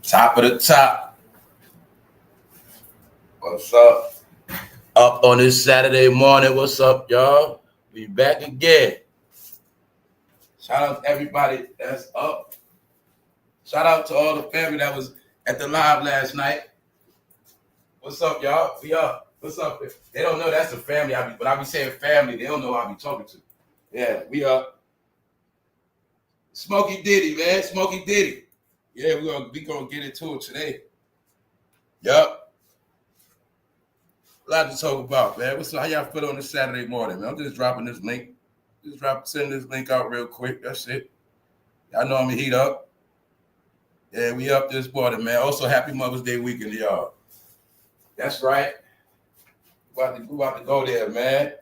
Top of the top. What's up? Up on this Saturday morning. What's up, y'all? We back again. Shout out to everybody that's up. Shout out to all the family that was at the live last night. What's up, y'all? We up. What's up? They don't know that's the family. But I be saying family. They don't know who I be talking to. Yeah, we up. Smokey Diddy, man. Smokey Diddy. Yeah, we gonna get into it today. Yup. A lot to talk about, man. How y'all feel on this Saturday morning, man? I'm just dropping this link. Send this link out real quick. That's it. Y'all know I'm gonna heat up. Yeah, we up this morning, man. Also, happy Mother's Day weekend to y'all. That's right. We about to go there, man.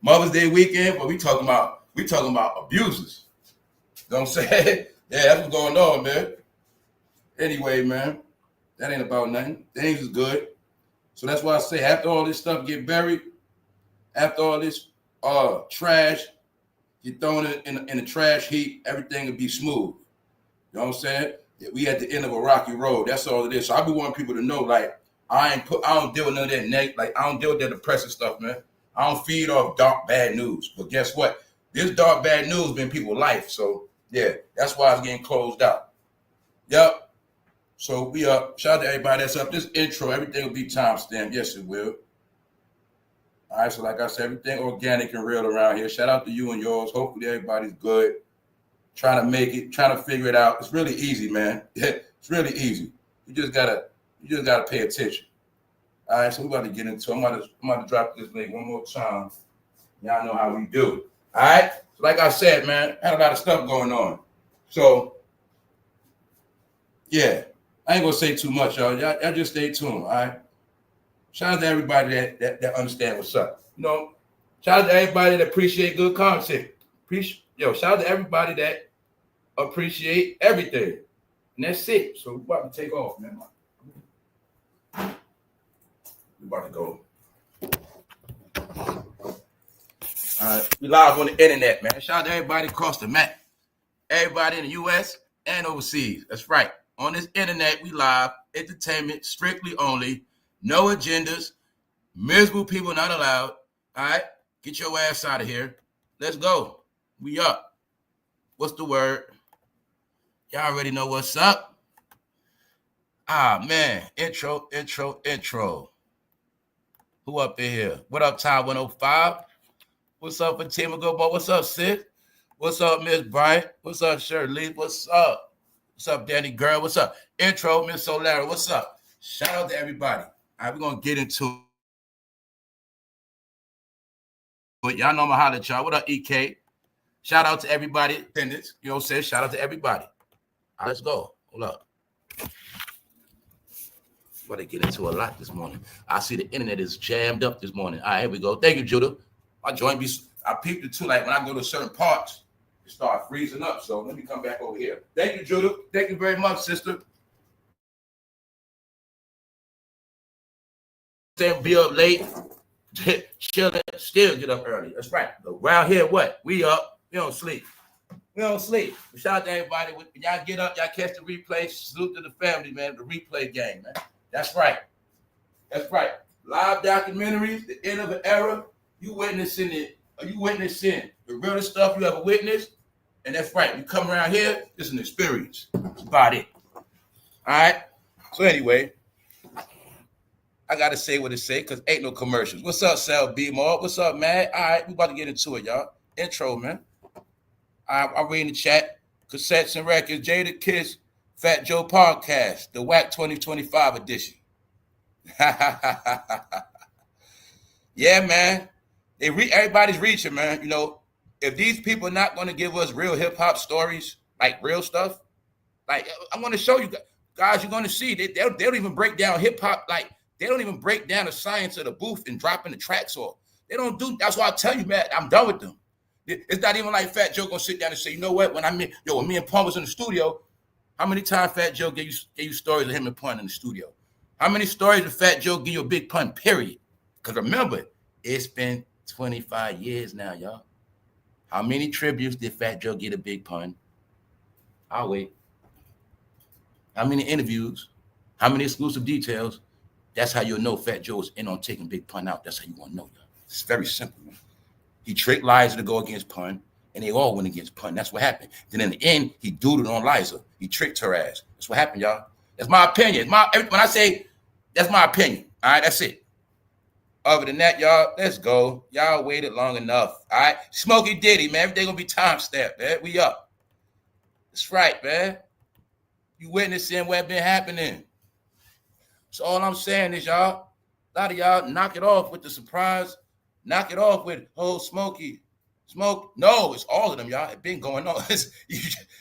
Mother's Day weekend, but we talking about abusers. You know what I'm saying? Yeah, that's what's going on, man. Anyway, man, that ain't about nothing. Things is good. So that's why I say after all this stuff get buried, after all this trash get thrown in the trash heap, everything will be smooth. You know what I'm saying? We at the end of a rocky road. That's all it is. So I be wanting people to know, like, I don't deal with none of that I don't deal with that depressing stuff, man. I don't feed off dark, bad news. But guess what? This dark, bad news been people's life. So yeah, that's why it's getting closed out. Yep. So we up. Shout out to everybody that's up. This intro, everything will be timestamped. Yes, it will. All right. So like I said, everything organic and real around here. Shout out to you and yours. Hopefully everybody's good. Trying to make it, trying to figure it out. It's really easy, man. It's really easy. You just gotta pay attention. All right. So we about to get into it. I'm about to drop this link one more time. Y'all know how we do. All right. So like I said, man, I had a lot of stuff going on. So yeah. I ain't gonna say too much, y'all. Y'all just stay tuned, all right? Shout out to everybody that understand what's up. You know, shout out to everybody that appreciate good content. Shout out to everybody that appreciate everything. And that's it. So we're about to take off, man. We're about to go. All right, we live on the internet, man. Shout out to everybody across the map. Everybody in the U.S. and overseas. That's right. On this internet, we live, entertainment, strictly only, no agendas, miserable people not allowed. All right, get your ass out of here. Let's go. We up. What's the word? Y'all already know what's up. Ah, man, intro. Who up in here? What up, Time 105? What's up, Fatima Go Boy? What's up, Sid? What's up, Miss Bryant? What's up, Shirley? What's up? What's up, Danny Girl? What's up? Intro, Miss Solara. What's up? Shout out to everybody. All right, we're going to get into it. Y'all know I'm going to holler at y'all. What up, EK? Shout out to everybody. Attendance. You know what I'm saying? Shout out to everybody. All right, let's go. Hold up. We're going to get into a lot this morning. I see the internet is jammed up this morning. All right, here we go. Thank you, Judah. My joint I peeped it too. Like when I go to certain parts, it start freezing up. So let me come back over here. Thank you, Judah. Thank you very much, sister. Be up late, chilling, still get up early. That's right. But around here, what? We up. We don't sleep. Shout out to everybody. When y'all get up, y'all catch the replay. Salute to the family, man. The replay gang, man. That's right. Live documentaries, the end of an era. You witnessing it. Are you witnessing the realest stuff you ever witnessed? And that's right. You come around here, it's an experience. That's about it. All right. So anyway, I gotta say what it say because ain't no commercials. What's up, Sal B Moore? What's up, man? All right, we about to get into it, y'all. Intro, man. I'm reading the chat. Cassettes and records. Jada Kiss, Fat Joe podcast, the WAC 2025 edition. Yeah, man. Everybody's reaching, man. You know, if these people are not going to give us real hip hop stories, like real stuff, like I'm going to show you guys, you're going to see they don't even break down hip hop. Like they don't even break down the science of the booth and dropping the tracks off. They don't do. That's why I tell you, man, I'm done with them. It's not even like Fat Joe going to sit down and say, you know what? When me and Pun was in the studio, how many times Fat Joe gave you stories of him and Pun in the studio? How many stories did Fat Joe give you a Big Pun, period? Because remember, it's been 25 years now, y'all. How many tributes did Fat Joe get a Big Pun? I'll wait. how many interviews, how many exclusive details. That's how you'll know Fat Joe is in on taking Big Pun out. That's how you want to know, y'all. It's very simple, man. He tricked Liza to go against Pun, and they all went against Pun. That's what happened. Then in the end, he doodled on Liza. He tricked her ass. That's what happened, y'all. That's my opinion. When I say that's my opinion, all right, that's it. Other than that, y'all, let's go. Y'all waited long enough, all right? Smokey Diddy, man. Everything gonna be time stamped, man. We up. That's right, man. You witnessing what been happening. So all I'm saying is, y'all, a lot of y'all knock it off with the surprise. Knock it off with, oh, Smokey. Smoke. No, it's all of them, y'all. It's been going on.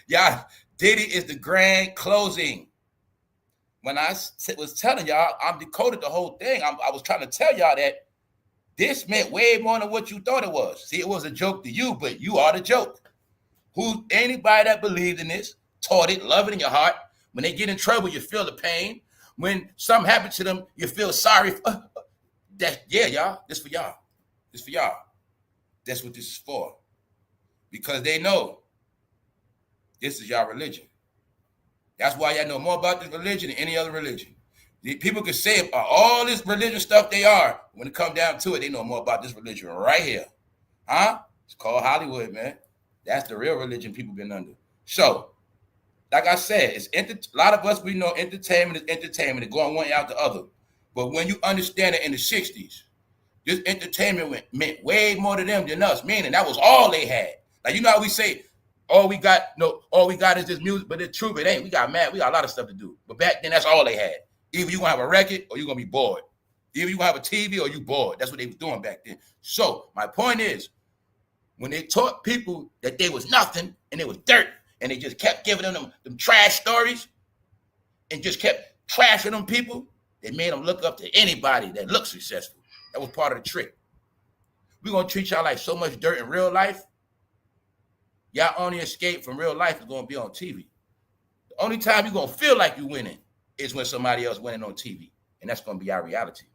Y'all, Diddy is the grand closing. When I was telling y'all, I decoded the whole thing. I was trying to tell y'all that this meant way more than what you thought it was. See, it was a joke to you, but you are the joke. Anybody that believed in this, taught it, love it in your heart. When they get in trouble, you feel the pain. When something happens to them, you feel sorry. Yeah, y'all. This for y'all. This for y'all. That's what this is for. Because they know this is y'all religion. That's why y'all know more about this religion than any other religion. People can say all this religious stuff they are. When it comes down to it, they know more about this religion right here. Huh? It's called Hollywood, man. That's the real religion people been under. So, like I said, a lot of us, we know entertainment is entertainment. It's going one out the other. But when you understand it in the 60s, this entertainment meant way more to them than us, meaning that was all they had. Like, you know how we say, all we got is this music, but it's true, it ain't. We got a lot of stuff to do. But back then, that's all they had. Either you gonna have a record or you're gonna be bored. Either you gonna have a TV or you bored. That's what they was doing back then. So my point is, when they taught people that they was nothing and they was dirt, and they just kept giving them trash stories and just kept trashing them people, they made them look up to anybody that looked successful. That was part of the trick. We're going to treat y'all like so much dirt in real life. Y'all only escape from real life is going to be on TV. The only time you're going to feel like you're winning is when somebody else winning on TV. And that's going to be our reality.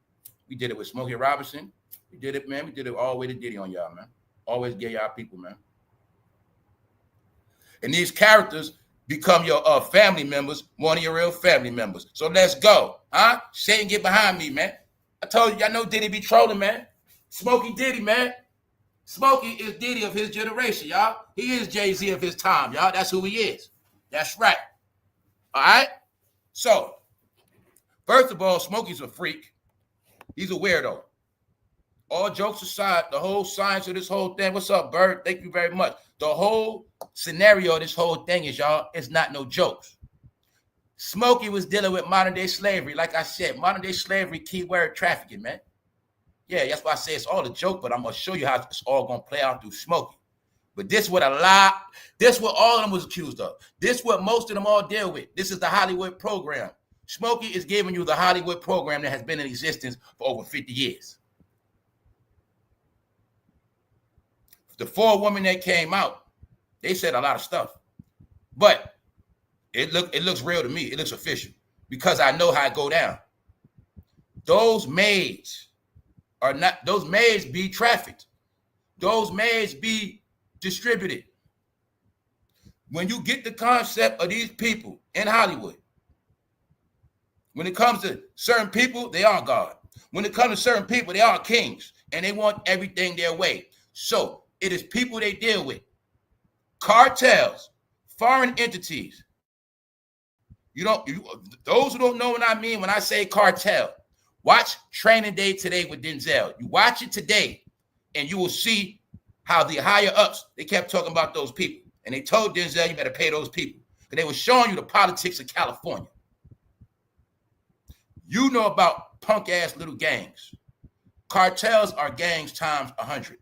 We did it with Smokey Robinson. We did it, man. We did it all the way to Diddy on y'all, man. Always get y'all people, man. And these characters become your family members, one of your real family members. So let's go. Huh? Satan, get behind me, man. I told you, y'all know Diddy be trolling, man. Smokey Diddy, man. Smokey is Diddy of his generation, y'all. He is Jay-Z of his time, y'all. That's who he is. That's right. All right? So, first of all, Smokey's a freak. He's a weirdo. All jokes aside, the whole science of this whole thing. What's up, Bird? Thank you very much. The whole scenario of this whole thing is, y'all, it's not no jokes. Smokey was dealing with modern day slavery. Like I said, modern day slavery, keyword trafficking, man. Yeah, that's why I say it's all a joke, but I'm going to show you how it's all going to play out through Smokey. But this what all of them was accused of. This what most of them all deal with. This is the Hollywood program. Smokey is giving you the Hollywood program that has been in existence for over 50 years. The 4 women that came out, they said a lot of stuff. But it looks real to me. It looks official because I know how it go down. Those maids be trafficked. Those maids be distributed. When you get the concept of these people in Hollywood, when it comes to certain people, they are God. When it comes to certain people, they are kings, and they want everything their way. So it is people they deal with. Cartels, foreign entities. Those who don't know what I mean when I say cartel, watch Training Day today with Denzel. You watch it today, and you will see how the higher ups, they kept talking about those people. And they told Denzel, you better pay those people. Because they were showing you the politics of California. You know about punk-ass little gangs. Cartels are gangs times 100.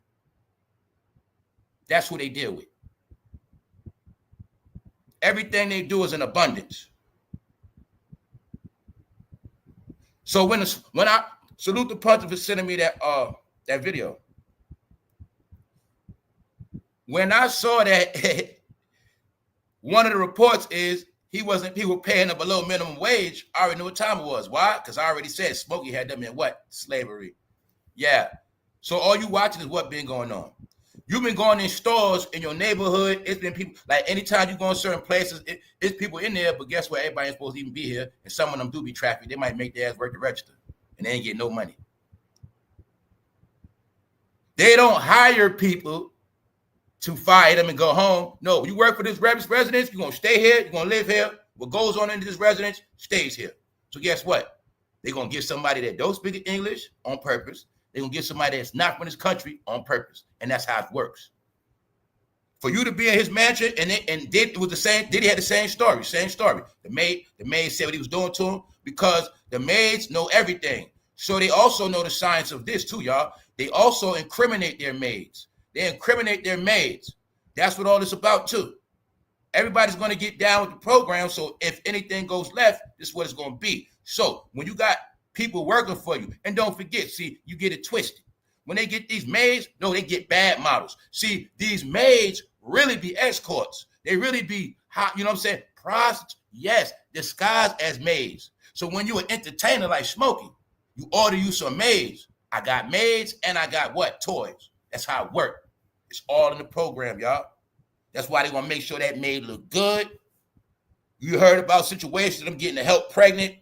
That's who they deal with. Everything they do is in abundance. So when I salute the punter for sending me that video, when I saw that, one of the reports is people paying a below minimum wage. I already knew what time it was. Why? Because I already said Smokey had them in what? Slavery. Yeah. So all you watching is what been going on. You've been going in stores in your neighborhood. It's been people, like anytime you go in certain places, it's people in there, but guess what? Everybody ain't supposed to even be here. And some of them do be trafficked. They might make their ass work the register and they ain't get no money. They don't hire people to fire them and go home. No, you work for this residence, you're going to stay here, you're going to live here. What goes on in this residence stays here. So guess what? They're going to get somebody that don't speak English on purpose. They're going to get somebody that's not from this country on purpose. And that's how it works. For you to be in his mansion, it was the same, Diddy had the same story. The maid said what he was doing to him because the maids know everything. So they also know the science of this too, y'all. They also incriminate their maids. They incriminate their maids. That's what all this about too. Everybody's going to get down with the program. So if anything goes left, this is what it's going to be. So when you got people working for you, and don't forget, see, you get it twisted. When they get these maids, no, they get bad models. See, these maids really be escorts. They really be, you know what I'm saying? Prostitutes, yes, disguised as maids. So when you're an entertainer like Smokey, you order you some maids. I got maids and I got what? Toys. That's how it works. It's all in the program, y'all. That's why they want to make sure that maid look good. You heard about situations of them getting the help pregnant.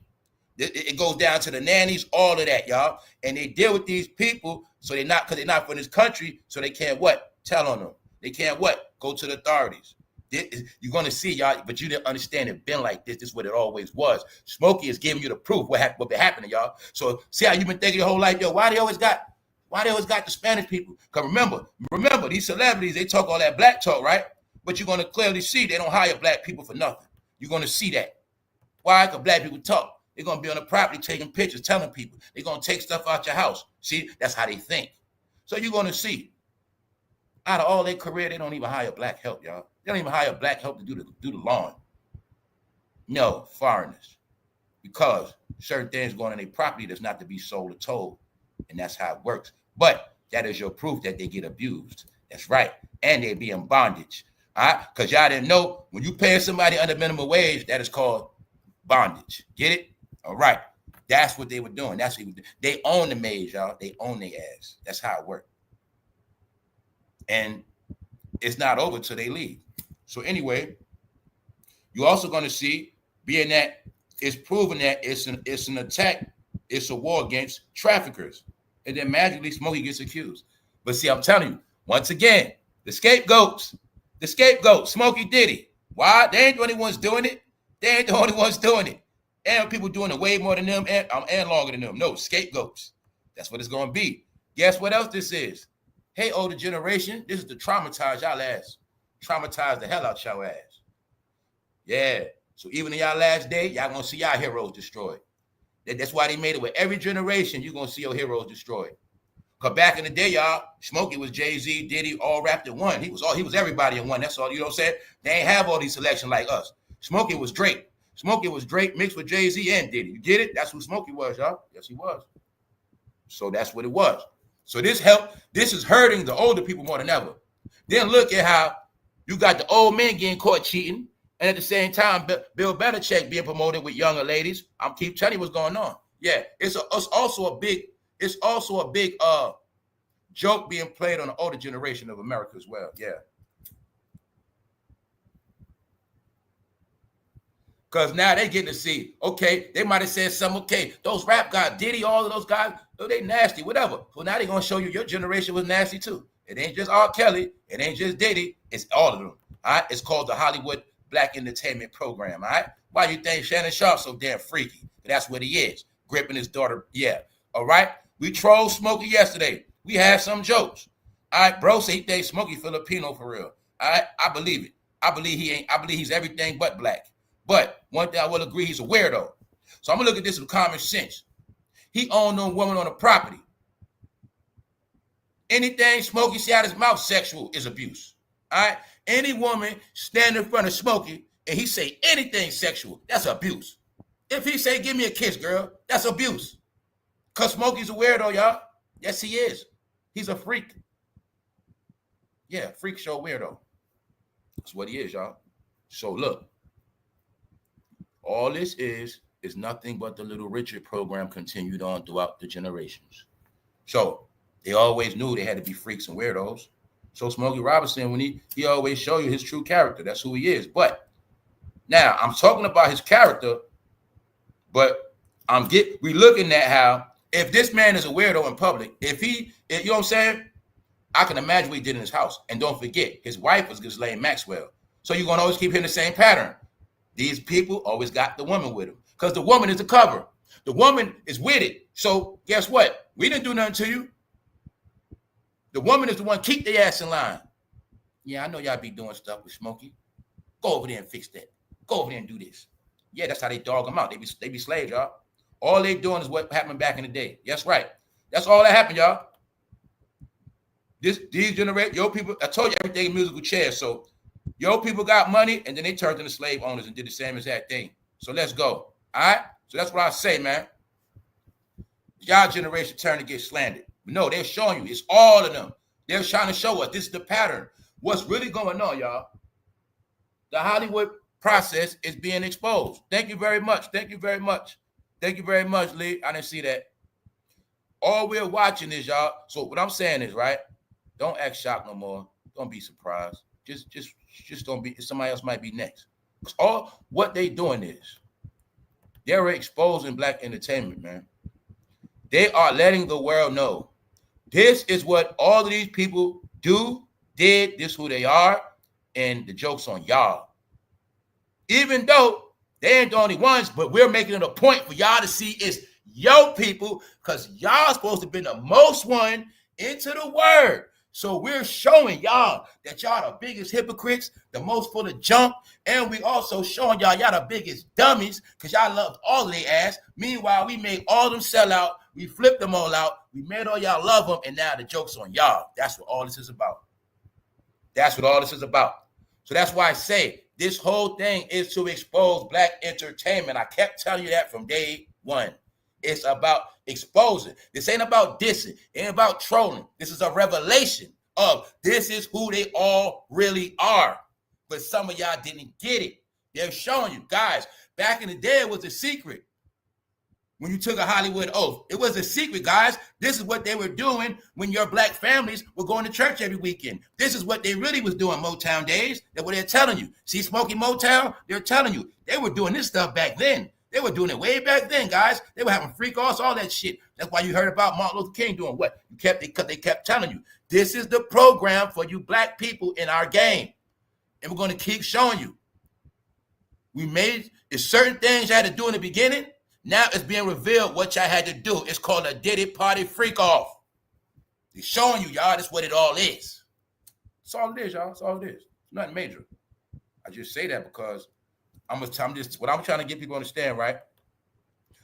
It goes down to the nannies, all of that, y'all. And they deal with these people, so because they're not from this country, so they can't what? Tell on them. They can't what? Go to the authorities. You're going to see, y'all, but you didn't understand it been like this. This is what it always was. Smokey is giving you the proof what been happening, y'all. So see how you've been thinking your whole life, yo, why they always got the Spanish people? Because remember, these celebrities, they talk all that black talk, right? But you're going to clearly see they don't hire black people for nothing. You're going to see that. Why? Because black people talk. They're going to be on the property taking pictures, telling people. They're going to take stuff out your house. See, that's how they think. So you're going to see. Out of all their career, they don't even hire black help, y'all. They don't even hire black help to do the lawn. No, foreigners. Because certain things going on their property that's not to be sold or told. And that's how it works. But that is your proof that they get abused. That's right. And they be in bondage. All right? Because y'all didn't know, when you pay somebody under minimum wage, that is called bondage. Get it? All right. That's what they were doing. That's what they own the maids, y'all. They own their ass. That's how it works. And it's not over till they leave. So anyway, you're also going to see, being that it's proven that it's an attack, it's a war against traffickers. And then magically Smokey gets accused. But see, I'm telling you, once again, the scapegoat, Smokey Diddy. Why? They ain't the only ones doing it. They ain't the only ones doing it. And people doing it way more than them and longer than them. No, scapegoats. That's what it's going to be. Guess what else this is? Hey, older generation, this is to traumatize y'all ass. Traumatize the hell out y'all ass. Yeah. So even in y'all last day, y'all going to see y'all heroes destroyed. That's why they made it with every generation, you're going to see your heroes destroyed. Because back in the day, y'all, Smokey was Jay-Z, Diddy, all wrapped in one. He was everybody in one. That's all, you know what I'm saying? They ain't have all these selections like us. Smokey was Drake. Smokey was Drake mixed with Jay-Z and Diddy. You get it? That's who Smokey was, y'all. Yes, he was. So that's what it was. So this is hurting the older people more than ever. Then look at how you got the old men getting caught cheating, and at the same time, Bill Belichick being promoted with younger ladies. I'm keep telling you what's going on. Yeah, it's also a big joke being played on the older generation of America as well. Yeah. Because now they getting to see, okay, they might have said something, okay, those rap guys, Diddy, all of those guys, oh, they nasty, whatever. So now they're going to show you your generation was nasty too. It ain't just R. Kelly. It ain't just Diddy. It's all of them. All right? It's called the Hollywood Black Entertainment Program. All right? Why you think Shannon Sharpe so damn freaky? That's what he is. Gripping his daughter. Yeah. All right? We trolled Smokey yesterday. We had some jokes. All right, bro, say he thinks Smokey Filipino for real. All right? I believe it. I believe he's everything but black. But one thing I will agree, he's a weirdo. So I'm going to look at this with common sense. He owned no woman on the property. Anything Smokey say out his mouth sexual is abuse. All right? Any woman stand in front of Smokey and he say anything sexual, that's abuse. If he say, give me a kiss, girl, that's abuse. Because Smokey's a weirdo, y'all. Yes, he is. He's a freak. Yeah, freak show weirdo. That's what he is, y'all. So look. All this is nothing but the Little Richard program continued on throughout the generations. So they always knew they had to be freaks and weirdos. So Smokey Robinson, when he always show you his true character. That's who he is. But now I'm talking about his character, but we looking at how if this man is a weirdo in public, you know what I'm saying? I can imagine what he did in his house. And don't forget, his wife was Ghislaine Maxwell. So you're going to always keep hearing the same pattern. These people always got the woman with them because the woman is the cover. The woman is with it. So guess what? We didn't do nothing to you. The woman is the one, keep their ass in line. Yeah, I know y'all be doing stuff with Smokey. Go over there and fix that. Go over there and do this. Yeah, that's how they dog them out. They be slaves, y'all. All they doing is what happened back in the day. That's right. That's all that happened, y'all. These generate your people. I told you everything in musical chairs. So your people got money, and then they turned into slave owners and did the same exact thing. So let's go. All right. So that's what I say, man. Y'all generation turn to get slandered. But no, they're showing you. It's all of them. They're trying to show us this is the pattern. What's really going on, y'all? The Hollywood process is being exposed. Thank you very much. Thank you very much. Thank you very much, Lee. I didn't see that. All we're watching is, y'all. So what I'm saying is, right? Don't act shocked no more. Don't be surprised. Just don't be. Somebody else might be next. All what they doing is they're exposing black entertainment, man. They are letting the world know this is what all of these people do, did, this who they are, and the joke's on y'all. Even though they ain't the only ones, but we're making it a point for y'all to see it's your people, because y'all supposed to be the most one into the word. So we're showing y'all that y'all the biggest hypocrites, the most full of junk, and we also showing y'all the biggest dummies because y'all loved all of their ass. Meanwhile, we made all them sell out. We flipped them all out. We made all y'all love them, and now the joke's on y'all. That's what all this is about. That's what all this is about. So that's why I say this whole thing is to expose black entertainment. I kept telling you that from day one. It's about exposing. This ain't about dissing. It ain't about trolling. This is a revelation of this is who they all really are. But some of y'all didn't get it. They're showing you. Guys, back in the day, it was a secret. When you took a Hollywood oath, it was a secret, guys. This is what they were doing when your black families were going to church every weekend. This is what they really was doing Motown days. That's what they're telling you. See Smokey Motown? They're telling you. They were doing this stuff back then. They were doing it way back then, guys. They were having freakoffs, all that shit. That's why you heard about Martin Luther King doing what? They kept telling you, this is the program for you black people in our game. And we're going to keep showing you. It's certain things you had to do in the beginning. Now it's being revealed what y'all had to do. It's called a Diddy party freak off. They're showing you, y'all, that's what it all is. That's all it is, y'all. That's all it is. It's nothing major. I just say that because what I'm trying to get people to understand, right?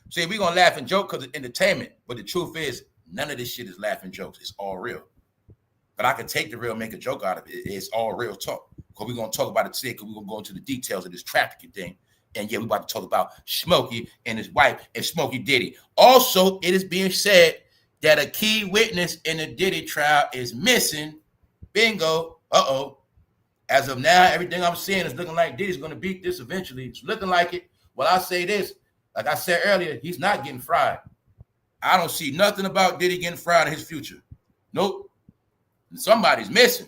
See, we're going to laugh and joke because it's entertainment. But the truth is, none of this shit is laughing jokes. It's all real. But I can take the real, make a joke out of it. It's all real talk. Because we're going to talk about it today because we're going to go into the details of this trafficking thing. And yeah, we're about to talk about Smokey and his wife and Smokey Diddy. Also, it is being said that a key witness in the Diddy trial is missing. Bingo. Uh-oh. As of now, everything I'm seeing is looking like Diddy's going to beat this eventually. It's looking like it. Well, I say this. Like I said earlier, he's not getting fried. I don't see nothing about Diddy getting fried in his future. Nope. Somebody's missing.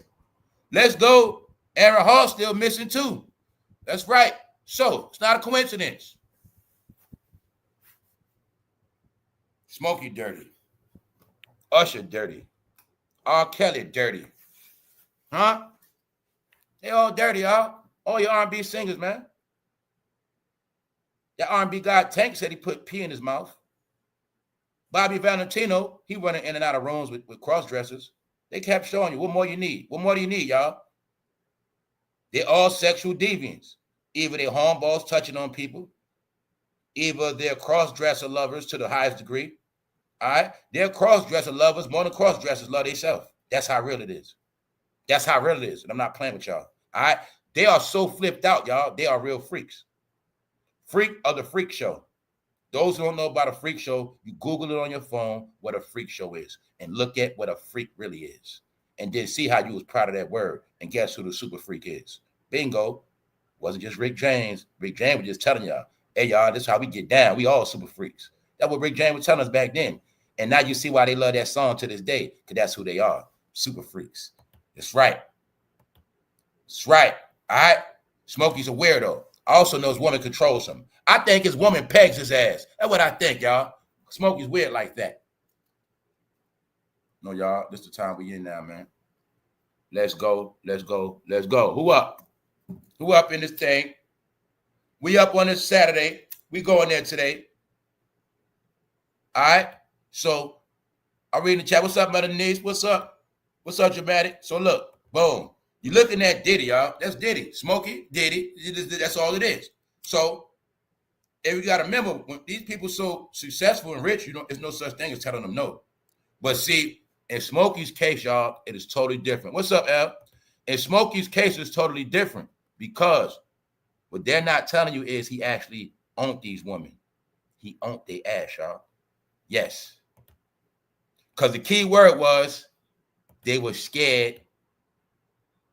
Let's go. Aaron Hall still missing too. That's right. So, it's not a coincidence. Smokey dirty. Usher dirty. R. Kelly dirty. Huh? They all dirty, y'all. All your R&B singers, man. That R&B guy Tank said he put pee in his mouth. Bobby Valentino, he running in and out of rooms with cross-dressers. They kept showing you, what more you need? What more do you need, y'all? They're all sexual deviants. Either they're hornballs touching on people. Either they're cross-dresser lovers to the highest degree. All right? They're cross-dresser lovers more than cross-dressers love themselves. That's how real it is. That's how real it is. And I'm not playing with y'all. All right? They are so flipped out, y'all. They are real freaks. Freak of the Freak Show. Those who don't know about a freak show, you Google it on your phone what a freak show is and look at what a freak really is. And then see how you was proud of that word. And guess who the super freak is? Bingo. Wasn't just Rick James. Rick James was just telling y'all, hey, y'all, this is how we get down. We all super freaks. That's what Rick James was telling us back then. And now you see why they love that song to this day, because that's who they are. Super freaks. That's right. That's right. All right. Smokey's a weirdo. Also knows woman controls him. I think his woman pegs his ass. That's what I think, y'all. Smokey's weird like that. No, y'all. This is the time we in now, man. Let's go. Let's go. Let's go. Who up? Who up in this thing? We up on this Saturday. We going there today. All right. So I'm reading the chat. What's up, Mother Denise? What's up? What's up, Dramatic? So look, boom. You're looking at Diddy, y'all. That's Diddy. Smokey, Diddy. That's all it is. So, and we got to remember, when these people so successful and rich, there's no such thing as telling them no. But see, in Smokey's case, y'all, it is totally different. What's up, Al? In Smokey's case, it's totally different because what they're not telling you is he actually owned these women. He owned their ass, y'all. Yes. Because the key word was they were scared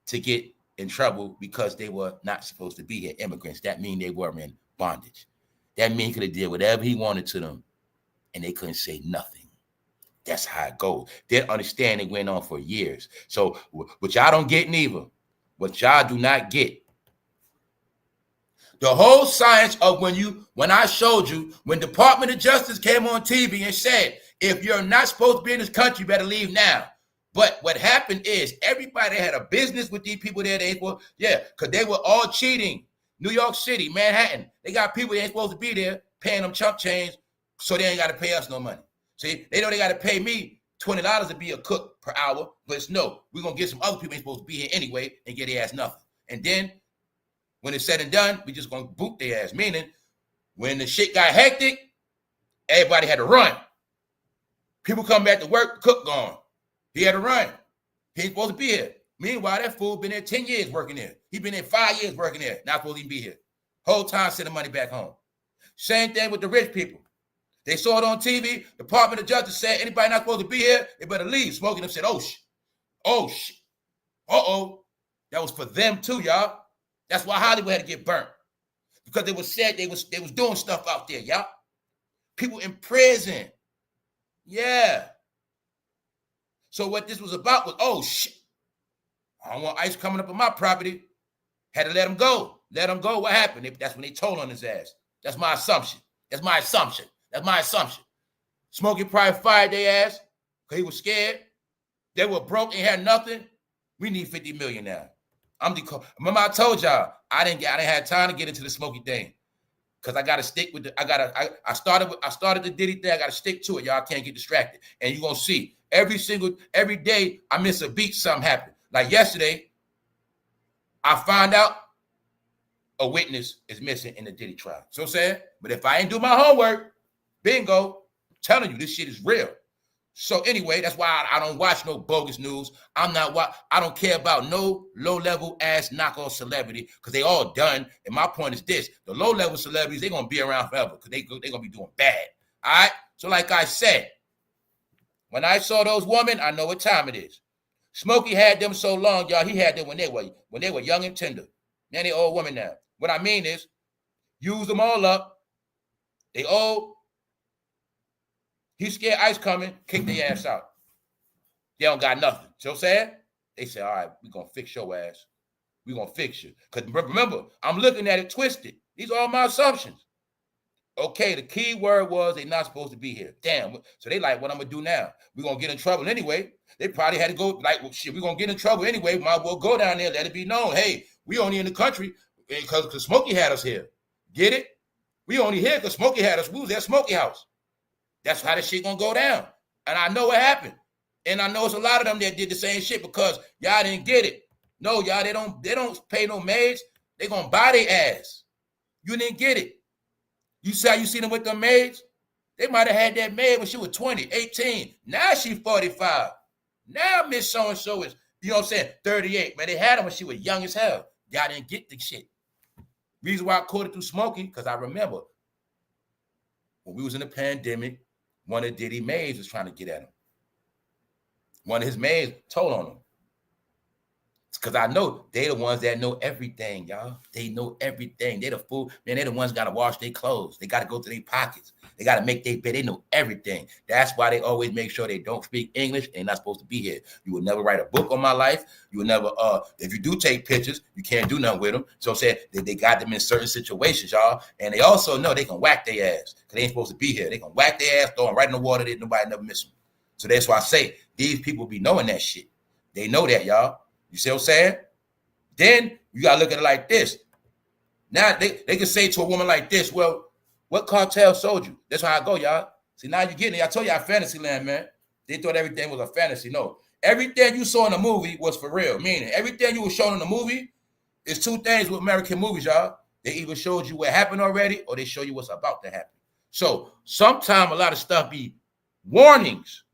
to get in trouble because they were not supposed to be here, immigrants. That means they were in bondage. That means he could have did whatever he wanted to them, and they couldn't say nothing. That's how it goes. Their understanding went on for years. So what y'all don't get neither, what y'all do not get, the whole science of when I showed you, when Department of Justice came on TV and said, if you're not supposed to be in this country, you better leave now. But what happened is everybody had a business with these people there. Because they were all cheating. New York City, Manhattan, they got people that ain't supposed to be there paying them chump change, so they ain't got to pay us no money. See, they know they got to pay me $20 to be a cook per hour, but it's no, we're going to get some other people ain't supposed to be here anyway and get their ass nothing. And then when it's said and done, we just going to boot their ass. Meaning, when the shit got hectic, everybody had to run. People come back to work, cook gone. He had to run. He ain't supposed to be here. Meanwhile, that fool been there 10 years working there. He been there 5 years working there. Not supposed to even be here. Whole time sending money back home. Same thing with the rich people. They saw it on TV. Department of Justice said anybody not supposed to be here, they better leave. Smoking them said, oh, shit. Oh, shit. Uh-oh. That was for them too, y'all. That's why Hollywood had to get burnt. Because they was said they was doing stuff out there, y'all. People in prison. Yeah. So what this was about was, oh, shit. I don't want ICE coming up on my property. Had to let him go. Let him go. What happened? That's when they told on his ass. That's my assumption. That's my assumption. That's my assumption. Smokey probably fired their ass because he was scared. They were broke and had nothing. We need 50 million now. Remember I told y'all I didn't have time to get into the Smokey thing because I gotta stick with I started the Diddy thing. I gotta stick to it. Y'all can't get distracted. And you're gonna see every day I miss a beat, something happened. Like yesterday, I found out a witness is missing in the Diddy trial. So I'm saying, but if I ain't do my homework, bingo, I'm telling you, this shit is real. So anyway, that's why I don't watch no bogus news. I don't care about no low-level ass knockoff celebrity because they all done. And my point is this: the low-level celebrities, they're gonna be around forever because they're gonna be doing bad. All right. So like I said, when I saw those women, I know what time it is. Smokey had them so long, y'all. He had them when they were young and tender. Now they old women now. What I mean is, use them all up. They old. He scared ICE coming, kick their ass out. They don't got nothing. So saying? They say, all right, we're going to fix your ass. We're going to fix you. Because remember, I'm looking at it twisted. These are all my assumptions. Okay, the key word was they're not supposed to be here. Damn. So they like, what I'm going to do now? We're going to get in trouble anyway. They probably had to go, like, well, shit, we're going to get in trouble anyway. Might as well go down there, let it be known. Hey, we only in the country because Smokey had us here. Get it? We only here because Smokey had us. We was at Smokey house. That's how this shit gonna go down. And I know what happened. And I know it's a lot of them that did the same shit because y'all didn't get it. No, y'all, they don't pay no maids. They gonna buy their ass. You didn't get it. You see how you see them with them maids? They might have had that maid when she was 20, 18. Now she 45. Now Miss So-and-so is, you know what I'm saying, 38. Man, they had her when she was young as hell. Y'all didn't get the shit. Reason why I caught it through Smokey, because I remember when we was in the pandemic, one of Diddy maids was trying to get at him. One of his maids told on him. Because I know they the ones that know everything, y'all. They know everything. They the fool. Man, they the ones got to wash their clothes. They got to go to their pockets. They got to make their bed. They know everything. That's why they always make sure they don't speak English. They're not supposed to be here. You will never write a book on my life. You will never, if you do take pictures, you can't do nothing with them. So I'm saying they got them in certain situations, y'all. And they also know they can whack their ass because they ain't supposed to be here. They can whack their ass, throw them right in the water. Nobody never miss them. So that's why I say these people be knowing that shit. They know that, y'all. You see what I'm saying? Then you got to look at it like this. Now they can say to a woman like this, well, what cartel sold you? That's how I go, y'all. See, now you're getting it. I told y'all fantasy land, man. They thought everything was a fantasy. No. Everything you saw in the movie was for real. Meaning everything you were shown in the movie is two things with American movies, y'all. They either showed you what happened already or they show you what's about to happen. So sometimes a lot of stuff be warnings,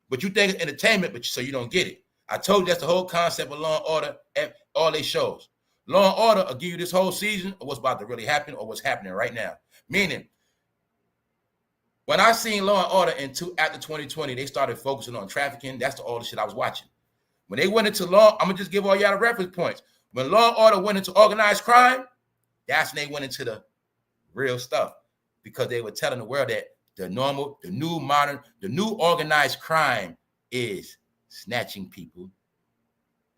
but you think it's entertainment, but so you don't get it. I told you that's the whole concept of Law and Order at all they shows. Law and Order will give you this whole season of what's about to really happen or what's happening right now. Meaning, when I seen Law and Order after 2020, they started focusing on trafficking. That's all the shit I was watching. When they went into law, I'm gonna just give all y'all the reference points. When Law and Order went into organized crime, that's when they went into the real stuff because they were telling the world that the new organized crime is snatching people,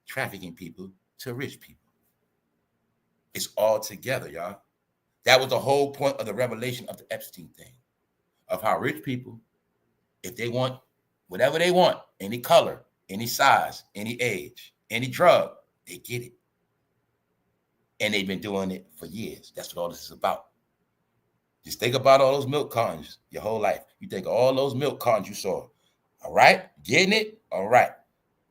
trafficking people to rich people. It's all together, y'all. That was the whole point of the revelation of the Epstein thing, of how rich people, if they want whatever they want, any color, any size, any age, any drug, they get it. And they've been doing it for years. That's what all this is about. Just think about all those milk cartons your whole life. You think of all those milk cartons you saw. All right? Getting it? All right.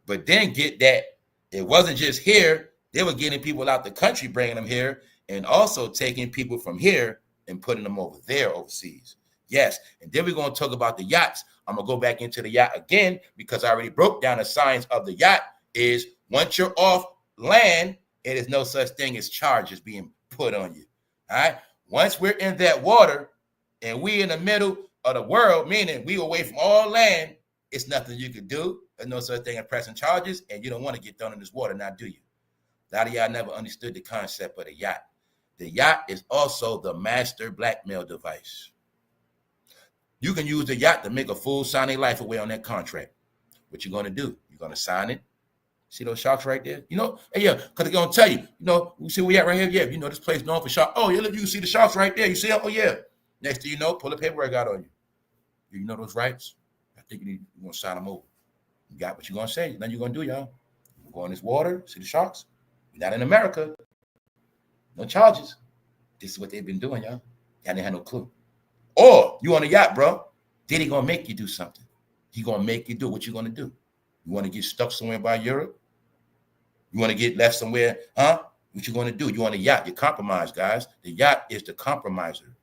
But then get that it wasn't just here. They were getting people out the country, bringing them here, and also taking people from here and putting them over there overseas. Yes. And then we're going to talk about the yachts. I'm going to go back into the yacht again because I already broke down the science of the yacht is once you're off land, it is no such thing as charges being put on you. All right. Once we're in that water and we in the middle of the world, meaning we away from all land, it's nothing you can do. There's no such thing as pressing charges, and you don't want to get thrown in this water, now do you? A lot of y'all never understood the concept of the yacht. The yacht is also the master blackmail device. You can use the yacht to make a fool sign their life away on that contract. What you going to do? You're going to sign it. See those sharks right there? You know, and yeah, because they're going to tell you, we see where we at right here. Yeah, you know, this place known for sharks. Oh, yeah, look, you can see the sharks right there. You see them? Oh, yeah. Next thing you know, pull the paperwork out on you. You know those rights? I think you want to sign them over. You got what you're going to say. Nothing you're going to do, y'all. You go in this water, see the sharks. You're not in America. No charges. This is what they've been doing, y'all. Y'all didn't have no clue. Or you on a yacht, bro. Then he going to make you do something. He going to make you do what you going to do. You want to get stuck somewhere by Europe? You want to get left somewhere? Huh? What you going to do? You on a yacht. You're compromised, guys. The yacht is the compromiser.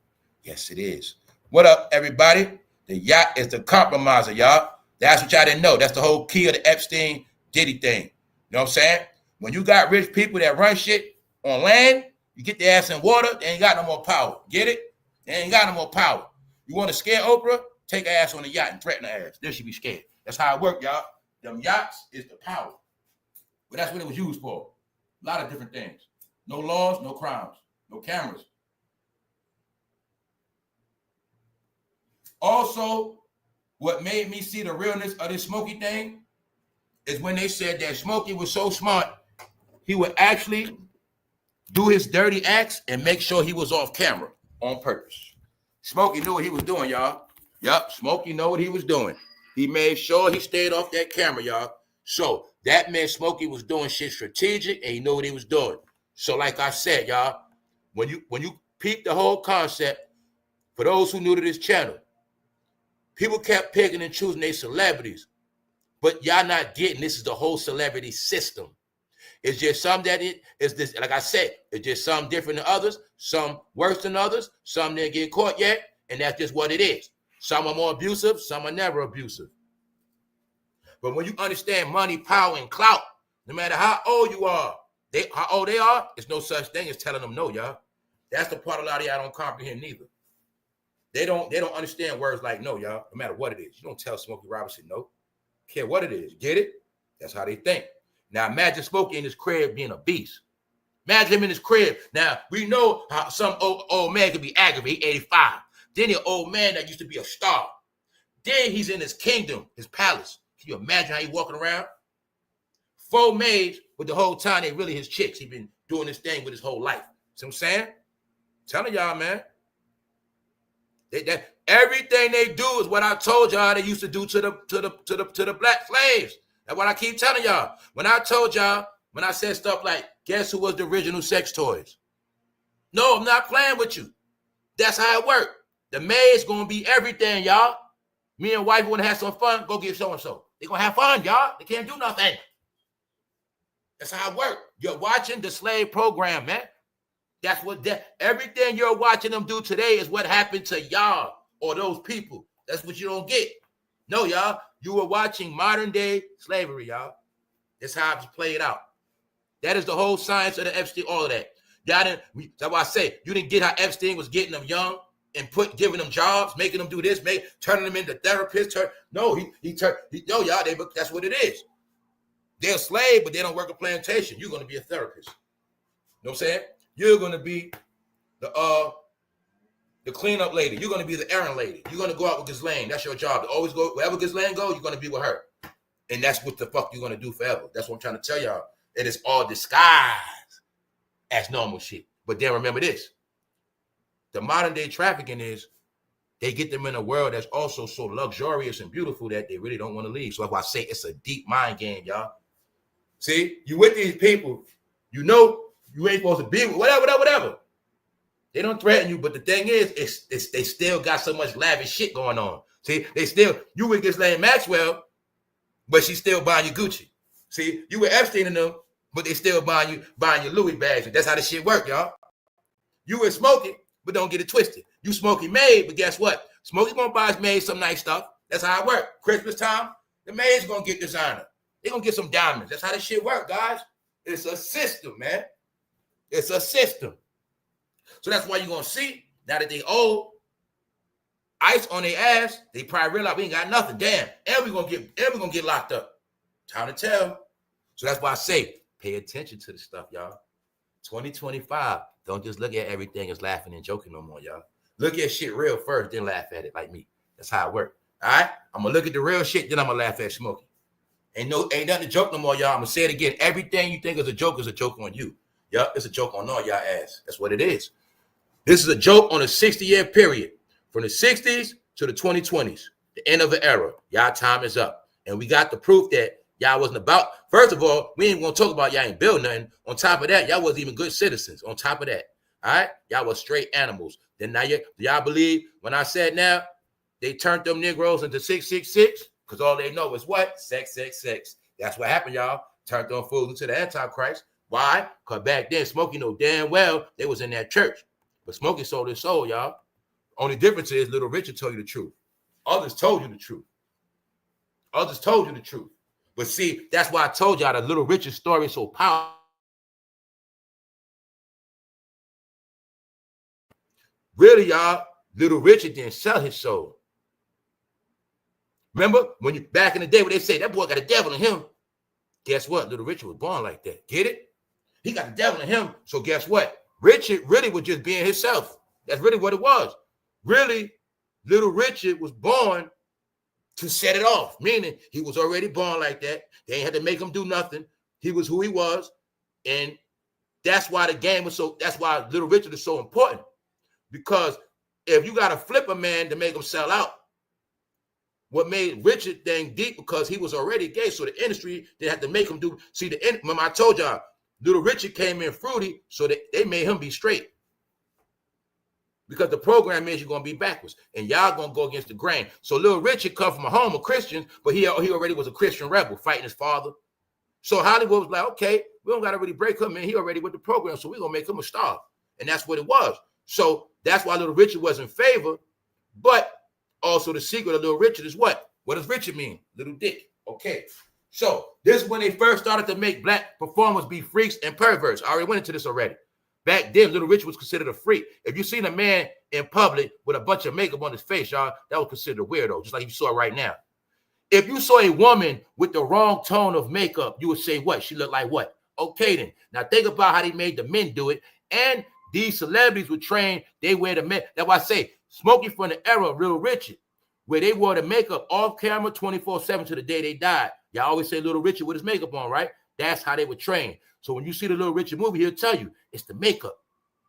Yes, it is. What up, everybody? The yacht is the compromiser, y'all. That's what y'all didn't know. That's the whole key of the Epstein Diddy thing. You know what I'm saying? When you got rich people that run shit on land, you get their ass in water, they ain't got no more power. Get it? They ain't got no more power. You want to scare Oprah? Take her ass on the yacht and threaten her ass. Then she be scared. That's how it work, y'all. Them yachts is the power. But that's what it was used for. A lot of different things. No laws, no crimes, no cameras. Also, what made me see the realness of this Smokey thing is when they said that Smokey was so smart, he would actually do his dirty acts and make sure he was off camera on purpose. Smokey knew what he was doing, y'all. Yep, Smokey knew what he was doing. He made sure he stayed off that camera, y'all. So that meant Smokey was doing shit strategic and he knew what he was doing. So like I said, y'all, when you peep the whole concept, for those who new to this channel, people kept picking and choosing their celebrities, but y'all not getting this is the whole celebrity system. It's just some that it is this, like I said, it's just some different than others, some worse than others, some didn't get caught yet, and that's just what it is. Some are more abusive, some are never abusive. But when you understand money, power, and clout, no matter how old you are, how old they are, it's no such thing as telling them no, y'all. That's the part a lot of y'all don't comprehend neither. They don't understand words like no, y'all, no matter what it is. You don't tell Smokey Robinson no. Care what it is. Get it? That's how they think. Now imagine Smokey in his crib being a beast. Imagine him in his crib. Now we know how some old man can be aggravated, 85. Then an old man that used to be a star. Then he's in his kingdom, his palace. Can you imagine how he walking around? 4 maids, but the whole time they really his chicks. He been doing this thing with his whole life. See what I'm saying? Telling y'all, man. Everything they do is what I told y'all they used to do to the black slaves. That's what I keep telling y'all. When I told y'all, when I said stuff like, guess who was the original sex toys? No, I'm not playing with you. That's how it worked. The maid's gonna be everything, y'all. Me and wife want to have some fun, go get so-and-so. They're gonna have fun, y'all. They can't do nothing. That's how it works. You're watching the slave program, man. That's what everything you're watching them do today is what happened to y'all or those people. That's what you don't get. No, y'all. You were watching modern day slavery, y'all. That's how it's played out. That is the whole science of the Epstein, all of that. Y'all didn't, that's why I say you didn't get how Epstein was getting them young and giving them jobs, making them do this, turning them into therapists. No, y'all, that's what it is. They're a slave, but they don't work a plantation. You're going to be a therapist. You know what I'm saying? You're going to be the cleanup lady. You're going to be the errand lady. You're going to go out with Ghislaine. That's your job. To always go, wherever Ghislaine go, you're going to be with her. And that's what the fuck you're going to do forever. That's what I'm trying to tell y'all. It is all disguised as normal shit. But then remember this. The modern day trafficking is they get them in a world that's also so luxurious and beautiful that they really don't want to leave. So that's why I say it's a deep mind game, y'all. See, you with these people, you know you ain't supposed to be with whatever. They don't threaten you, but the thing is, they still got so much lavish shit going on. See, you with Ghislaine Maxwell, but she's still buying you Gucci. See, you with Epstein and them, but they still buying you Louis bags. That's how the shit work, y'all. You with Smokey, but don't get it twisted. You Smokey maid, but guess what? Smokey gonna buy his maid some nice stuff. That's how it work. Christmas time, the maid's gonna get designer. They gonna get some diamonds. That's how this shit work, guys. It's a system, man. It's a system. So that's why you're gonna see now that they old ice on their ass, they probably realize we ain't got nothing. Damn, and we're gonna get locked up. Time to tell. So that's why I say pay attention to the stuff, y'all. 2025. Don't just look at everything as laughing and joking no more, y'all. Look at shit real first, then laugh at it like me. That's how it works. All right? I'm gonna look at the real shit, then I'm gonna laugh at Smokey. Ain't nothing to joke no more, y'all. I'm gonna say it again. Everything you think is a joke on you. Yup, it's a joke on all y'all ass. That's what it is. This is a joke on a 60-year period. From the 60s to the 2020s. The end of the era. Y'all time is up. And we got the proof that y'all wasn't about. First of all, we ain't gonna talk about y'all ain't build nothing. On top of that, y'all wasn't even good citizens. On top of that. All right? Y'all was straight animals. Then now y'all believe when I said now they turned them Negroes into 666? Because all they know is what? Sex. That's what happened, y'all. Turned them fools into the Antichrist. Why? Because back then, Smokey know damn well they was in that church. But Smokey sold his soul, y'all. Only difference is Little Richard told you the truth. Others told you the truth. But see, that's why I told y'all that Little Richard story is so powerful. Really, y'all, Little Richard didn't sell his soul. Remember when you back in the day when they say that boy got a devil in him? Guess what? Little Richard was born like that. Get it? He got the devil in him. So guess what? Richard really was just being himself. That's really what it was. Really, Little Richard was born to set it off, meaning he was already born like that. They ain't had to make him do nothing. He was who he was. And that's why the game was that's why Little Richard is so important. Because if you got to flip a man to make him sell out, what made Richard thing deep because he was already gay. So the industry, they had to make him do. See, remember I told y'all, Little Richard came in fruity, so they made him be straight. Because the program is you're going to be backwards. And y'all going to go against the grain. So Little Richard come from a home of Christians, but he already was a Christian rebel fighting his father. So Hollywood was like, okay, we don't got to really break him in. He already with the program, so we're going to make him a star. And that's what it was. So that's why Little Richard was in favor. But also the secret of Little Richard is what? What does Richard mean? Little dick. Okay. So this is when they first started to make black performers be freaks and perverts. I already went into this already. Back then, Little Richard was considered a freak. If you seen a man in public with a bunch of makeup on his face, y'all, that was considered a weirdo, just like you saw right now. If you saw a woman with the wrong tone of makeup, you would say what? She looked like what? Okay then. Now think about how they made the men do it. And these celebrities were trained, they wear the men. That's why I say Smokey from the era of Little Richard, where they wore the makeup off camera 24/7 to the day they died. Y'all always say Little Richard with his makeup on, right? That's how they were trained. So when you see the Little Richard movie, he'll tell you it's the makeup.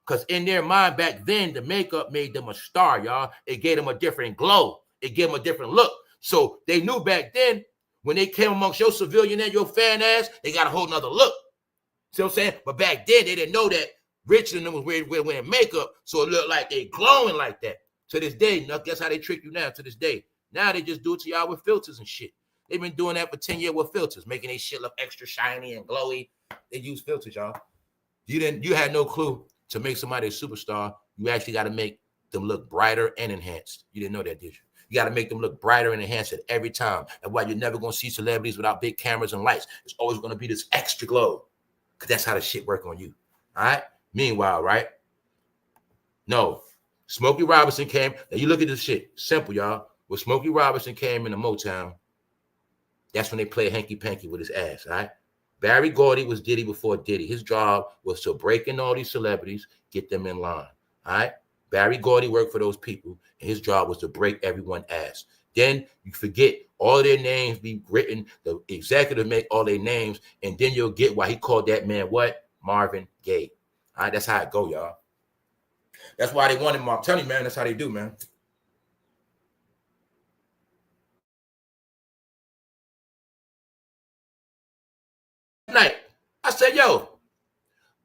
Because in their mind back then, the makeup made them a star, y'all. It gave them a different glow. It gave them a different look. So they knew back then, when they came amongst your civilian and your fan ass, they got a whole nother look. See what I'm saying? But back then, they didn't know that Richard and them was wearing makeup, so it looked like they glowing like that. To this day, that's how they trick you now, to this day. Now they just do it to y'all with filters and shit. They've been doing that for 10 years with filters, making their shit look extra shiny and glowy. They use filters, y'all. You had no clue to make somebody a superstar. You actually got to make them look brighter and enhanced. You didn't know that, did you? You got to make them look brighter and enhanced at every time. That's why you're never going to see celebrities without big cameras and lights. It's always going to be this extra glow, because that's how the shit work on you. All right? Meanwhile, right? No. Smokey Robinson came. Now you look at this shit. Simple, y'all. When Smokey Robinson came into Motown, that's when they played hanky panky with his ass, all right? Barry Gordy was Diddy before Diddy. His job was to break in all these celebrities, get them in line, all right? Barry Gordy worked for those people, and his job was to break everyone's ass. Then you forget all their names be written, the executive make all their names, and then you'll get why he called that man what? Marvin Gaye. All right, that's how it go, y'all. That's why they want him. I'm telling you, man, that's how they do, man. Night, I said, yo,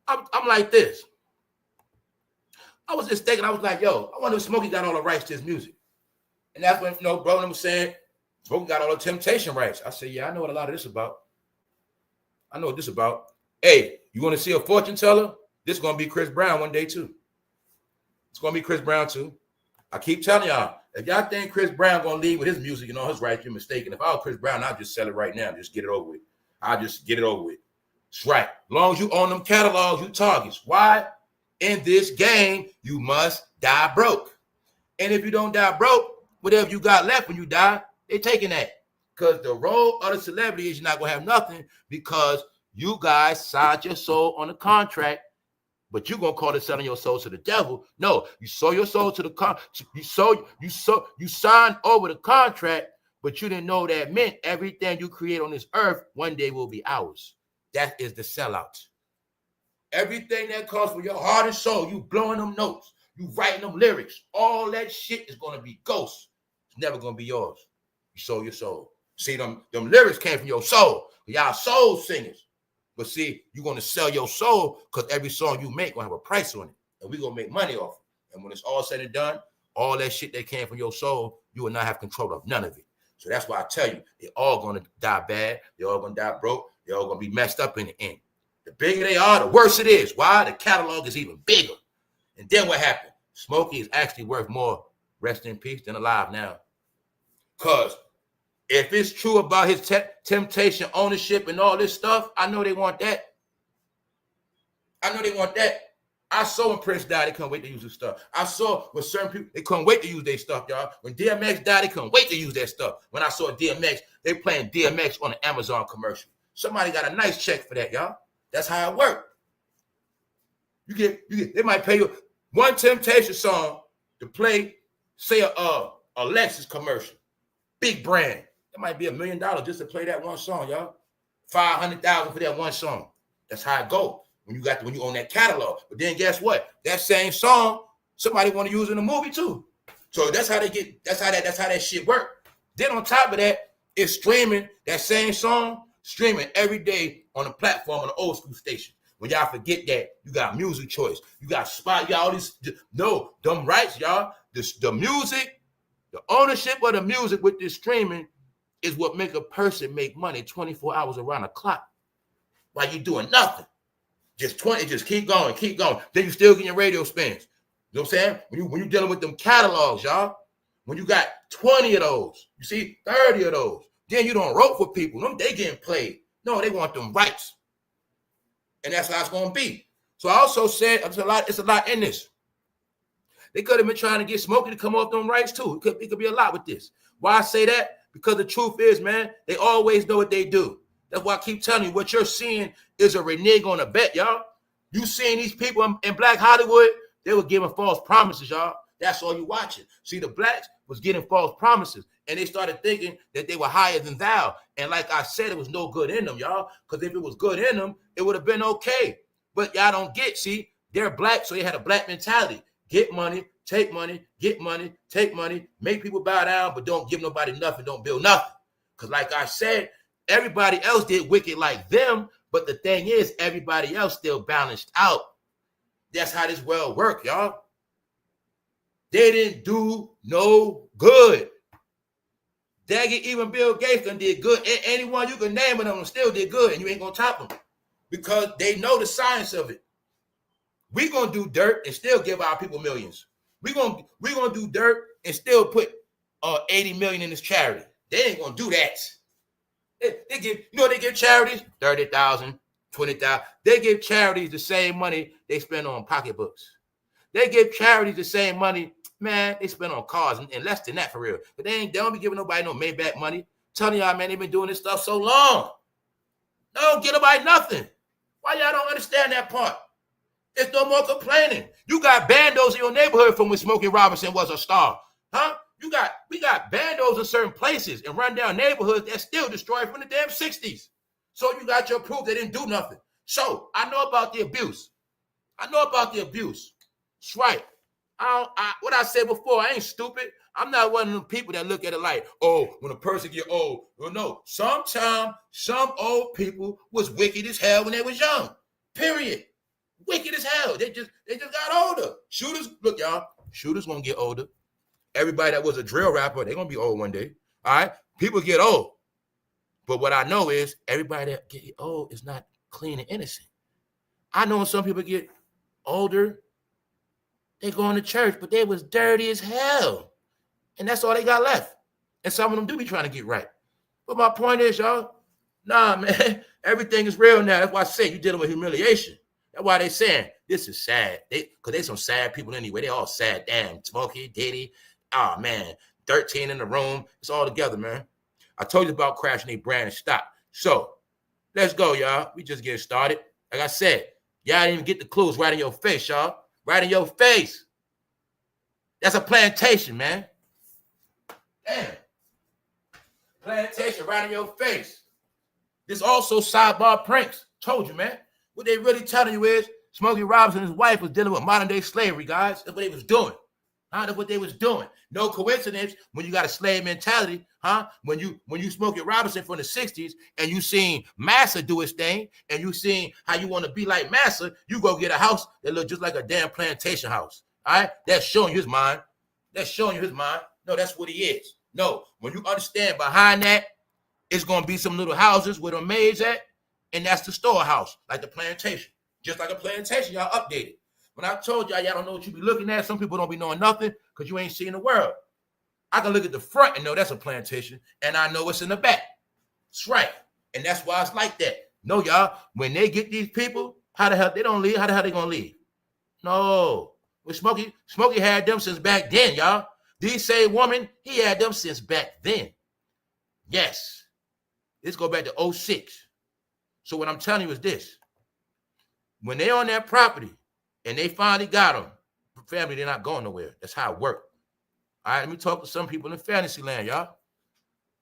I'm like this. I was just thinking, I was like, yo, I wonder if Smokey got all the rights to his music. And that's when, bro was saying, Smokey got all the Temptation rights. I said, yeah, I know what a lot of this about. I know what this about. Hey, you want to see a fortune teller? This is going to be Chris Brown one day, too. It's going to be Chris Brown, too. I keep telling y'all, if y'all think Chris Brown going to lead with his music and all his rights, you're mistaken. If I was Chris Brown, I'd just sell it right now. Just get it over with. I'll just get it over with. That's right. As long as you own them catalogs, you targets. Why? In this game, you must die broke. And if you don't die broke, whatever you got left when you die, they're taking that. Because the role of the celebrity is you're not going to have nothing, because you guys signed your soul on a contract, but you're going to call it selling your soul to the devil. No, you sold your soul to the you signed over the contract, but you didn't know that meant everything you create on this earth one day will be ours. That is the sellout. Everything that comes from your heart and soul, you blowing them notes, you writing them lyrics, all that shit is going to be ghosts. It's never going to be yours. You sold your soul. See, them lyrics came from your soul. Y'all soul singers. But see, you're going to sell your soul, because every song you make going to have a price on it. And we're going to make money off it. And when it's all said and done, all that shit that came from your soul, you will not have control of none of it. So that's why I tell you, they're all going to die bad. They're all going to die broke. They're all going to be messed up in the end. The bigger they are, the worse it is. Why? The catalog is even bigger. And then what happened? Smokey is actually worth more, rest in peace, than alive now. Because if it's true about his temptation, ownership, and all this stuff, I know they want that. I know they want that. I saw when Prince died, they couldn't wait to use his stuff. I saw with certain people, they couldn't wait to use their stuff, y'all. When DMX died, they couldn't wait to use their stuff. When I saw DMX, they playing DMX on an Amazon commercial. Somebody got a nice check for that, y'all. That's how it works. You get, they might pay you one Temptation song to play, say, a Lexus commercial. Big brand. It might be $1 million just to play that one song, y'all. $500,000 for that one song. That's how it goes when you own that catalog. But then guess what? That same song, somebody want to use in a movie too. So that's how that shit work. Then on top of that, it's streaming that same song, streaming every day on a platform on an old school station. When y'all forget that, you got Music Choice, you got Spot, y'all these them rights, y'all. The music, the ownership of the music with this streaming is what make a person make money 24 hours around the clock while you doing nothing. Just keep going. Then you still get your radio spins. You know what I'm saying? When you dealing with them catalogs, y'all, when you got 20 of those, you see 30 of those, then you don't wrote for people. They getting played. No, they want them rights. And that's how it's going to be. So I also said it's a lot in this. They could have been trying to get Smokey to come off them rights too. It could be a lot with this. Why I say that? Because the truth is, man, they always know what they do. That's why I keep telling you, what you're seeing is a renege on a bet, y'all. You seeing these people in Black Hollywood, they were giving false promises, y'all. That's all you watching. See, the blacks was getting false promises, and they started thinking that they were higher than thou. And like I said, it was no good in them, y'all, because if it was good in them, it would have been okay. But y'all don't get, see, they're black, so they had a black mentality. Get money, take money, get money, take money, make people bow down, but don't give nobody nothing, don't build nothing. Because like I said, everybody else did wicked like them, but the thing is, everybody else still balanced out. That's how this world work, y'all. They didn't do no good. Dang it, even Bill Gates done did good. Anyone you can name of them still did good, and you ain't gonna top them because they know the science of it. We gonna do dirt and still give our people millions. We gonna do dirt and still put 80 million in this charity. They ain't gonna do that. They give, you know, they give charities 30,000, 20,000. They give charities the same money they spend on pocketbooks. They give charities the same money, man, they spend on cars and less than that for real. But they don't be giving nobody no Maybach money. Telling y'all, man, they've been doing this stuff so long. They don't get nobody nothing. Why y'all don't understand that part? There's no more complaining. You got bandos in your neighborhood from when Smokey Robinson was a star. Huh? We got bandos in certain places and run down neighborhoods that still destroyed from the damn 60s. So you got your proof they didn't do nothing. So I know about the abuse. That's right. What I said before, I ain't stupid. I'm not one of them people that look at it like, oh, when a person get old. Well, no. Sometimes some old people was wicked as hell when they was young. Period. Wicked as hell. They just got older. Shooters, look, y'all, shooters gonna get older. Everybody that was a drill rapper, they're gonna be old one day. All right? People get old. But what I know is everybody that get old is not clean and innocent. I know when some people get older, they going to church, but they was dirty as hell. And that's all they got left. And some of them do be trying to get right. But my point is, y'all, nah, man, everything is real now. That's why I say you're dealing with humiliation. That's why they saying this is sad. Because they some sad people anyway. They all sad. Damn, Smokey, Diddy. Oh, man, 13 in the room. It's all together, man. I told you about crashing their brand and stop. So let's go, y'all. We just getting started. Like I said, y'all didn't even get the clues right in your face, y'all. Right in your face. That's a plantation, man. Damn. Plantation right in your face. This also sidebar pranks. Told you, man. What they really telling you is Smokey Robinson and his wife was dealing with modern day slavery, guys. That's what they was doing. That's what they was doing. No coincidence when you got a slave mentality, when you Smokey Robinson from the 60s and you seen Massa do his thing and you seen how you want to be like Massa, you go get a house that look just like a damn plantation house. All right? That's showing you his mind. No, that's what he is. No, when you understand behind that, it's going to be some little houses where the maids at, and that's the storehouse, like the plantation. Just like a plantation, y'all updated. When I told y'all don't know what you be looking at, some people don't be knowing nothing because you ain't seeing the world. I can look at the front and know that's a plantation, and I know what's in the back. That's right. And that's why it's like that. No, y'all, when they get these people, how the hell they don't leave? How the hell they gonna leave? No. When Smokey had them since back then, y'all. These same woman, he had them since back then. Yes. Let's go back to 06. So what I'm telling you is this. When they on that property and they finally got them, family, they're not going nowhere. That's how it works. All right, let me talk to some people in fantasy land, y'all.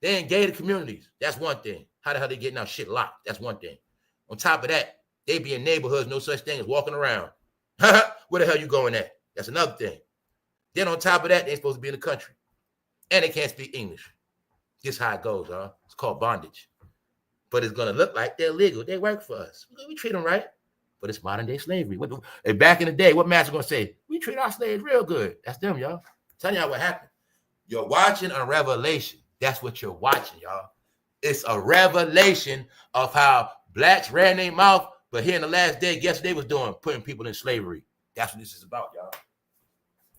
They in gated communities. That's one thing. How the hell they getting out shit locked? That's one thing. On top of that, they be in neighborhoods, no such thing as walking around. Where the hell you going at? That's another thing. Then on top of that, they ain't supposed to be in the country. And they can't speak English. This is how it goes, huh? It's called bondage. But it's going to look like they're legal. They work for us. We treat them right. But it's modern day slavery. And back in the day, what master going to say? We treat our slaves real good. That's them, y'all. Tell y'all what happened. You're watching a revelation. That's what you're watching, y'all. It's a revelation of how blacks ran their mouth, but here in the last day, guess what they was doing? Putting people in slavery. That's what this is about, y'all.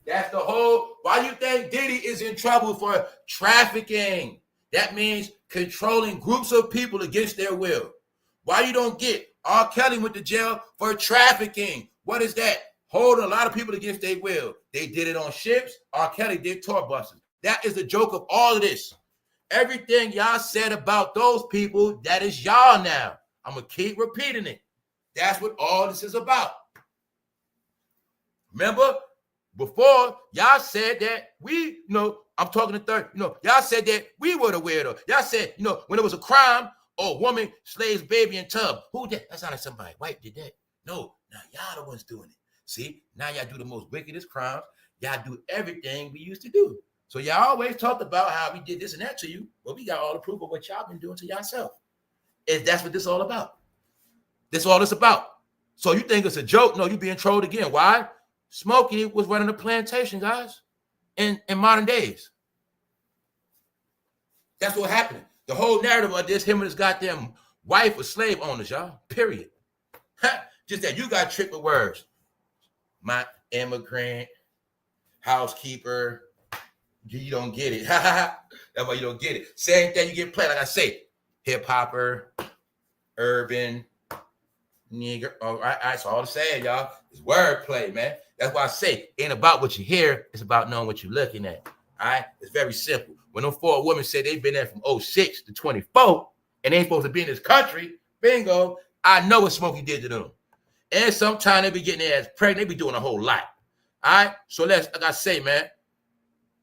That's the whole, why you think Diddy is in trouble for trafficking? That means controlling groups of people against their will. Why you don't get R. Kelly went to jail for trafficking? What is that? Holding a lot of people against their will. They did it on ships. R. Kelly did tour buses. That is the joke of all of this. everything y'all said about those people, that is y'all now. I'm going to keep repeating it. That's what all this is about. Remember, before y'all said that I'm talking to third, y'all said that we were the weirdo. Y'all said, when it was a crime, a woman slaves baby in tub. Who did that? That's not like somebody white did that. No, now y'all the ones doing it. See, now y'all do the most wickedest crimes. Y'all do everything we used to do. So y'all always talked about how we did this and that to you. Well, we got all the proof of what y'all been doing to yourself. And that's what this all about. That's all it's about. So you think it's a joke? No, you being trolled again. Why? Smokey was running a plantation, guys, in modern days. That's what happened. The whole narrative of this, him and his goddamn wife was slave owners, y'all. Period. Just that you got tricked with words. My immigrant, housekeeper. You don't get it. That's why you don't get it. Same thing you get played. Like I say, hip hopper, urban, nigger. All right, it's all the same, y'all. It's wordplay, man. That's why I say, ain't about what you hear. It's about knowing what you're looking at. All right, it's very simple. When them 4 women said they've been there from 06 to 24 and they ain't supposed to be in this country, bingo, I know what Smokey did to them. And sometimes they be getting their ass pregnant. They be doing a whole lot. All right, so like I say, man,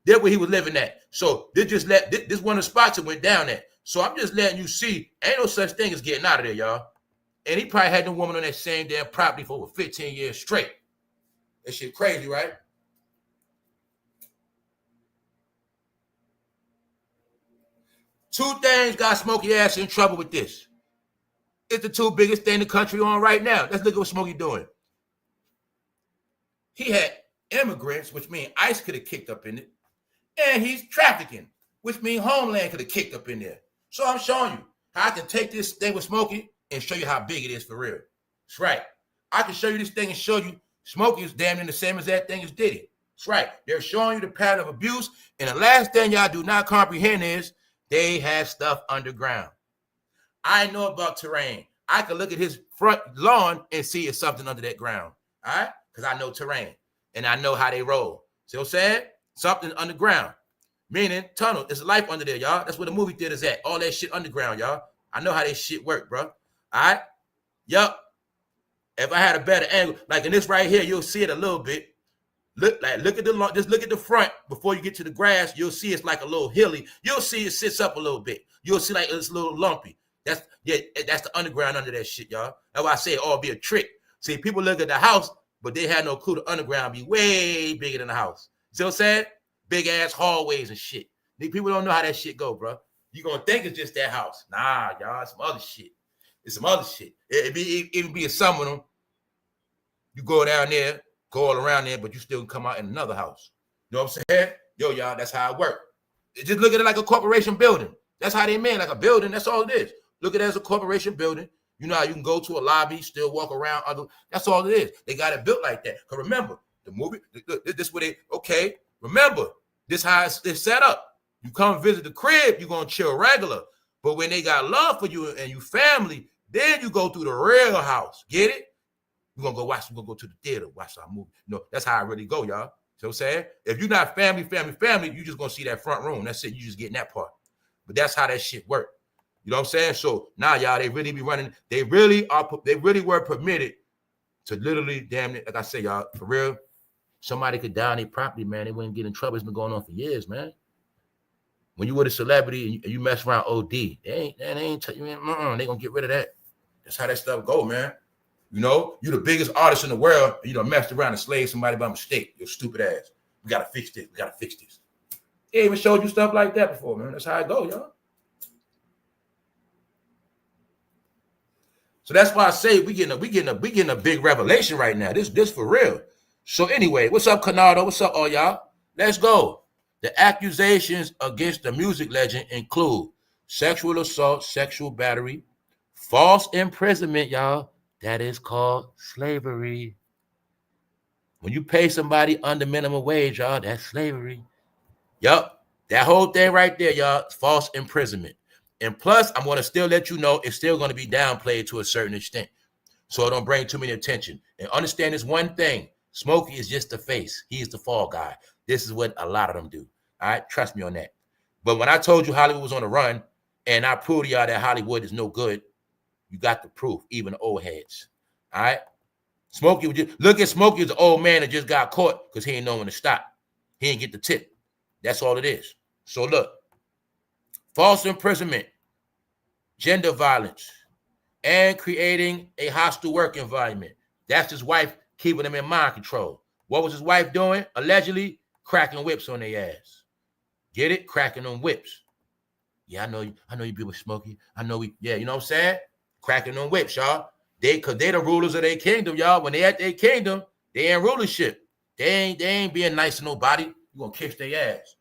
that's where he was living at. So this one of the spots that went down there. So I'm just letting you see, ain't no such thing as getting out of there, y'all. And he probably had the woman on that same damn property for over 15 years straight. That shit crazy, right? Two things got Smokey ass in trouble with this. It's the 2 biggest thing in the country on right now. Let's look at what Smokey doing. He had immigrants, which means ICE could have kicked up in it. And he's trafficking, which means Homeland could have kicked up in there. So I'm showing you how I can take this thing with Smokey and show you how big it is for real. That's right. I can show you this thing and show you Smokey is damn near the same as that thing as Diddy. That's right. They're showing you the pattern of abuse. And the last thing y'all do not comprehend is they have stuff underground. I know about terrain. I can look at his front lawn and see it's something under that ground. All right? Because I know terrain. And I know how they roll. See what I'm saying? Something underground. Meaning tunnel. There's life under there, y'all. That's where the movie theater's at. All that shit underground, y'all. I know how that shit work, bro. All right? Yup. If I had a better angle, like in this right here, you'll see it a little bit. Look at the front before you get to the grass. You'll see it's like a little hilly. You'll see it sits up a little bit. You'll see like it's a little lumpy. That's the underground under that shit, y'all. That's why I say it all be a trick. See, people look at the house, but they had no clue the underground be way bigger than the house. See what I'm saying? Big ass hallways and shit. People don't know how that shit go, bro. You gonna think it's just that house? Nah, y'all, it's some other shit. It's some other shit. It be a some of them. You go down there, go all around there, but you still come out in another house. You know what I'm saying? Yo, y'all, that's how it works. Just look at it like a corporation building. That's how they made like a building. That's all it is. Look at it as a corporation building. You know how you can go to a lobby, still walk around. That's all it is. They got it built like that. Because remember, the movie, this way remember, this how it's set up. You come visit the crib, you're going to chill regular. But when they got love for you and you family, then you go through the real house. Get it? We're going to go to the theater, watch our movie. That's how I really go, y'all. So I'm saying, if you're not family, you just going to see that front room. That's it. You just getting that part. But that's how that shit work. You know what I'm saying? So now, y'all, they really be running. They really were permitted to literally, damn it, like I say, y'all, for real, somebody could die on their property, man. They wouldn't get in trouble. It's been going on for years, man. When you with a celebrity and you mess around OD, they ain't tell you, man, they gonna get rid of that. That's how that stuff go, man. You know, you the biggest artist in the world, and you done messed around and slayed somebody by mistake. Your stupid ass. We gotta fix this. They even showed you stuff like that before, man. That's how it go, y'all. So that's why I say we getting a big revelation right now. This for real. So anyway, what's up, Canardo? What's up, all y'all? Let's go. The accusations against the music legend include sexual assault, sexual battery, false imprisonment, y'all. That is called slavery. When you pay somebody under minimum wage, y'all, that's slavery. Yup. That whole thing right there, y'all, false imprisonment. And plus, I'm going to still let you know it's still going to be downplayed to a certain extent. So it don't bring too many attention. And understand this one thing. Smokey is just the face. He is the fall guy. This is what a lot of them do. All right? Trust me on that. But when I told you Hollywood was on the run, and I proved to y'all that Hollywood is no good, you got the proof, even the old heads. All right? Smokey, look at Smokey as an old man that just got caught because he ain't know when to stop. He ain't get the tip. That's all it is. So look, false imprisonment, gender violence, and creating a hostile work environment. That's his wife keeping him in mind control. What was his wife doing? Allegedly cracking whips on their ass. Get it? Cracking them whips. Yeah, I know you be with Smokey. I know you know what I'm saying? Cracking them whips, y'all. Cause they the rulers of their kingdom, y'all. When they at their kingdom, they in rulership. They ain't being nice to nobody. You gonna kiss their ass.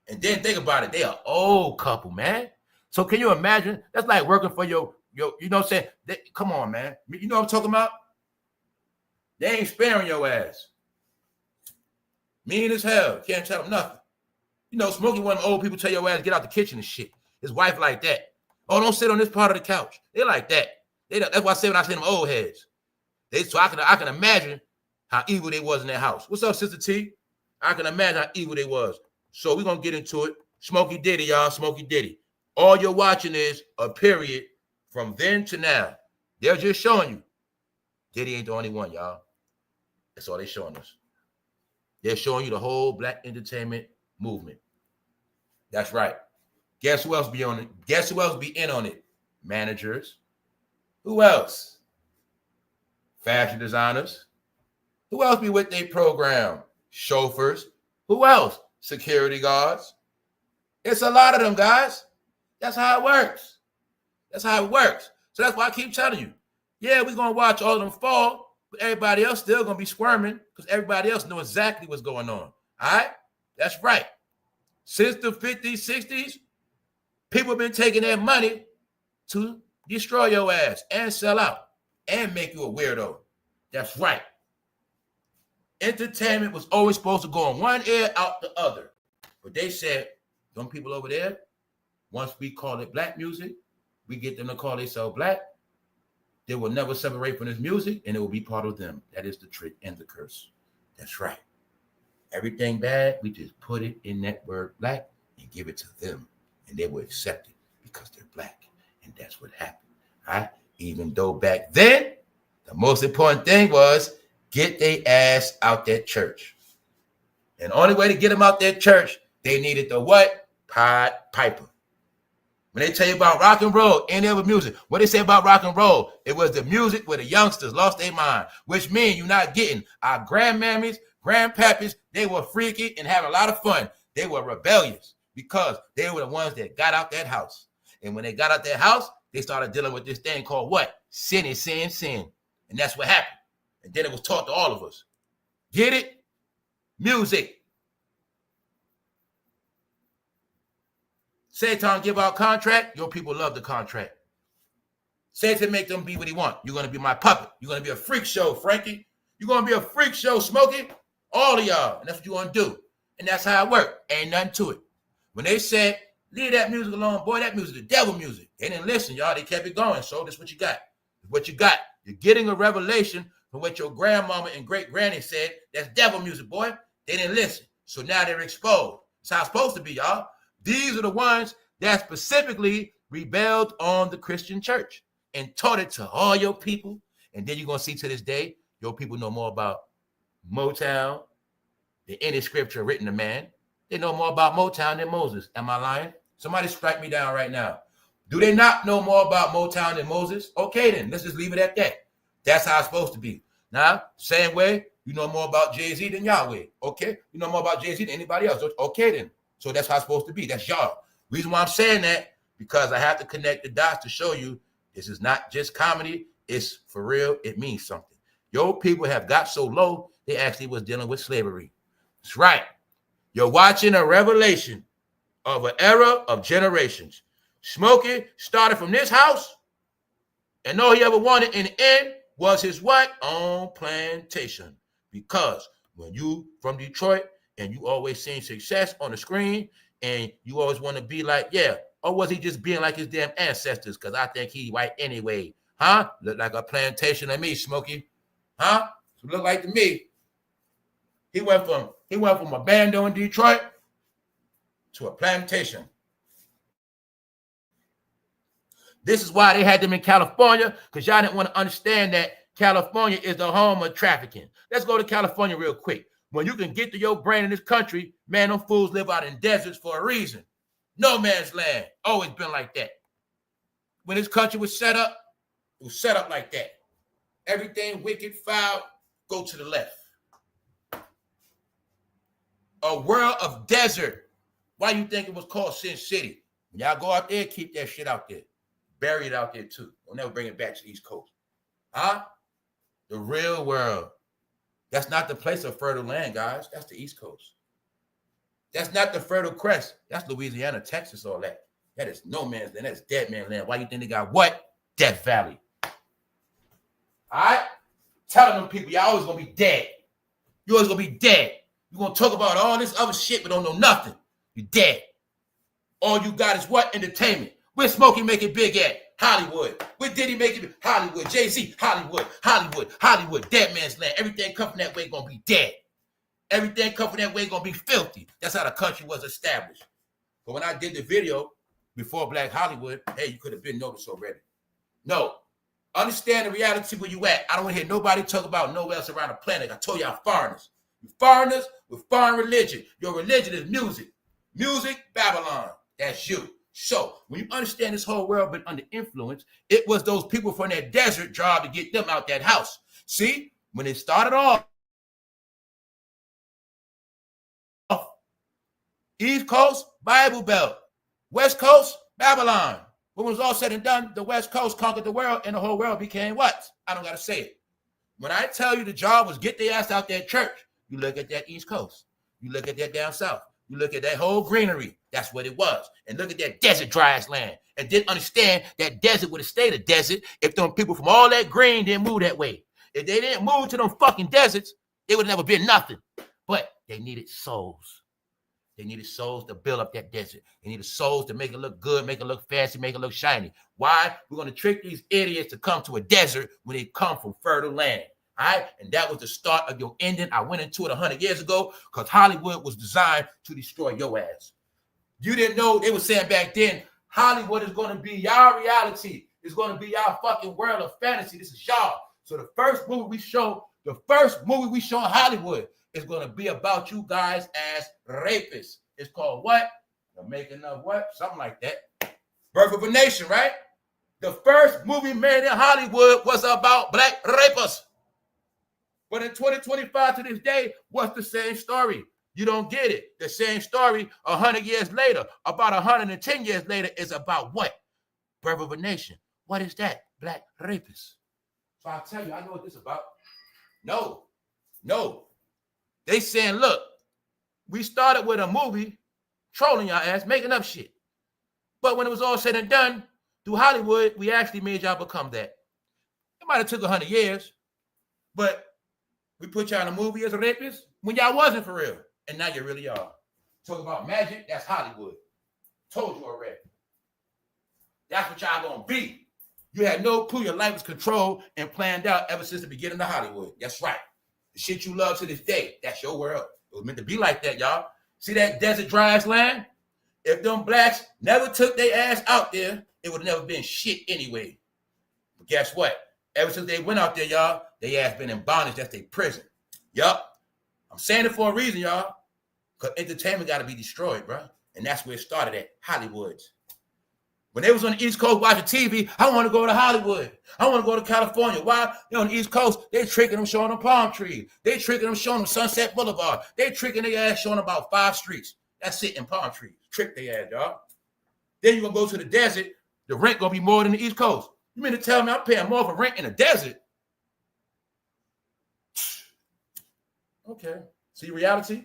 And then think about it, they an old couple, man. So can you imagine? That's like working for your you know what I'm saying? Come on, man. You know what I'm talking about? They ain't sparing your ass. Mean as hell. Can't tell them nothing. You know, Smokey one of them old people tell your ass get out the kitchen and shit. His wife like that. Oh, don't sit on this part of the couch. They like that. That's why I say when I say them old heads. So I can imagine how evil they was in that house. What's up, Sister T? I can imagine how evil they was. So we're going to get into it. Smokey Diddy, y'all. Smokey Diddy. All you're watching is a period from then to now. They're just showing you. Diddy ain't the only one, y'all. That's all they're showing us. They're showing you the whole black entertainment movement. That's right. Guess who else be on it? Guess who else be in on it? Managers. Who else? Fashion designers. Who else be with their program? Chauffeurs. Who else? Security guards. It's a lot of them, guys. That's how it works. That's how it works. So that's why I keep telling you. Yeah, we're going to watch all of them fall, but everybody else still going to be squirming because everybody else knows exactly what's going on. All right? That's right. Since the 50s, 60s, people have been taking their money to destroy your ass and sell out and make you a weirdo. That's right. Entertainment was always supposed to go in one ear, out the other. But they said, them people over there, once we call it black music, we get them to call themselves black, they will never separate from this music, and it will be part of them. That is the trick and the curse. That's right. Everything bad, we just put it in that word black and give it to them, and they will accept it because they're black, and that's what happened. All right? Even though back then, the most important thing was get their ass out that church. And the only way to get them out that church, they needed the what? Pied Piper. When they tell you about rock and roll, any other music, what they say about rock and roll, it was the music where the youngsters lost their mind, which means you're not getting our grandmammies, grandpappies. They were freaky and having a lot of fun. They were rebellious because they were the ones that got out that house. And when they got out that house, they started dealing with this thing called what? Sin is sin, sin. And that's what happened. And then it was taught to all of us. Get it? Music. Satan give out contract, your people love the contract. Satan make them be what he want. You're going to be my puppet. You're going to be a freak show, Frankie. You're going to be a freak show, Smokey. All of y'all. And that's what you're going to do. And that's how it worked. Ain't nothing to it. When they said, leave that music alone, boy, that music is the devil music. They didn't listen, y'all. They kept it going. So that's what you got. That's what you got. You're getting a revelation from what your grandmama and great-granny said. That's devil music, boy. They didn't listen. So now they're exposed. That's how it's supposed to be, y'all. These are the ones that specifically rebelled on the Christian church and taught it to all your people. And then you're going to see to this day, your people know more about Motown than any scripture written to man. They know more about Motown than Moses. Am I lying? Somebody strike me down right now. Do they not know more about Motown than Moses? Okay, then. Let's just leave it at that. That's how it's supposed to be. Now, same way, you know more about Jay-Z than Yahweh. Okay? You know more about Jay-Z than anybody else. Okay, then. So that's how it's supposed to be. That's y'all. Reason why I'm saying that, because I have to connect the dots to show you this is not just comedy. It's for real. It means something. Your people have got so low, they actually was dealing with slavery. That's right. You're watching a revelation of an era of generations. Smokey started from this house, and all he ever wanted in the end was his what? Own plantation. Because when you from Detroit, and you always seen success on the screen, and you always want to be like, yeah, or was he just being like his damn ancestors? Because I think he white anyway. Huh? Look like a plantation to me, Smokey. Huh? So look like to me. He went from a bando in Detroit to a plantation. This is why they had them in California, because y'all didn't want to understand that California is the home of trafficking. Let's go to California real quick. When you can get to your brain in this country, man, them fools live out in deserts for a reason. No man's land. Always been like that. When this country was set up, it was set up like that. Everything wicked, foul, go to the left. A world of desert. Why you think it was called Sin City? When y'all go out there, keep that shit out there. Bury it out there too. Don't never bring it back to the East Coast. Huh? The real world. That's not the place of fertile land, guys. That's the East Coast. That's not the Fertile Crest. That's Louisiana, Texas, all that. That is no man's land. That's dead man land. Why you think they got what? Death Valley. All right? Telling them people, y'all always going to be dead. You always going to be dead. You're going to talk about all this other shit, but don't know nothing. You're dead. All you got is what? Entertainment. Where Smokey make it big at? Hollywood. Where Diddy make it big? Hollywood. Jay-Z, Hollywood, Hollywood, Hollywood. Dead man's land. Everything come from that way going to be dead. Everything come from that way going to be filthy. That's how the country was established. But when I did the video before Black Hollywood, hey, you could have been noticed already. No. Understand the reality where you at. I don't want to hear nobody talk about nowhere else around the planet. I told y'all foreigners. You foreigners with foreign religion. Your religion is music. Music, Babylon. That's you. So when you understand this whole world been under influence, it was those people from that desert job to get them out that house. See, when it started off, East Coast, Bible Belt. West Coast, Babylon. When it was all said and done, the West Coast conquered the world and the whole world became what? I don't got to say it. When I tell you the job was get their ass out that church, you look at that East Coast. You look at that down south. You look at that whole greenery. That's what it was. And look at that desert dry ass land. And didn't understand that desert would have stayed a desert if them people from all that green didn't move that way. If they didn't move to them fucking deserts, it would have never been nothing. But they needed souls. They needed souls to build up that desert. They needed souls to make it look good, make it look fancy, make it look shiny. Why? We're going to trick these idiots to come to a desert when they come from fertile land. All right? And that was the start of your ending. I went into it 100 years ago because Hollywood was designed to destroy your ass. You didn't know they were saying back then, Hollywood is going to be y'all reality. It's going to be y'all fucking world of fantasy. This is y'all. So the first movie we show in Hollywood is going to be about you guys as rapists. It's called what? The Making of what? Something like that. Birth of a Nation, right? The first movie made in Hollywood was about black rapists. But in 2025 to this day, what's the same story? You don't get it. The same story 100 years later, about 110 years later, is about what? Birth of a Nation. What is that? Black rapists. So I'll tell you, I know what this is about. No. They saying, look, we started with a movie trolling y'all ass, making up shit. But when it was all said and done, through Hollywood, we actually made y'all become that. It might have took 100 years, but we put y'all in a movie as a rapist when y'all wasn't for real. And now you really are. Talk about magic, that's Hollywood. Told you already. That's what y'all gonna be. You had no clue your life was controlled and planned out ever since the beginning of Hollywood. That's right. The shit you love to this day, that's your world. It was meant to be like that, y'all. See that desert dry ass land? If them blacks never took their ass out there, it would have never been shit anyway. But guess what? Ever since they went out there, y'all, they ass been in bondage. That's their prison. Yup. I'm saying it for a reason, y'all. Because entertainment got to be destroyed, bro. And that's where it started at, Hollywood. When they was on the East Coast watching TV, I want to go to Hollywood. I want to go to California. Why? They're on the East Coast. They tricking them, showing them palm trees. They tricking them, showing them Sunset Boulevard. They tricking their ass, showing about 5 streets. That's it in palm trees. Trick their ass, y'all. Then you're going to go to the desert. The rent going to be more than the East Coast. You mean to tell me I'm paying more for rent in the desert? Okay. See reality?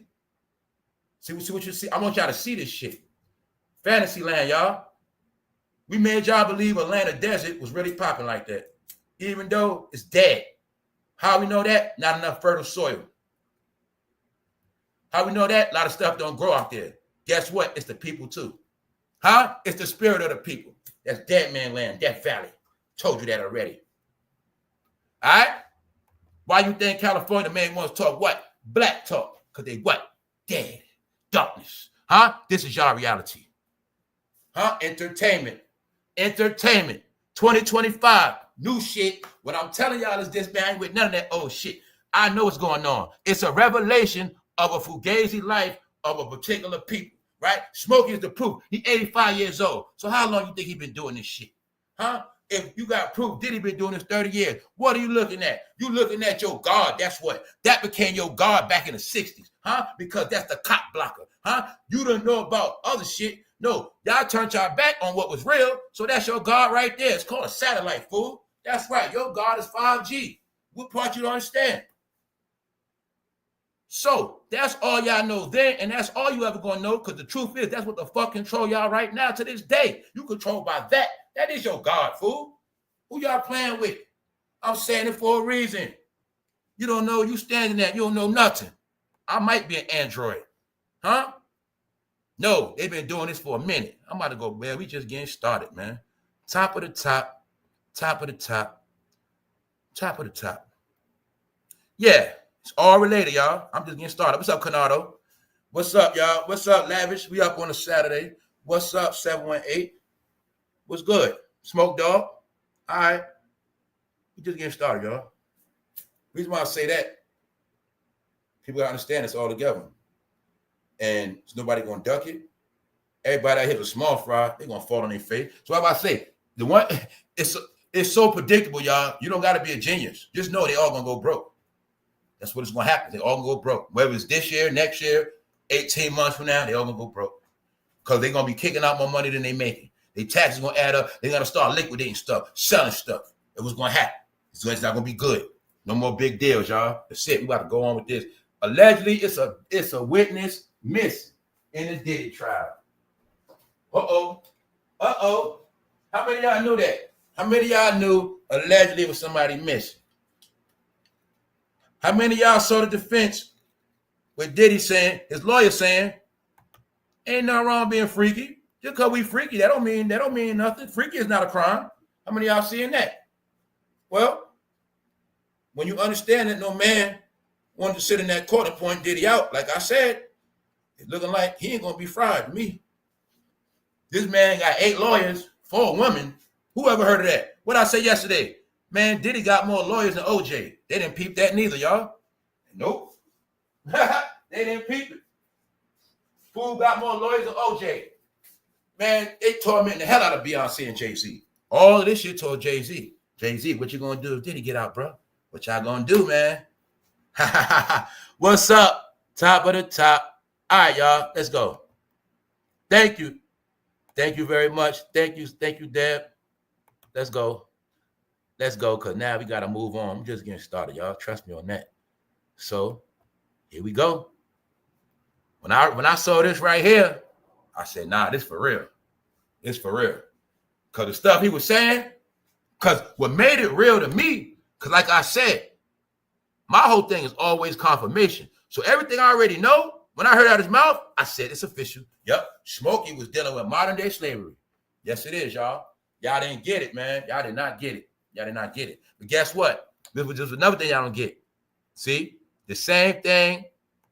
See what you see? I want y'all to see this shit. Fantasy land, y'all. We made y'all believe Atlanta desert was really popping like that, even though it's dead. How we know that? Not enough fertile soil. How we know that? A lot of stuff don't grow out there. Guess what? It's the people too. Huh? It's the spirit of the people. That's dead man land, Death Valley. Told you that already. All right? Why you think California man wants to talk what? Black talk. Because they what? Dead. Darkness. Huh? This is y'all reality. Huh? Entertainment. 2025. New shit. What I'm telling y'all is this, man. I ain't with none of that old shit. I know what's going on. It's a revelation of a fugazi life of a particular people, right? Smokey is the proof. He 85 years old. So how long you think he been doing this shit? Huh? If you got proof, Diddy been doing this 30 years. What are you looking at? You looking at your God. That's what. That became your God back in the 60s. Huh? Because that's the cop blocker. Huh? You don't know about other shit. No, y'all turned y'all back on what was real. So that's your God right there. It's called a satellite, fool. That's right. Your God is 5G. What part you don't understand? So that's all y'all know then, and that's all you ever gonna know, because the truth is that's what the fuck control y'all right now to this day. You control by that. That is your God, fool. Who y'all playing with? I'm saying it for a reason. You don't know, you standing there, you don't know nothing. I might be an android. Huh? No, they've been doing this for a minute. I'm about to go, man. We just getting started, man. Top of the top. Top of the top. Top of the top. Yeah. It's all related, y'all. I'm just getting started. What's up, Canardo? What's up, y'all? What's up, Lavish? We up on a Saturday. What's up, 718? What's good? Smoke Dog? All right. We just getting started, y'all. Reason why I say that, people gotta understand it's all together. And there's nobody gonna duck it. Everybody out here with a small fry, they're gonna fall on their face. So how about I say, the one, it's so predictable, y'all. You don't gotta be a genius. Just know they all gonna go broke. That's what it's going to happen. They all going to go broke. Whether it's this year, next year, 18 months from now, they all going to go broke. Because they're going to be kicking out more money than they making. Their taxes going to add up. They're going to start liquidating stuff, selling stuff. It was going to happen. So it's not going to be good. No more big deals, y'all. That's it. We got to go on with this. Allegedly, it's a witness missing in the Diddy trial. Uh-oh. How many of y'all knew that? How many of y'all knew allegedly it was somebody missing? How many of y'all saw the defense with Diddy saying, his lawyer saying, ain't nothing wrong being freaky. Just because we freaky, that don't mean nothing. Freaky is not a crime. How many of y'all seeing that? Well, when you understand that no man wanted to sit in that court and point Diddy out, like I said, it's looking like he ain't going to be fried to me. This man got 8 lawyers, 4 women. Who ever heard of that? What I say yesterday? Man, Diddy got more lawyers than OJ. They didn't peep that neither, y'all. Nope. They didn't peep it. Fool got more lawyers than OJ. Man, they tormenting the hell out of Beyonce and Jay-Z. All of this shit told Jay-Z. Jay-Z, what you gonna do if Diddy get out, bro? What y'all gonna do, man? What's up? Top of the top. All right, y'all. Let's go. Thank you. Thank you very much. Thank you, Deb. Let's go. Let's go, because now we got to move on. I'm just getting started, y'all. Trust me on that. So, here we go. When I saw this right here, I said, nah, this for real. It's for real. Because the stuff he was saying, because what made it real to me, because like I said, my whole thing is always confirmation. So everything I already know, when I heard out his mouth, I said, it's official. Yep, Smokey was dealing with modern-day slavery. Yes, it is, y'all. Y'all didn't get it, man. Y'all did not get it. Y'all did not get it. But guess what? This was just another thing y'all don't get. See? The same thing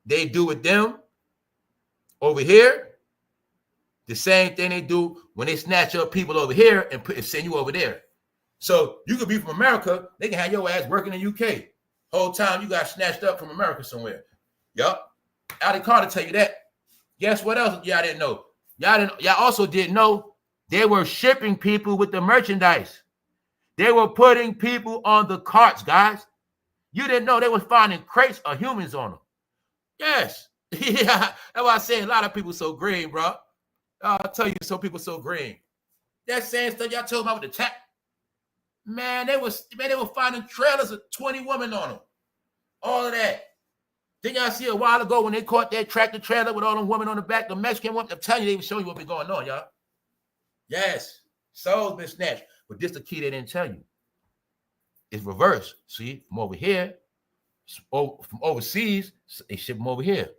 they do with them over here, the same thing they do when they snatch up people over here and send you over there. So you could be from America, they can have your ass working in the UK. Whole time you got snatched up from America somewhere. Yup. Allycarter tell you that. Guess what else y'all didn't know? Y'all also didn't know they were shipping people with the merchandise. They were putting people on the carts, guys. You didn't know they were finding crates of humans on them. Yes. Yeah. That's why I say a lot of people so green, bro. I'll tell you, some people so green. That same stuff y'all told me about with the tap. Man, they were finding trailers of 20 women on them. All of that. Didn't y'all see a while ago when they caught that tractor trailer with all them women on the back, the Mexican women? I'm telling you, they even showing you what been going on, y'all. Yes. Souls been snatched. But this the key they didn't tell you. It's reverse. See, from over here, from overseas, they ship them over here.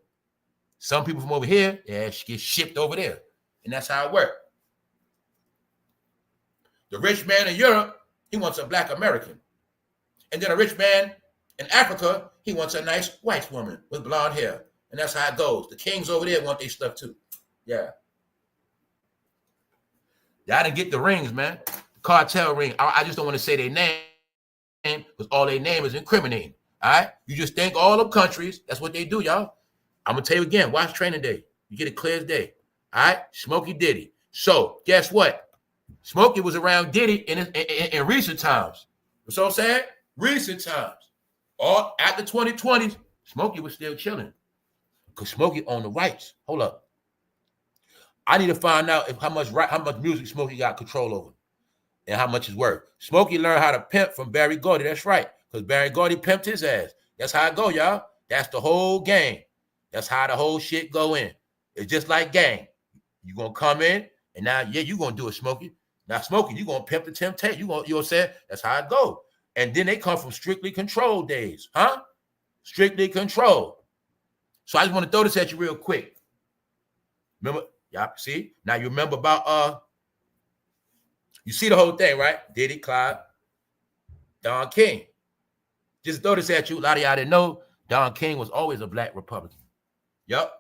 Some people from over here, get shipped over there. And that's how it works. The rich man in Europe, he wants a black American. And then a rich man in Africa, he wants a nice white woman with blonde hair. And that's how it goes. The kings over there want their stuff too. Yeah. Y'all didn't get the rings, man. The cartel ring. I just don't want to say their name because all their name is incriminating. All right? You just think all them countries, that's what they do, y'all. I'm going to tell you again, watch Training Day. You get it clear as day. All right? Smokey Diddy. So, guess what? Smokey was around Diddy in recent times. You know what I'm saying? Recent times. All after 2020s, Smokey was still chilling. Because Smokey owned the rights. Hold up. I need to find out how much music Smokey got control over and how much it's worth. Smokey learned how to pimp from Barry Gordy. That's right. Because Barry Gordy pimped his ass. That's how it go, y'all. That's the whole game. That's how the whole shit go in. It's just like gang. You're going to come in, and now, yeah, you're going to do it, Smokey. Now, Smokey, you're going to pimp the temptation. You know what I'm saying? That's how it go. And then they come from strictly controlled days. Huh? Strictly controlled. So I just want to throw this at you real quick. Remember? Y'all see? Now you remember about, you see the whole thing, right? Diddy, Clyde, Don King. Just throw this at you. A lot of y'all didn't know Don King was always a black Republican. Yep.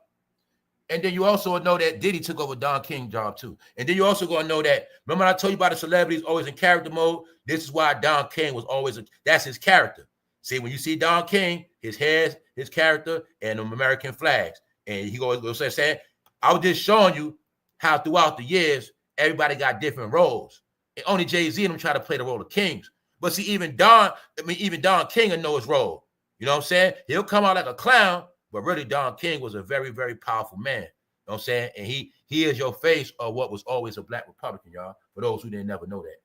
And then you also know that Diddy took over Don King's job too. And then you also going to know that, remember I told you about the celebrities always in character mode? This is why Don King was always, that's his character. See, when you see Don King, his hair, his character, and the American flags. And he goes saying, I was just showing you how throughout the years, everybody got different roles. And only Jay-Z and them try to play the role of kings. But see, even Don King will know his role. You know what I'm saying? He'll come out like a clown, but really Don King was a very, very powerful man. You know what I'm saying? And he is your face of what was always a black Republican, y'all, for those who didn't never know that.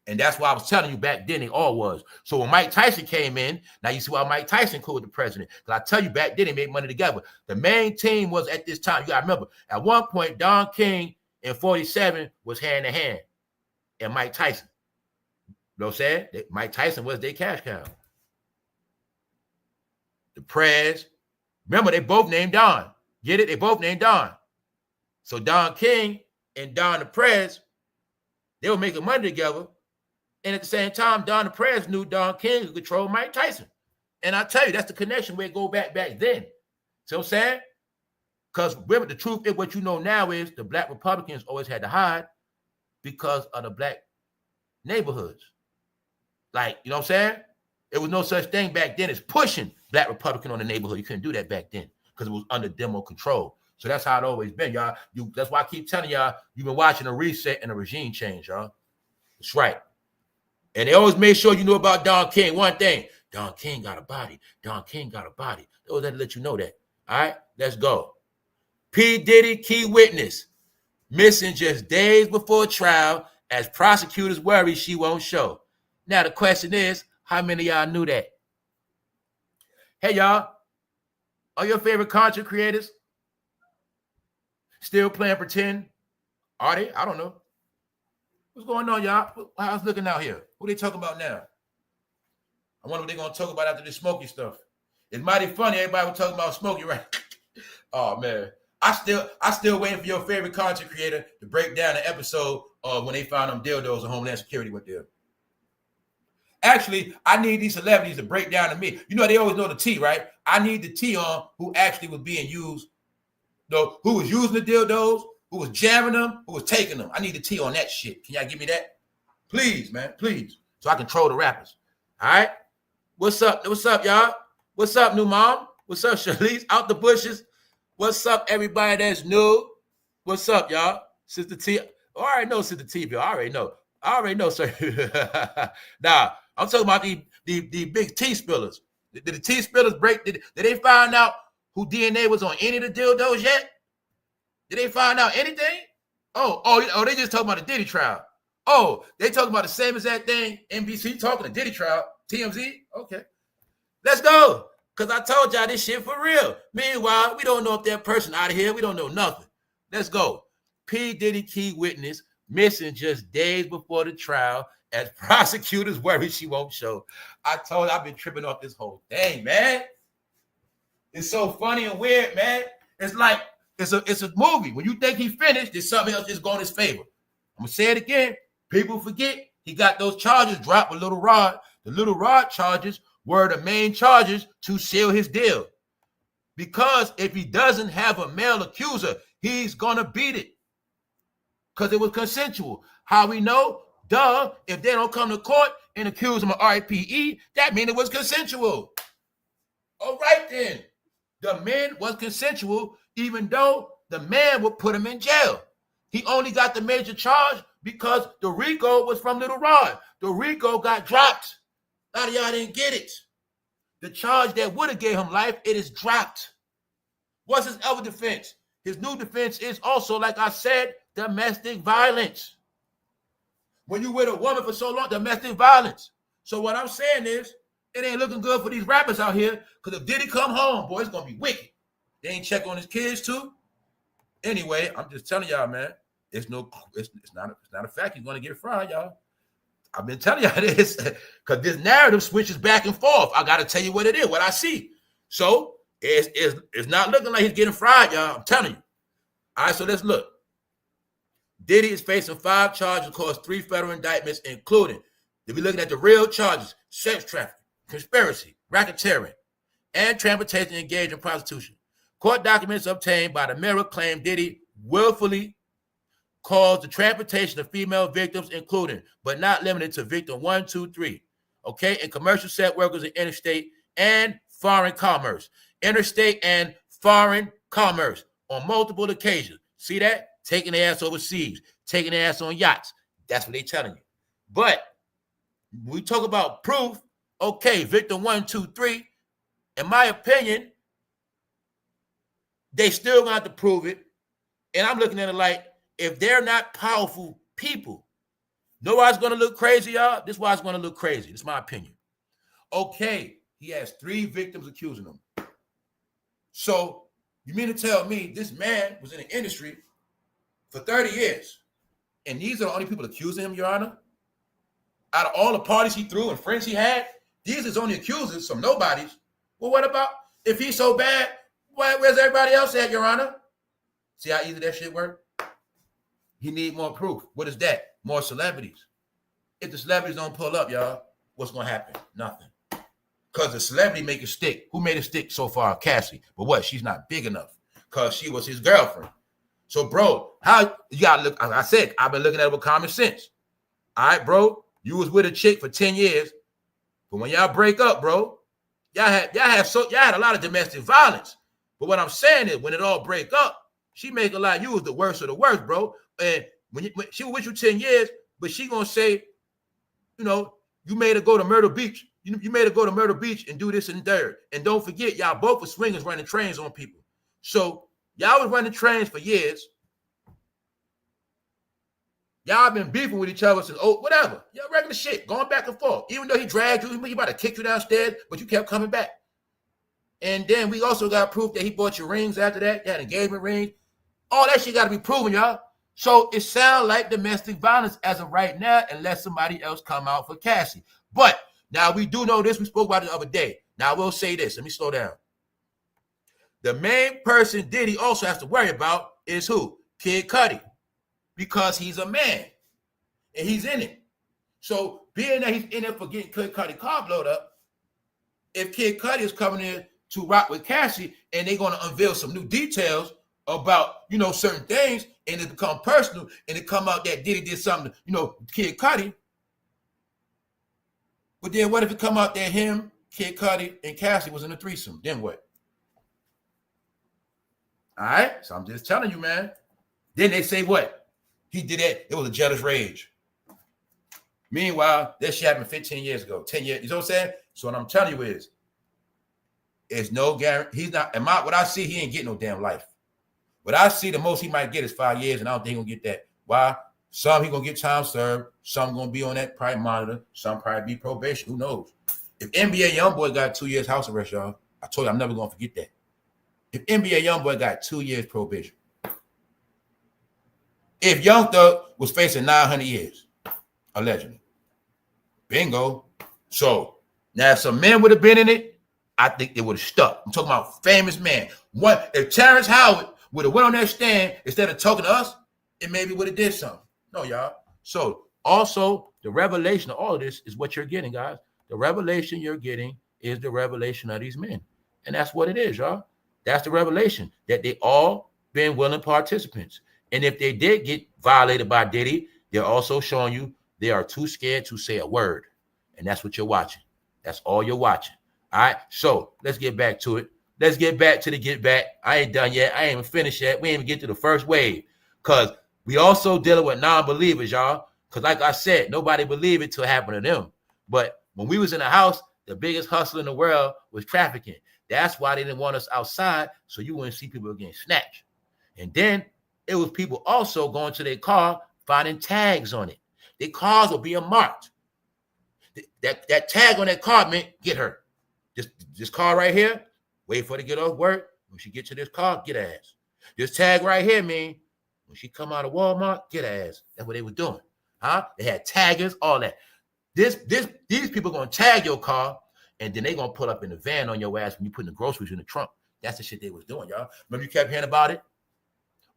And that's why I was telling you back then, it all was. So when Mike Tyson came in, now you see why Mike Tyson cool with the president. Because I tell you, back then, they made money together. The main team was at this time, you got to remember, at one point, Don King and 47 was hand in hand. And Mike Tyson. You know what I'm saying? Mike Tyson was their cash cow. The Prez. Remember, they both named Don. Get it? They both named Don. So Don King and Don the Prez, they were making money together. And at the same time, Don the Prez knew Don King could control Mike Tyson. And I tell you, that's the connection where it go back then. See what I'm saying? Because remember, the truth is what you know now is the black Republicans always had to hide because of the black neighborhoods. Like, you know what I'm saying? There was no such thing back then as pushing black Republican on the neighborhood. You couldn't do that back then because it was under demo control. So that's how it always been, y'all. That's why I keep telling y'all, you've been watching a reset and a regime change, y'all. That's right. And they always made sure you knew about Don King. One thing, Don King got a body. Don King got a body. They always had to let you know that. All right, let's go. P. Diddy, key witness, missing just days before trial as prosecutors worry she won't show. Now, the question is, how many of y'all knew that? Hey, y'all, are your favorite content creators still playing pretend? Are they? I don't know. What's going on, y'all? How's it looking out here? Who they talking about now? I wonder what they're going to talk about after this Smokey stuff. It's mighty funny. Everybody was talking about Smokey, right? Oh, man. I still waiting for your favorite content creator to break down the episode of when they found them dildos and Homeland Security went there. Actually, I need these celebrities to break down to me. You know, they always know the T, right? I need the T on who actually was being used, who was using the dildos, who was jamming them, who was taking them. I need the T on that shit. Can y'all give me that? Please, man, please. So I can troll the rappers. All right? What's up? What's up, y'all? What's up, new mom? What's up, Charlize? Out the bushes. What's up, everybody that's new? What's up, y'all? Sister T. Oh, I already know Sister T, Bill. I already know, sir. Nah, I'm talking about the big T spillers. Did the T spillers break? Did they find out who DNA was on any of the dildos yet? Did they find out anything? Oh, they just talking about the Diddy trial. Oh, they talking about the same exact thing. NBC talking the Diddy trial. TMZ? Okay. Let's go. Because I told y'all this shit for real. Meanwhile, we don't know if that person out of here. We don't know nothing. Let's go. P. Diddy key witness missing just days before the trial as prosecutors worry she won't show. I told you I've been tripping off this whole thing, man. It's so funny and weird, man. It's like it's a movie. When you think he finished, there's something else that's going in his favor. I'm going to say it again. People forget he got those charges dropped with Little Rod. The Little Rod charges were the main charges to seal his deal. Because if he doesn't have a male accuser, he's gonna beat it. Because it was consensual. How we know? Duh, if they don't come to court and accuse him of RIPE, that means it was consensual. All right then. The man was consensual, even though the man would put him in jail. He only got the major charge because the RICO was from Little Rod. The RICO got dropped. A lot of y'all didn't get it. The charge that would have gave him life, it is dropped. What's his other defense? His new defense is also, like I said, domestic violence. When you with a woman for so long, domestic violence. So what I'm saying is, it ain't looking good for these rappers out here, because if Diddy come home, boy, it's going to be wicked. They ain't check on his kids too. Anyway, I'm just telling y'all, man, it's not a fact he's going to get fried, y'all. I've been telling y'all this, because this narrative switches back and forth. I got to tell you what it is, what I see. So it's not looking like he's getting fried, y'all. I'm telling you. All right, so let's look. Diddy is facing 5 charges across 3 federal indictments, including, if you're looking at the real charges, sex trafficking, conspiracy, racketeering, and transportation engaged in prostitution. Court documents obtained by the Mirror claim Diddy willfully caused the transportation of female victims, including, but not limited to victim 1, 2, 3, okay, and commercial set workers in interstate and foreign commerce. Interstate and foreign commerce on multiple occasions. See that? Taking their ass overseas, taking their ass on yachts. That's what they're telling you. But when we talk about proof, okay, victim 1, 2, 3, in my opinion, they still gonna have to prove it. And I'm looking at it like, if they're not powerful people, know why it's gonna look crazy, y'all? This is why it's gonna look crazy. This is my opinion. Okay, he has 3 victims accusing him. So you mean to tell me this man was in the industry for 30 years, and these are the only people accusing him, Your Honor? Out of all the parties he threw and friends he had, these is only accusers, some nobodies. Well, what about if he's so bad? Where's everybody else at, Your Honor? See how easy that shit work? He need more proof. What is that? More celebrities. If the celebrities don't pull up, y'all, what's going to happen? Nothing. Because the celebrity make it stick. Who made it stick so far? Cassie. But what? She's not big enough because she was his girlfriend. So, bro, how you got to look? Like I said, I've been looking at it with common sense. All right, bro, you was with a chick for 10 years. But when y'all break up, bro, y'all had a lot of domestic violence. But what I'm saying is when it all break up, she make a lot. You was the worst of the worst, bro. And when she was with you 10 years, but she gonna say, you know, you made her go to Myrtle Beach. You made her go to Myrtle Beach and do this and that. And don't forget, y'all both were swingers running trains on people. So y'all was running trains for years. Y'all been beefing with each other since, whatever. Y'all regular shit, going back and forth. Even though he dragged you, he about to kick you downstairs, but you kept coming back. And then we also got proof that he bought your rings after that. You had engagement rings. All that shit got to be proven, y'all. So it sounds like domestic violence as of right now, unless somebody else come out for Cassie. But now we do know this. We spoke about it the other day. Now I will say this. Let me slow down. The main person Diddy also has to worry about is who? Kid Cudi. Because he's a man. And he's in it. So being that he's in it for getting Kid Cudi car blowed up, if Kid Cudi is coming in to rock with Cassie and they're going to unveil some new details about, you know, certain things, and it become personal, and it come out that Diddy did something, you know, Kid Cudi. But then what if it come out that him, Kid Cudi, and Cassie was in a threesome? Then what? All right? So I'm just telling you, man. Then they say what? He did that. It was a jealous rage. Meanwhile, that shit happened 15 years ago, 10 years. You know what I'm saying? So what I'm telling you is, it's no guarantee. He's not, what I see, he ain't getting no damn life. What I see, the most he might get is 5 years, and I don't think he's going to get that. Why? Some he going to get time served. Some going to be on that private monitor. Some probably be probation. Who knows? If NBA Youngboy got 2 years house arrest, y'all, I told you I'm never going to forget that. If NBA Youngboy got 2 years probation. If Youngthug was facing 900 years, allegedly. Bingo. So, now if some men would have been in it, I think they would have stuck. I'm talking about famous man. What if Terrencehoward would have went on that stand instead of talking to us, it maybe would have did something. No, y'all. So also the revelation of all of this is what you're getting, guys. The revelation you're getting is the revelation of these men. And that's what it is, y'all. That's the revelation, that they all been willing participants. And if they did get violated by Diddy, they're also showing you they are too scared to say a word. And that's what you're watching. That's all you're watching. All right. So let's get back to it. Let's get back to the get back. I ain't done yet. I ain't even finished yet. We ain't even get to the first wave. Because we also dealing with non-believers, y'all. Because like I said, nobody believed it till it happened to them. But when we was in the house, the biggest hustle in the world was trafficking. That's why they didn't want us outside, so you wouldn't see people getting snatched. And then it was people also going to their car, finding tags on it. Their cars were being marked. That tag on that car meant get her. This car right here, wait for her to get off work. When she get to this car, get her ass. This tag right here mean when she come out of Walmart, get her ass. That's what they were doing. Huh? They had taggers, all that. These people gonna tag your car, and then they gonna pull up in the van on your ass when you putting the groceries in the trunk. That's the shit they was doing, y'all. Remember you kept hearing about it?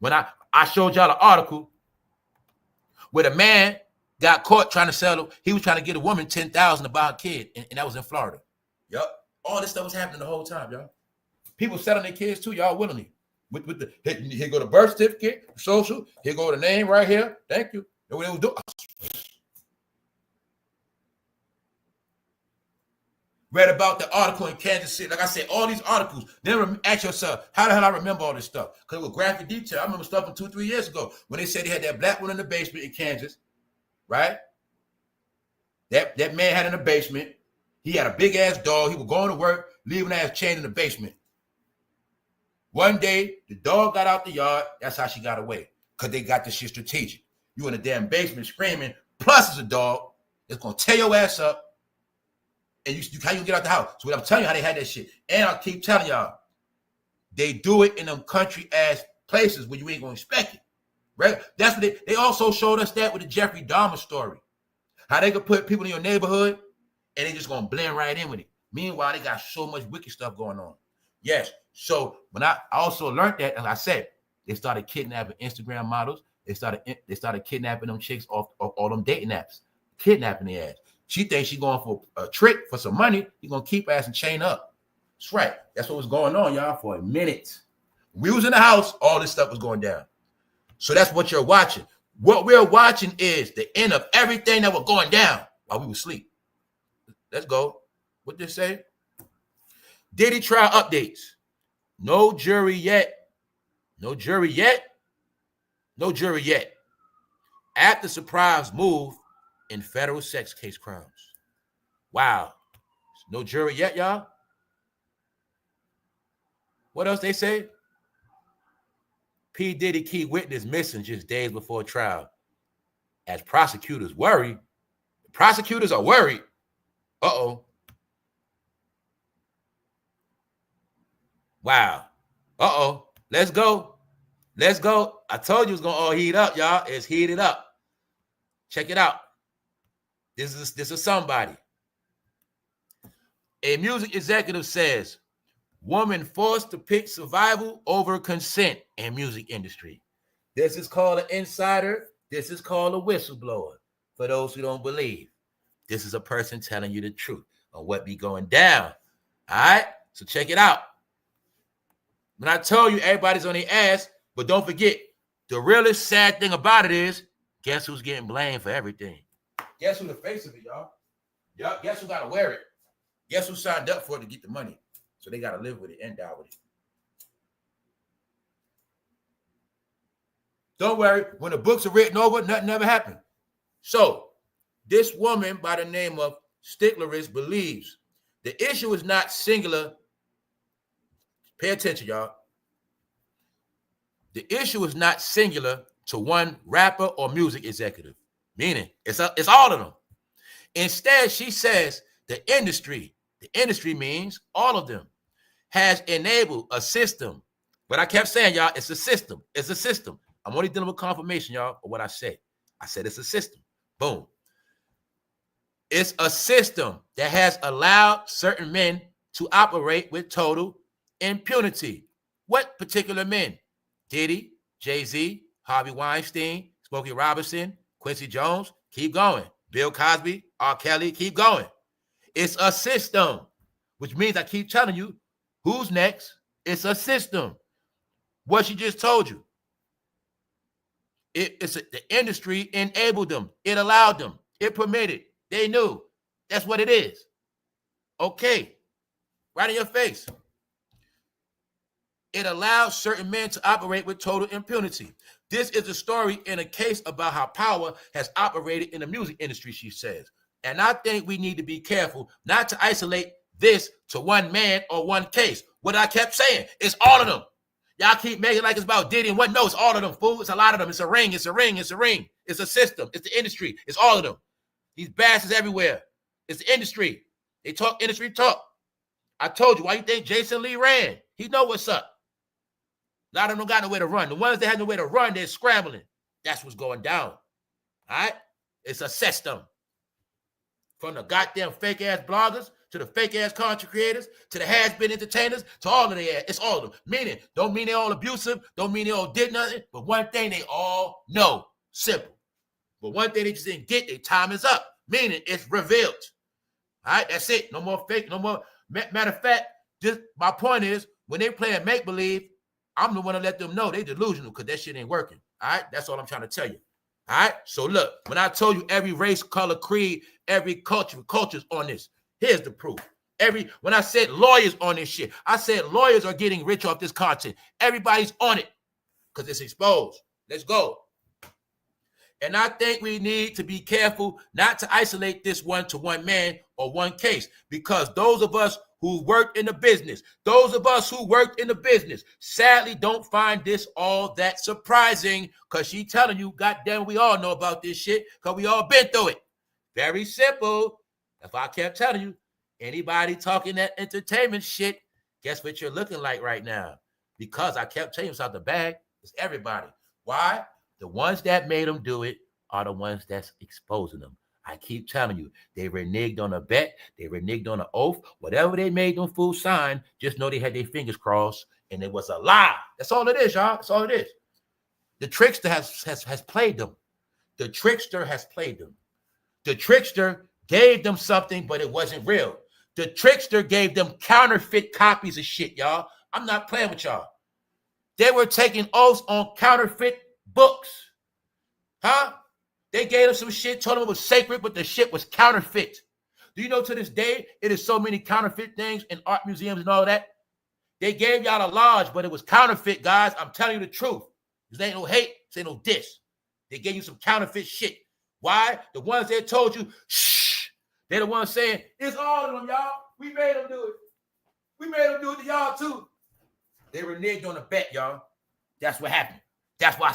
When I showed y'all an article where the man got caught trying to sell. He was trying to get a woman $10,000 to buy a kid, and that was in Florida. Yup. All this stuff was happening the whole time, y'all. People selling their kids too, y'all, willingly. With the here go the birth certificate, social. Here go the name right here. Thank you. That's what they was doing. Read about the article in Kansas City. Like I said, all these articles. Then ask yourself, how the hell I remember all this stuff? Because it was graphic detail. I remember stuff from 2-3 years ago when they said they had that black one in the basement in Kansas, right? That man had in the basement. He had a big ass dog. He was going to work, leaving ass chained in the basement. One day, the dog got out the yard. That's how she got away. Because they got this shit strategic. You in the damn basement screaming, plus it's a dog. It's going to tear your ass up. And you can't get out the house. So what I'm telling you how they had that shit. And I'll keep telling y'all, they do it in them country ass places where you ain't gonna expect it. Right? That's what they also showed us that with the Jeffrey Dahmer story. How they could put people in your neighborhood and they just gonna blend right in with it. Meanwhile, they got so much wicked stuff going on. Yes. So when I also learned that, as I said, they started kidnapping Instagram models. They started kidnapping them chicks off all them dating apps, kidnapping their ass. She thinks she's going for a trick for some money. You're going to keep ass and chain up. That's right. That's what was going on, y'all, for a minute. We was in the house. All this stuff was going down. So that's what you're watching. What we're watching is the end of everything that was going down while we were asleep. Let's go. What did they say? Diddy trial updates. No jury yet. No jury yet. No jury yet. After surprise move in federal sex case crimes. Wow. No jury yet, y'all. What else they say? P. Diddy key witness missing just days before trial. As prosecutors worry. Prosecutors are worried. Uh-oh. Wow. Uh-oh. Let's go. Let's go. I told you it was going to all heat up, y'all. It's heated up. Check it out. This is somebody. A music executive says, woman forced to pick survival over consent in music industry. This is called an insider. This is called a whistleblower. For those who don't believe, this is a person telling you the truth on what be going down. All right? So check it out. When I told you everybody's on their ass, but don't forget, the realest sad thing about it is, guess who's getting blamed for everything? Guess who the face of it, y'all? Yup, guess who got to wear it? Guess who signed up for it to get the money? So they got to live with it and die with it. Don't worry. When the books are written over, nothing ever happened. So this woman by the name of Stickleris believes the issue is not singular. Pay attention, y'all. The issue is not singular to one rapper or music executive. Meaning, it's all of them. Instead, she says the industry means all of them, has enabled a system. But I kept saying, y'all, it's a system. It's a system. I'm only dealing with confirmation, y'all, of what I said. I said it's a system. Boom. It's a system that has allowed certain men to operate with total impunity. What particular men? Diddy, Jay-Z, Harvey Weinstein, Smokey Robinson, Quincy Jones, keep going. Bill Cosby, R. Kelly, keep going. It's a system, which means I keep telling you, who's next? It's a system. What she just told you. The industry enabled them. It allowed them. It permitted. They knew. That's what it is. Okay. Right in your face. It allows certain men to operate with total impunity. This is a story in a case about how power has operated in the music industry, she says. And I think we need to be careful not to isolate this to one man or one case. What I kept saying is all of them. Y'all keep making like it's about Diddy and what? No, it's all of them, fool. It's a lot of them. It's a ring. It's a ring. It's a ring. It's a system. It's the industry. It's all of them. These bastards everywhere. It's the industry. They talk industry talk. I told you, why you think Jason Lee ran? He know what's up. A lot of them don't got nowhere to run. The ones that have nowhere to run, they're scrambling. That's what's going down. All right? It's a system. From the goddamn fake-ass bloggers to the fake-ass content creators, to the has-been entertainers, to all of their ass. It's all of them. Meaning, don't mean they all abusive, don't mean they all did nothing, but one thing they all know. Simple. But one thing they just didn't get, their time is up. Meaning, it's revealed. All right? That's it. No more fake, no more. Matter of fact, just my point is, when they playing make-believe, I'm the one to let them know they delusional because that shit ain't working. All right? That's all I'm trying to tell you. All right? So look, when I told you every race, color, creed, every culture's on this, here's the proof. When I said lawyers on this shit, I said lawyers are getting rich off this content. Everybody's on it because it's exposed. Let's go. And I think we need to be careful not to isolate this one to one man or one case, because those of us who worked in the business, sadly don't find this all that surprising, because she telling you, goddamn, we all know about this shit because we all been through it. Very simple. If I kept telling you, anybody talking that entertainment shit, guess what you're looking like right now? Because I kept telling you it's out the bag. It's everybody. Why? The ones that made them do it are the ones that's exposing them. I keep telling you, they reneged on a bet, they reneged on an oath, whatever they made them fools sign, just know they had their fingers crossed, and it was a lie. That's all it is, y'all. That's all it is. The trickster has played them. The trickster has played them. The trickster gave them something, but it wasn't real. The trickster gave them counterfeit copies of shit, y'all. I'm not playing with y'all. They were taking oaths on counterfeit books. Huh? They gave them some shit, told them it was sacred, but the shit was counterfeit. Do you know to this day, it is so many counterfeit things in art museums and all that? They gave y'all a lodge, but it was counterfeit, guys. I'm telling you the truth. This ain't no hate. This ain't no diss. They gave you some counterfeit shit. Why? The ones that told you, shh, they're the ones saying, it's all of them, y'all. We made them do it. We made them do it to y'all, too. They reneged on a bet, y'all. That's what happened. That's why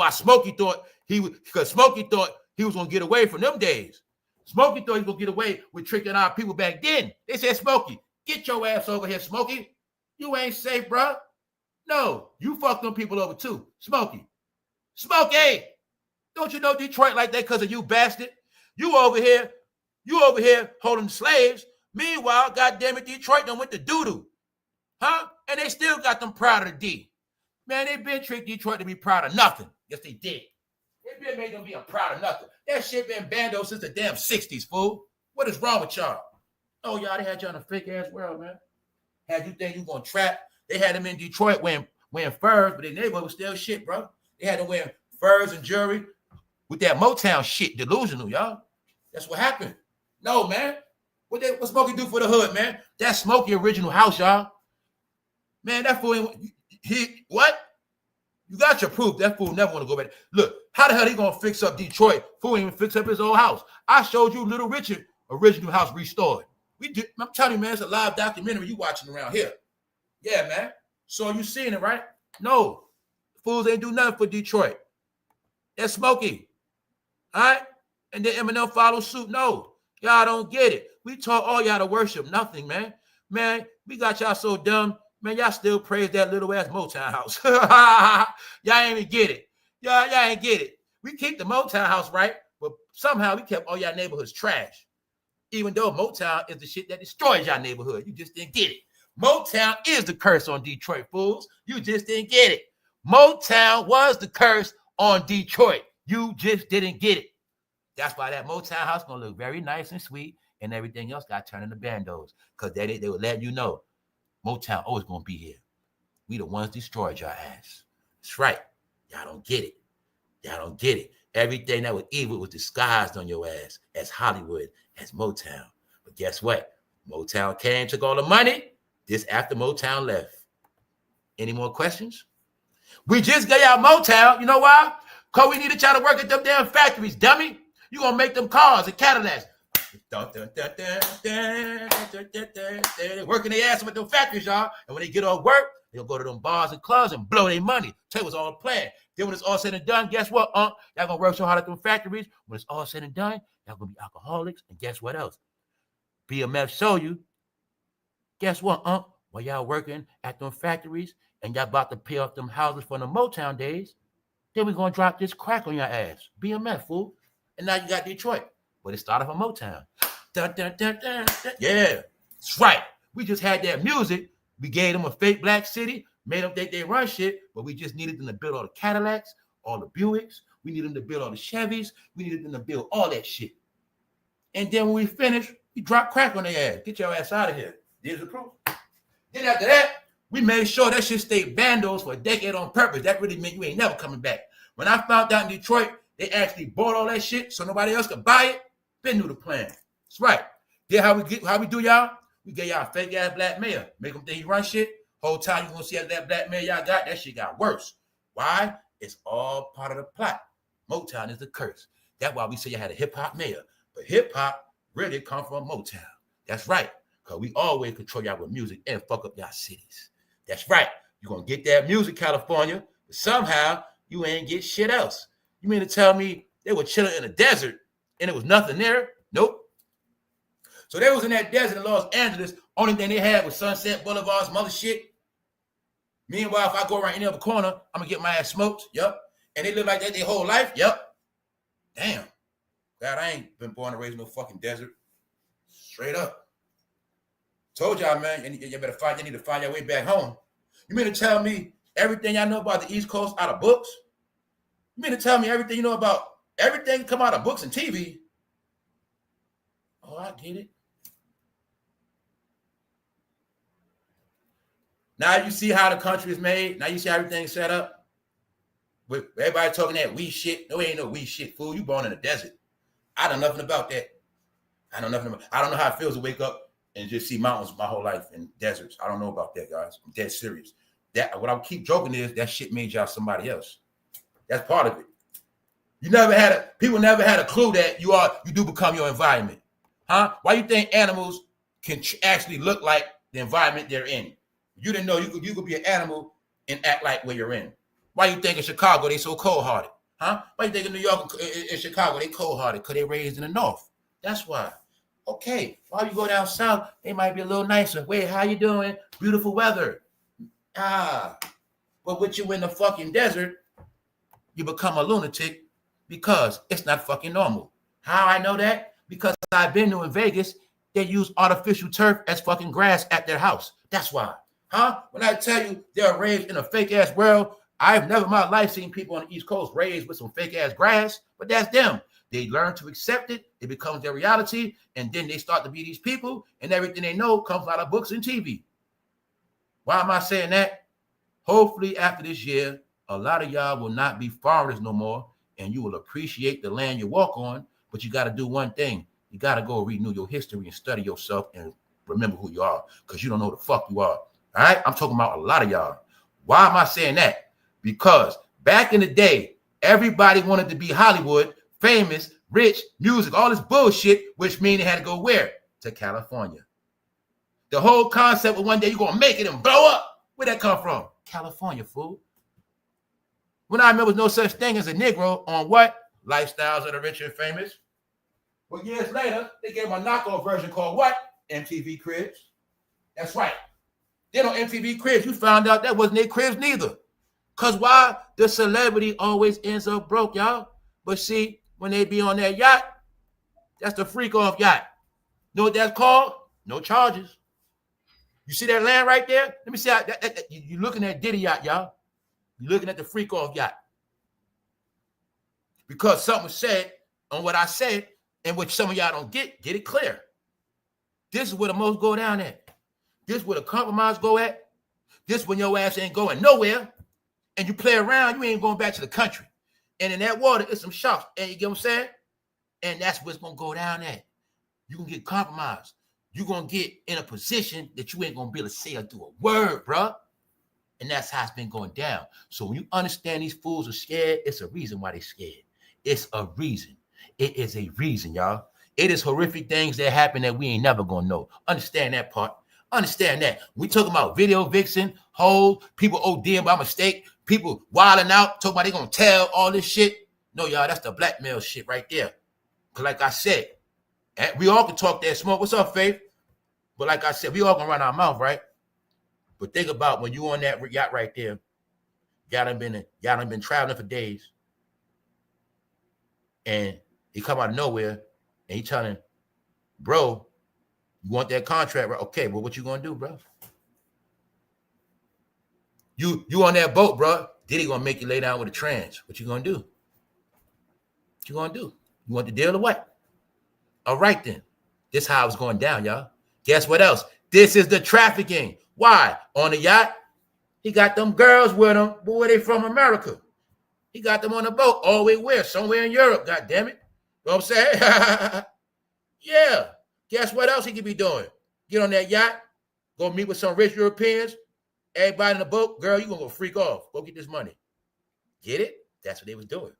Smokey thought he was going to get away from them days. Smokey thought he was going to get away with tricking our people back then. They said, Smokey, get your ass over here, Smokey. You ain't safe, bro. No, you fucked them people over too. Smokey. Don't you know Detroit like that because of you, bastard? You over here holding slaves. Meanwhile, goddamn it, Detroit done went to doo-doo. Huh? And they still got them proud of the D. Man, they been tricked Detroit to be proud of nothing. Yes, they did. They been made them be proud of nothing. That shit been bando since the damn 60s, fool. What is wrong with y'all? Oh, y'all, they had y'all in a fake-ass world, man. Had you think you gonna trap? They had them in Detroit wearing furs, but their neighborhood was still shit, bro. They had them wearing furs and jewelry with that Motown shit, delusional, y'all. That's what happened. No, man. What Smokey do for the hood, man? That's Smokey original house, y'all. Man, that fool what? You got your proof. That fool never want to go back. Look, how the hell he gonna fix up Detroit? Fool ain't even fix up his old house. I showed you Little Richard original house restored. I'm telling you, man, it's a live documentary you watching around here. Yeah, man. So you seeing it, right? No. Fools ain't do nothing for Detroit. That's Smokey. All right? And then Eminem follows suit. No. Y'all don't get it. We taught all y'all to worship nothing, man. Man, we got y'all so dumb. Man, y'all still praise that little ass Motown house. Y'all ain't even get it. Y'all ain't get it. We keep the Motown house, right? But somehow we kept all y'all neighborhoods trash. Even though Motown is the shit that destroys y'all neighborhood. You just didn't get it. Motown is the curse on Detroit, fools. You just didn't get it. Motown was the curse on Detroit. You just didn't get it. That's why that Motown house gonna look very nice and sweet, and everything else got turned into bandos. Because they were letting you know Motown always gonna be here. We the ones destroyed your ass. That's right. Y'all don't get it. Y'all don't get it. Everything that was evil was disguised on your ass as Hollywood, as Motown. But guess what? Motown came, took all the money. This after Motown left. Any more questions? We just got out Motown. You know why? Because we need to try to work at them damn factories, dummy. You going to make them cars and Cadillacs. Working their ass with them factories, y'all. And when they get off work, they'll go to them bars and clubs and blow their money. Tell you what's all planned. Then when it's all said and done, guess what? Y'all going to work so hard at them factories. When it's all said and done, y'all going to be alcoholics. And guess what else? BMF show you. Guess what, while y'all working at them factories and y'all about to pay off them houses from the Motown days, then we're going to drop this crack on your ass. BMF, fool. And now you got Detroit. But it started from Motown. Dun, dun, dun, dun, dun. Yeah, that's right. We just had that music. We gave them a fake black city, made them think they run shit, but we just needed them to build all the Cadillacs, all the Buicks. We needed them to build all the Chevys. We needed them to build all that shit. And then when we finished, we dropped crack on their ass. Get your ass out of here. Here's the proof. Then after that, we made sure that shit stayed vandals for a decade on purpose. That really meant you ain't never coming back. When I found out in Detroit, they actually bought all that shit so nobody else could buy it. Ben knew the plan. That's right. Then how we do, y'all? We get y'all a fake ass black mayor. Make them think he run shit. Whole time you gonna see that black mayor y'all got, that shit got worse. Why? It's all part of the plot. Motown is the curse. That's why we say you had a hip hop mayor. But hip hop really come from Motown. That's right. Because we always control y'all with music and fuck up y'all cities. That's right. You're going to get that music, California, but somehow you ain't get shit else. You mean to tell me they were chilling in a desert and there was nothing there? Nope. So they was in that desert in Los Angeles. Only thing they had was Sunset Boulevard, some other shit. Meanwhile, if I go around any other corner, I'm going to get my ass smoked. Yep. And they live like that their whole life. Yep. Damn. God, I ain't been born and raised in no fucking desert. Straight up. Told y'all, man, you better find, you need to find your way back home. You mean to tell me everything I know about the East Coast out of books? You mean to tell me everything you know about everything come out of books and TV? Oh, I get it. Now you see how the country is made. Now you see how everything's set up. With everybody talking that we shit. No, ain't no we shit, fool. You born in the desert. I know nothing about that. I don't know how it feels to wake up and just see mountains my whole life and deserts. I don't know about that, guys. I'm dead serious. That what I keep joking is that shit made y'all somebody else. That's part of it. People never had a clue that you do become your environment. Huh? Why you think animals can actually look like the environment they're in? You didn't know you could be an animal and act like where you're in. Why you think in Chicago they so cold-hearted? Huh? Why you think in New York in Chicago they cold-hearted? Because they raised in the North. That's why. Okay, while you go down south, they might be a little nicer. Wait, how you doing? Beautiful weather. But with you in the fucking desert, you become a lunatic because it's not fucking normal. How I know that? Because I've been to in Vegas, they use artificial turf as fucking grass at their house. That's why. Huh? When I tell you they're raised in a fake-ass world, I've never in my life seen people on the East Coast raised with some fake-ass grass, but that's them. They learn to accept it. It becomes their reality. And then they start to be these people. And everything they know comes out of books and TV. Why am I saying that? Hopefully after this year, a lot of y'all will not be foreigners no more. And you will appreciate the land you walk on. But you got to do one thing. You got to go renew your history and study yourself and remember who you are. Because you don't know who the fuck you are. All right? I'm talking about a lot of y'all. Why am I saying that? Because back in the day, everybody wanted to be Hollywood, famous, rich, music, all this bullshit, which means they had to go where? To California. The whole concept of one day you're going to make it and blow up. Where'd that come from? California, fool. When I remember no such thing as a Negro on what? Lifestyles of the Rich and Famous. Well, years later, they gave them a knockoff version called what? MTV Cribs. That's right. Then on MTV Cribs, you found out that wasn't their cribs neither. Because why? The celebrity always ends up broke, y'all. But see, when they be on that yacht, that's the freak-off yacht. Know what that's called? No charges. You see that land right there? Let me see how you're looking at Diddy yacht, y'all. You're looking at the freak-off yacht. Because something was said on what I said, and which some of y'all don't get it clear. This is where the most go down at. This is where the compromise go at. This when your ass ain't going nowhere, and you play around, you ain't going back to the country. And in that water, it's some sharks. And you get what I'm saying? And that's what's gonna go down at. You can get compromised. You're gonna get in a position that you ain't gonna be able to say or do a word, bro. And that's how it's been going down. So when you understand these fools are scared, it's a reason why they're scared. It's a reason. It is a reason, y'all. It is horrific things that happen that we ain't never gonna know. Understand that part. Understand that. We talking about video vixen, hoes, people ODing by mistake, people wilding out, talking about they gonna tell all this shit. No, y'all, that's the blackmail shit right there. Cause like I said, we all can talk that smoke. What's up, Faith? But like I said, we all gonna run our mouth, right? But think about when you on that yacht right there, y'all done been traveling for days, and he come out of nowhere, and he telling, bro, you want that contract, right? Okay, well, what you gonna do, bro? You on that boat, bro. Diddy gonna make you lay down with a trans. What you gonna do? What you gonna do? You want the deal or what? All right, then. This how it's going down, y'all. Guess what else? This is the trafficking. Why? On the yacht, he got them girls with him, but where they from? America. He got them on the boat all the way where? Somewhere in Europe, God damn it. You know what I'm saying? Yeah. Guess what else he could be doing? Get on that yacht, go meet with some rich Europeans, everybody in the boat, girl, you gonna go freak off. Go get this money. Get it? That's what they was doing.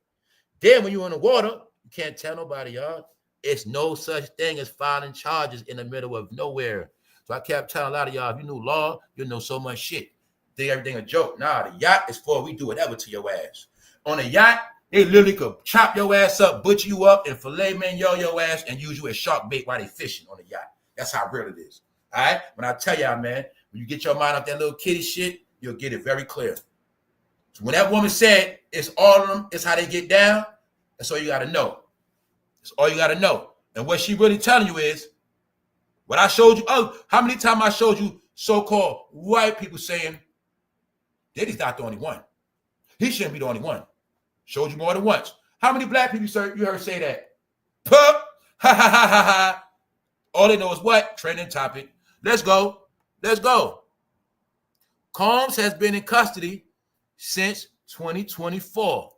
Then when you're in the water, you can't tell nobody, y'all. It's no such thing as filing charges in the middle of nowhere. So I kept telling a lot of y'all, if you knew law, you know so much shit. Think everything a joke. Nah, the yacht is for we do whatever to your ass. On a yacht, they literally could chop your ass up, butcher you up, and filet mignon your ass and use you as shark bait while they fishing on the yacht. That's how real it is. All right? When I tell y'all, man, when you get your mind off that little kitty shit, you'll get it very clear. So when that woman said it's all of them, it's how they get down, that's all you got to know. That's all you got to know. And what she really telling you is, what I showed you, how many times I showed you so-called white people saying, Diddy's not the only one. He shouldn't be the only one. Showed you more than once. How many black people you heard say that? Puh! Ha ha ha ha ha. All they know is what? Trending topic. Let's go. Let's go. Combs has been in custody since 2024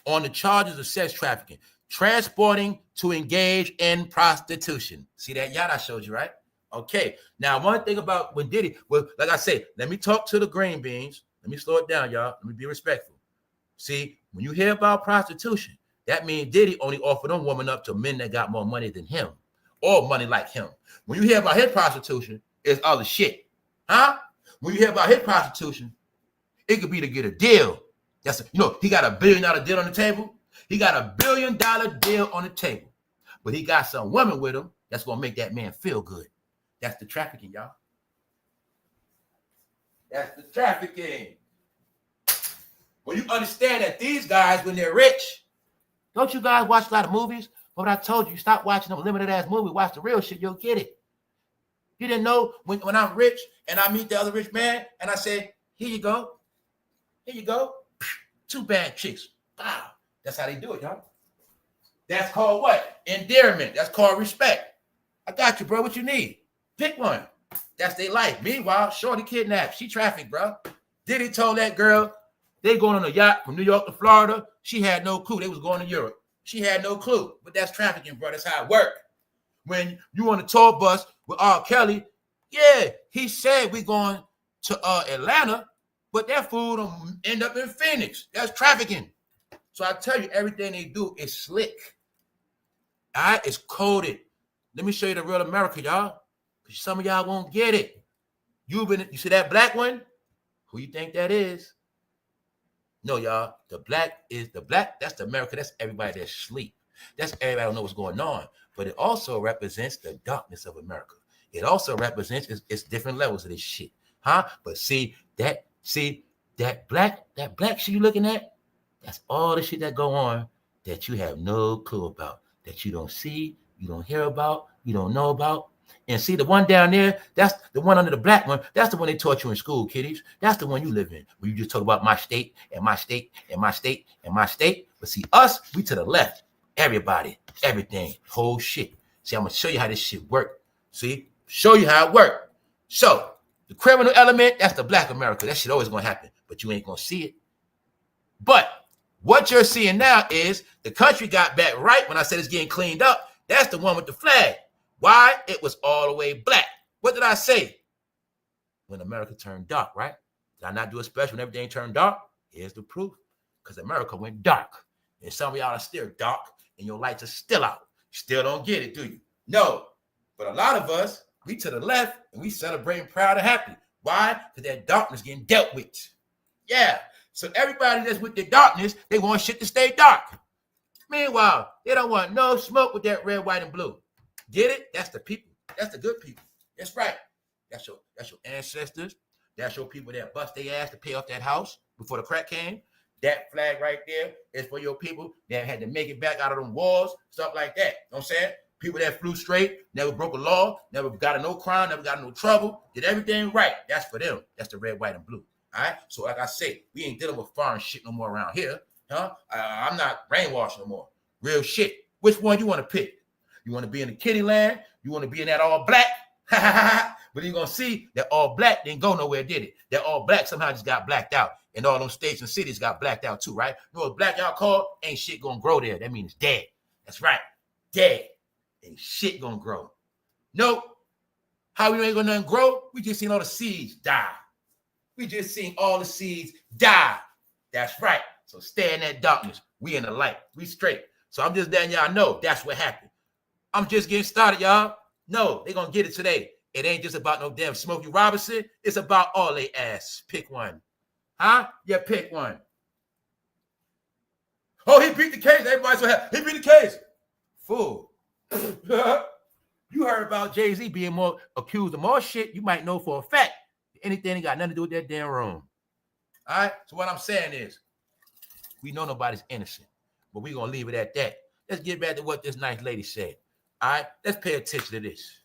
on the charges of sex trafficking, transporting to engage in prostitution. See that yacht I showed you, right? Okay. Now, one thing about when Diddy, well, like I say, let me talk to the green beans. Let me slow it down, y'all. Let me be respectful. See, when you hear about prostitution, that means Diddy only offered them women up to men that got more money than him or money like him. When you hear about his prostitution, it's other shit. Huh? When you hear about his prostitution, it could be to get a deal. That's he got $1 billion deal on the table. He got $1 billion deal on the table. But he got some women with him that's going to make that man feel good. That's the trafficking, y'all. That's the trafficking. When you understand that these guys, when they're rich, don't you guys watch a lot of movies? But I told you, stop watching them limited ass movie. Watch the real shit. You'll get it. You didn't know when I'm rich and I meet the other rich man and I say, here you go. Here you go. 2 bad chicks. Wow. That's how they do it, y'all. That's called what? Endearment. That's called respect. I got you, bro. What you need? Pick one. That's their life. Meanwhile, shorty kidnapped. She trafficked, bro. Diddy told that girl they going on a yacht from New York to Florida. She had no clue. They was going to Europe. She had no clue. But that's trafficking, bro. That's how it works. When you on a tour bus with R. Kelly, yeah, he said we going to Atlanta, but that fool don't end up in Phoenix. That's trafficking. So I tell you, everything they do is slick. All right, it's coded. Let me show you the real America, y'all. Because some of y'all won't get it. You see that black one? Who you think that is? No, y'all. The black, that's the America. That's everybody that's asleep. That's everybody don't know what's going on. But it also represents the darkness of America. It also represents it's different levels of this shit. Huh? But see that black shit you looking at? That's all the shit that go on that you have no clue about, that you don't see, you don't hear about, you don't know about. And see the one down there, that's the one under the black one. That's the one they taught you in school, kiddies. That's the one you live in. Where you just talk about my state and my state and my state and my state. But see us, we to the left. Everybody, everything, whole shit. See, I'm going to show you how this shit work. See, show you how it work. So The criminal element, that's the black America. That shit always gonna happen, but you ain't gonna see it. But what you're seeing now is the country got back right when I said it's getting cleaned up. That's the one with the flag. Why? It was all the way black. What did I say? When America turned dark, right? Did I not do a special when everything turned dark? Here's the proof. Because America went dark. And some of y'all are still dark and your lights are still out. You still don't get it, do you? No. But a lot of us, we to the left and we celebrating proud and happy. Why? Because that darkness getting dealt with. Yeah. So everybody that's with the darkness, they want shit to stay dark. Meanwhile, they don't want no smoke with that red, white, and blue. Get it? That's the people. That's the good people. That's right. That's your ancestors. That's your people that bust their ass to pay off that house before the crack came. That flag right there is for your people that had to make it back out of them wars, stuff like that. You know what I'm saying? People that flew straight, never broke a law, never got in no crime, never got in no trouble, did everything right. That's for them. That's the red, white, and blue. All right? So like I say, we ain't dealing with foreign shit no more around here. Huh? I'm not brainwashed no more. Real shit. Which one you want to pick? You want to be in the kitty land? You want to be in that all black? But you're going to see that all black didn't go nowhere, did it? That all black somehow just got blacked out. And all them states and cities got blacked out too, right? You know what black y'all called? Ain't shit going to grow there. That means it's dead. That's right. Dead. Ain't shit going to grow. Nope. How we ain't going to grow? We just seen all the seeds die. We just seen all the seeds die. That's right. So stay in that darkness. We in the light. We straight. So I'm just letting y'all know that's what happened. I'm just getting started, y'all. No, they gonna get it today. It ain't just about no damn Smokey Robinson. It's about all they ass. Pick one. Huh? Yeah, pick one. Oh, he beat the case. Everybody's so happy. He beat the case. Fool. You heard about Jay-Z being more accused of more shit you might know for a fact. Anything ain't got nothing to do with that damn room. All right? So what I'm saying is, we know nobody's innocent, but we're going to leave it at that. Let's get back to what this nice lady said. All right? Let's pay attention to this.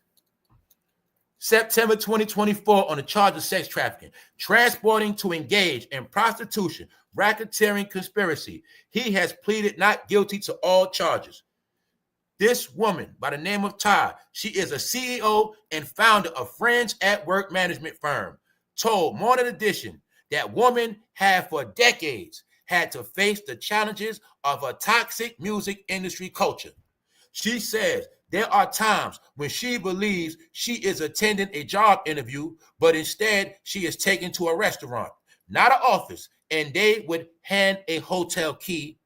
September 2024 on the charge of sex trafficking, transporting to engage in prostitution, racketeering conspiracy. He has pleaded not guilty to all charges. This woman by the name of Ty, she is a CEO and founder of Friends at Work management firm, told Morning Edition that woman had for decades had to face the challenges of a toxic music industry culture. She says there are times when she believes she is attending a job interview, but instead she is taken to a restaurant, not an office, and they would hand a hotel key,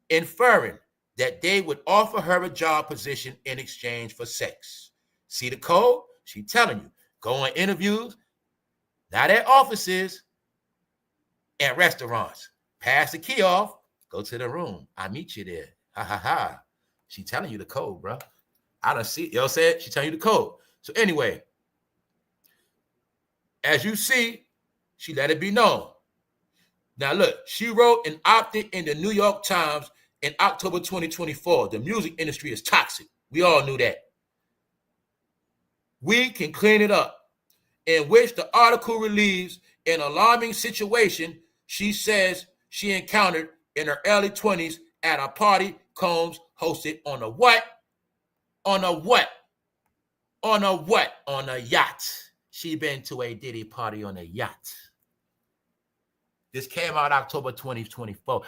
inferring that they would offer her a job position in exchange for sex. See the code? She telling you, go on interviews, not at offices, at restaurants. Pass the key off, go to the room. I meet you there. Ha ha ha. She telling you the code, bro. I don't see, you know what I'm saying? She telling you the code. So anyway, as you see, she let it be known. Now look, she wrote an op-ed in the New York Times in October 2024. The music industry is toxic. We all knew that. We can clean it up. In which the article relieves an alarming situation she says she encountered in her early 20s at a party Combs hosted on a what? On a what? On a what? On a yacht. She been to a Diddy party on a yacht. This came out October 2024.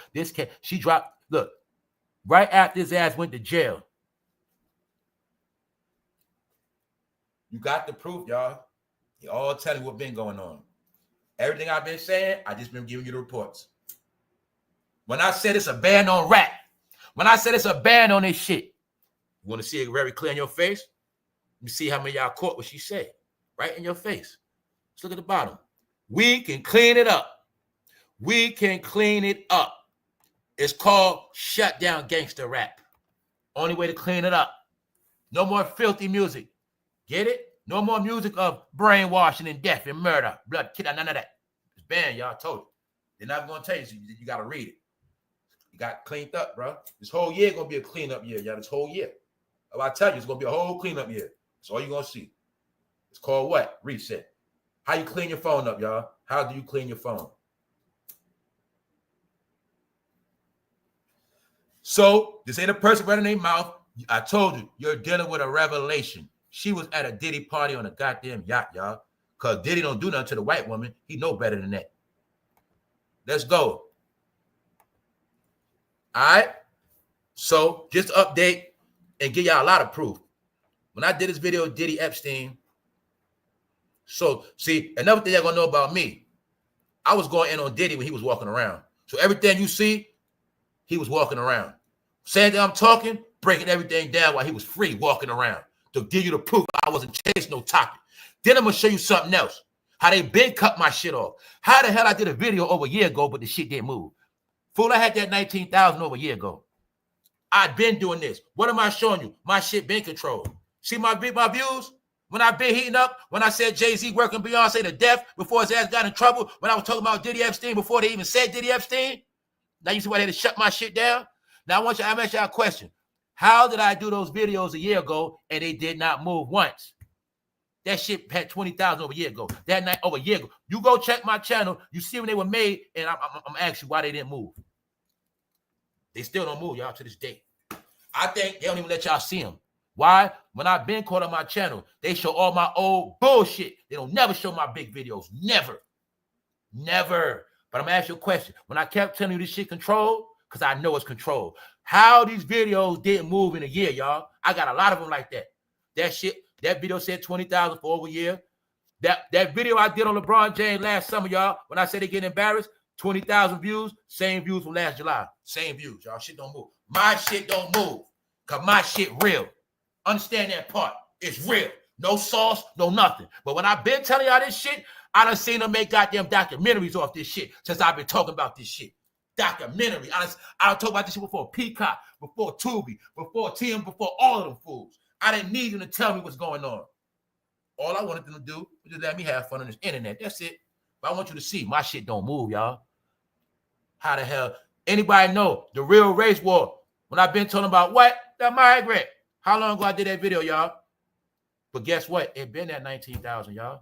She dropped, look, right after his ass went to jail. You got the proof, y'all. You all telling what's been going on. Everything I've been saying, I just been giving you the reports. When I said it's a ban on rap, when I said it's a ban on this shit, you want to see it very clear in your face? Let me see how many of y'all caught what she said. Right in your face. Let's look at the bottom. We can clean it up. We can clean it up. It's called shut down gangster rap. Only way to clean it up. No more filthy music. Get it? No more music of brainwashing and death and murder, blood, kid, none of that. It's banned, y'all. Told you. They're not going to tell you, so you got to read it. You got cleaned up, bro. This whole year going to be a cleanup year, y'all. This whole year. If I tell you, it's going to be a whole cleanup year. That's all you're going to see. It's called what? Reset. How you clean your phone up, y'all? How do you clean your phone? So, this ain't a person running their mouth. I told you, you're dealing with a revelation. She was at a Diddy party on a goddamn yacht, y'all. Because Diddy don't do nothing to the white woman. He know better than that. Let's go. All right. So just update and give y'all a lot of proof. When I did this video with Diddy Epstein, so see, another thing y'all gonna know about me, I was going in on Diddy when he was walking around. So everything you see, he was walking around. Saying that I'm talking, breaking everything down while he was free walking around to give you the proof I wasn't chasing no topic. Then I'm gonna show you something else. How they been cut my shit off. How the hell I did a video over a year ago, but the shit didn't move. Fool, I had that 19,000 over a year ago. I've been doing this. What am I showing you? My shit been controlled. See my views? When I've been heating up, when I said Jay-Z working Beyonce to death before his ass got in trouble, when I was talking about Diddy Epstein before they even said Diddy Epstein, now you see why they had to shut my shit down? Now I'm asking y'all a question. How did I do those videos a year ago and they did not move once? That shit had 20,000 over a year ago. That night over a year ago. You go check my channel. You see when they were made, and I'm asking you why they didn't move. They still don't move, y'all, to this day. I think they don't even let y'all see them. Why? When I've been caught on my channel, they show all my old bullshit. They don't never show my big videos. Never. Never. But I'm going to ask you a question. When I kept telling you this shit controlled, because I know it's controlled, how these videos didn't move in a year, y'all? I got a lot of them like that. That video said 20,000 for over a year. That video I did on LeBron James last summer, y'all, when I said they get embarrassed, 20,000 views, same views from last July. Same views, y'all. Shit don't move. My shit don't move because my shit real. Understand that part. It's real. No sauce, no nothing. But when I've been telling y'all this shit, I done seen them make goddamn documentaries off this shit since I've been talking about this shit. Documentary. I done talked about this shit before Peacock, before Tubi, before TM, before all of them fools. I didn't need them to tell me what's going on. All I wanted them to do was just let me have fun on this internet. That's it. But I want you to see my shit don't move, y'all. How the hell? Anybody know the real race war? When I've been talking about what? The migrant. How long ago I did that video, y'all? But guess what? It been at 19,000, y'all.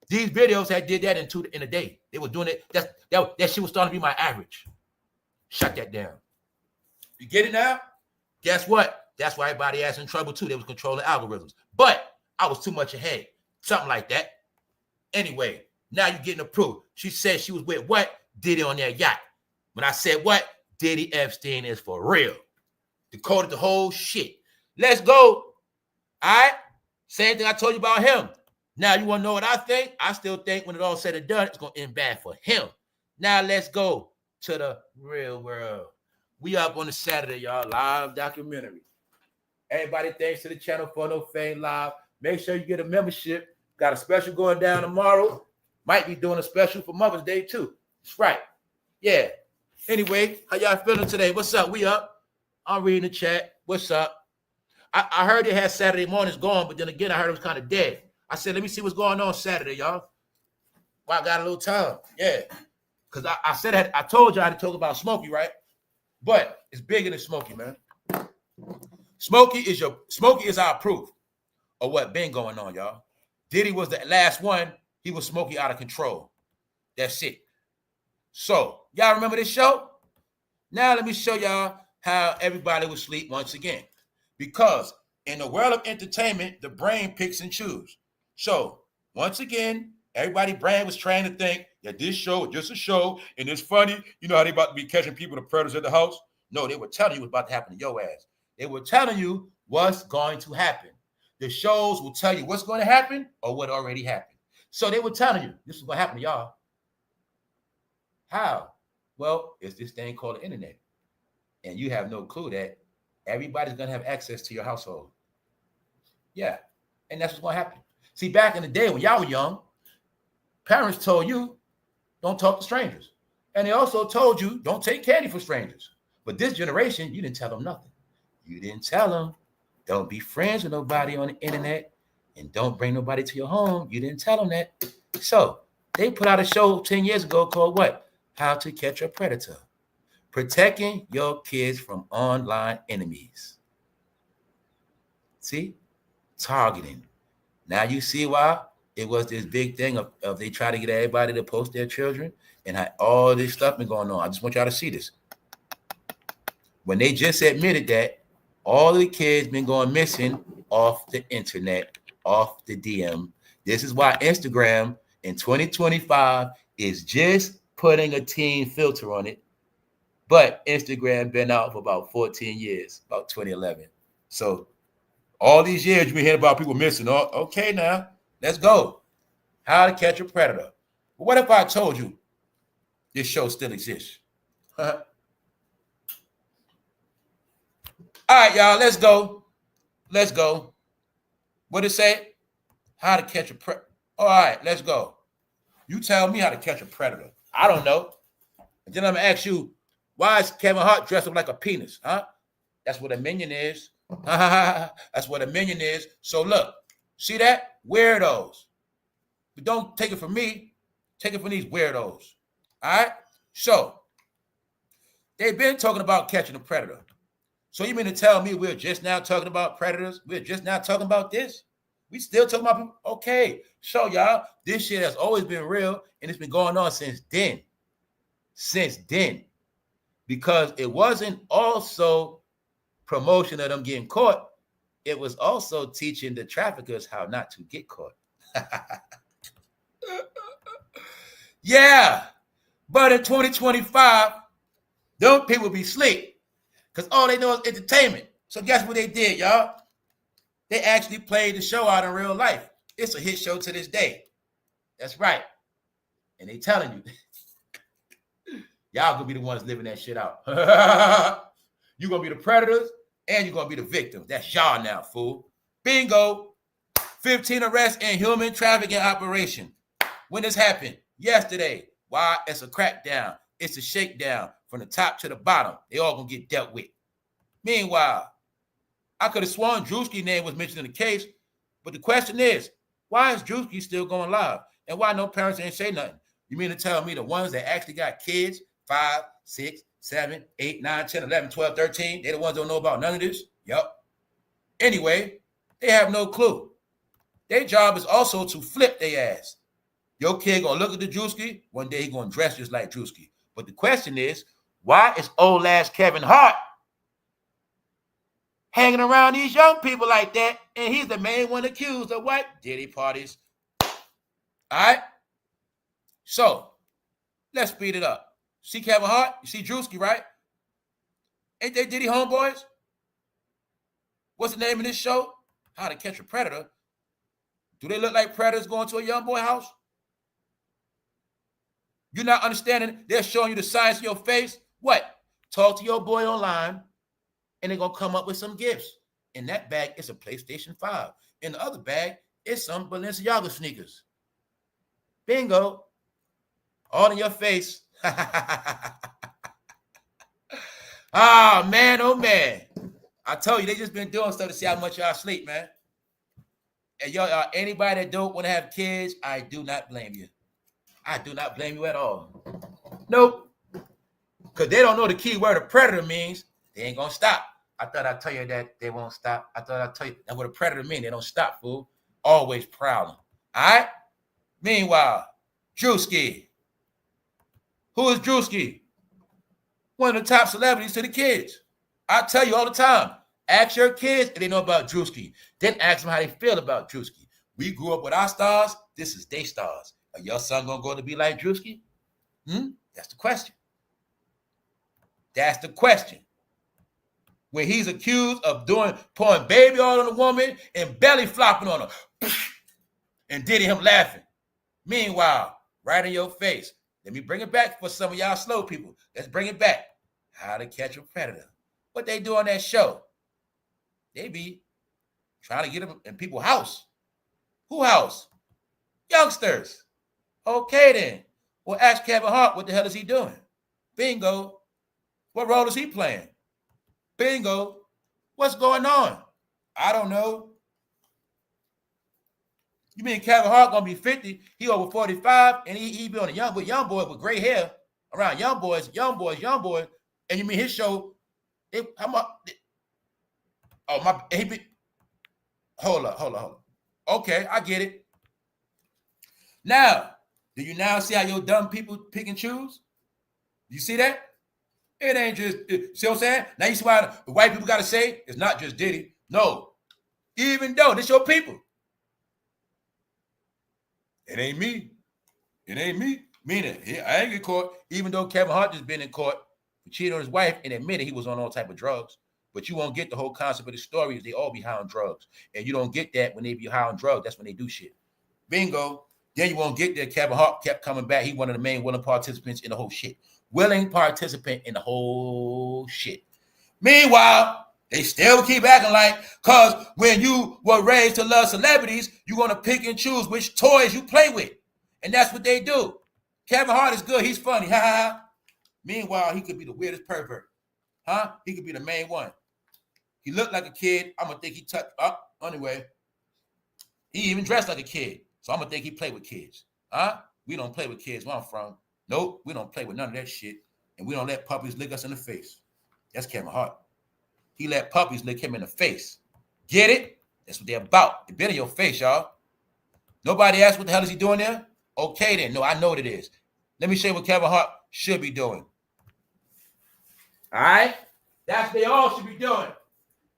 These videos had did that in a day. They were doing it. That shit was starting to be my average. Shut that down. You get it now? Guess what? That's why everybody ass in trouble too. They was controlling algorithms. But I was too much ahead. Something like that. Anyway, now you're getting the proof. She said she was with what? Diddy on their yacht. When I said what? Diddy Epstein is for real. Decoded the whole shit. Let's go. All right? Same thing I told you about him. Now you want to know what I think? I still think when it all said and done, it's going to end bad for him. Now let's go to the real world. We up on the Saturday, y'all. Live documentary. Everybody, thanks to the channel for no fame live. Make sure you get a membership. Got a special going down tomorrow. Might be doing a special for Mother's Day too. That's right. Yeah. Anyway, how y'all feeling today? What's up? We up. I'm reading the chat. What's up? I heard they had Saturday mornings going, but then again, I heard it was kind of dead. I said, let me see what's going on Saturday, y'all. Well, I got a little time. Yeah. Because I told you I had to talk about Smokey, right? But it's bigger than Smokey, man. Smokey is our proof of what been going on, y'all. Diddy was the last one. He was Smokey out of control. That's it. So, y'all remember this show? Now let me show y'all how everybody will sleep once again. Because in the world of entertainment, the brain picks and chooses. So, once again, everybody's brain was trying to think that this show was just a show and it's funny. You know how they about to be catching people, the predators at the house? No, they were telling you what's about to happen to your ass. They were telling you what's going to happen. The shows will tell you what's going to happen or what already happened. So they were telling you this is going to happen to y'all. How? Well, it's this thing called the internet. And you have no clue that everybody's going to have access to your household. Yeah. And that's what's going to happen. See, back in the day when y'all were young, parents told you, don't talk to strangers. And they also told you, don't take candy from strangers. But this generation, you didn't tell them nothing. You didn't tell them, don't be friends with nobody on the internet and don't bring nobody to your home. You didn't tell them that. So they put out a show 10 years ago called what? How to Catch a Predator. Protecting your kids from online enemies. See? Targeting. Now you see why it was this big thing of they try to get everybody to post their children and how all this stuff been going on. I just want y'all to see this. When they just admitted that all the kids been going missing off the internet, off the DM, This is why Instagram in 2025 is just putting a teen filter on it. But Instagram been out for about 14 years, about 2011. So all these years you've been hearing about people missing. Oh, okay, now let's go. How to Catch a Predator. But what if I told you this show still exists? All right, y'all, let's go. Let's go. What it say? How to Catch a Predator. All right, let's go. You tell me how to catch a predator. I don't know. And then I'm going to ask you, why is Kevin Hart dressed up like a penis? Huh? That's what a minion is. That's what a minion is. So look, see that? Weirdos. But don't take it from me. Take it from these weirdos. All right? So, they've been talking about catching a predator. So you mean to tell me we're just now talking about predators? We're just now talking about this? We still talking about people? Okay. So, y'all, this shit has always been real, and it's been going on since then. Since then. Because it wasn't also promotion of them getting caught. It was also teaching the traffickers how not to get caught. Yeah. But in 2025, them people be sleep. Because all they know is entertainment. So guess what they did, y'all? They actually played the show out in real life. It's a hit show to this day. That's right. And they telling you. Y'all gonna be the ones living that shit out. You're gonna be the predators and you're gonna be the victims. That's y'all now, fool. Bingo. 15 arrests in human trafficking operation. When this happened? Yesterday. Why? It's a crackdown. It's a shakedown from the top to the bottom. They all gonna get dealt with. Meanwhile, I could have sworn Drewski's name was mentioned in the case, but the question is, why is Drewski still going live? And why no parents ain't say nothing? You mean to tell me the ones that actually got kids, 5, 6, 7, 8, 9, 10, 11, 12, 13, they the ones that don't know about none of this? Yup. Anyway, they have no clue. Their job is also to flip their ass. Your kid gonna look at the Drewski, one day he gonna dress just like Drewski. But the question is, why is old ass Kevin Hart hanging around these young people like that? And he's the main one accused of what? Diddy parties. All right? So, let's speed it up. See Kevin Hart? You see Drewski, right? Ain't they Diddy homeboys? What's the name of this show? How to Catch a Predator. Do they look like predators going to a young boy house? You're not understanding. They're showing you the signs of your face. What? Talk to your boy online, and they're going to come up with some gifts. In that bag, it's a PlayStation 5. In the other bag, it's some Balenciaga sneakers. Bingo. All in your face. Ah, man, oh, man. I told you, they just been doing stuff to see how much y'all sleep, man. And y'all, anybody that don't want to have kids, I do not blame you. I do not blame you at all. Nope. Because they don't know the key word of predator means. They ain't going to stop. I thought I'd tell you that they won't stop. I thought I'd tell you that's what a predator means. They don't stop, fool. Always prowling. All right? Meanwhile, Drewski. Who is Drewski? One of the top celebrities to the kids. I tell you all the time. Ask your kids if they know about Drewski. Then ask them how they feel about Drewski. We grew up with our stars. This is their stars. Are your son going to go to be like Drewski? That's the question. That's the question. When he's accused of pouring baby oil on a woman and belly flopping on her. And Diddy him laughing. Meanwhile, right in your face. Let me bring it back for some of y'all slow people. Let's bring it back. How to Catch a Predator. What they do on that show? They be trying to get them in people's house. Who house? Youngsters. Okay, then. Well, ask Kevin Hart, what the hell is he doing? Bingo. What role is he playing? Bingo. What's going on? I don't know. You mean Kevin Hart gonna be 50? He over 45, and he be on a young boy with gray hair around young boys. And you mean his show? Hold up. Okay, I get it. Now, do you now see how your dumb people pick and choose? You see that? It ain't just, see what I'm saying? Now you see why the white people got to say it's not just Diddy. No. Even though this your people. It ain't me. It ain't me. Meaning, I ain't get caught, even though Kevin Hart just been in court for cheating on his wife and admitted he was on all type of drugs. But you won't get the whole concept of the story is they all be high on drugs. And you don't get that when they be high on drugs. That's when they do shit. Bingo. Then you won't get there. Kevin Hart kept coming back. He one of the main willing participants in the whole shit. Willing participant in the whole shit. Meanwhile, they still keep acting like, because when you were raised to love celebrities, you're going to pick and choose which toys you play with. And that's what they do. Kevin Hart is good. He's funny. Ha ha. Meanwhile, he could be the weirdest pervert. Huh? He could be the main one. He looked like a kid. I'm going to think he touched up. Anyway, he even dressed like a kid. So I'm going to think he played with kids. Huh? We don't play with kids where I'm from. Nope. We don't play with none of that shit. And we don't let puppies lick us in the face. That's Kevin Hart. He let puppies lick him in the face. Get it? That's what they're about. It been in your face, y'all. Nobody asked what the hell is he doing there? Okay, then. No, I know what it is. Let me show you what Kevin Hart should be doing. All right? That's what they all should be doing.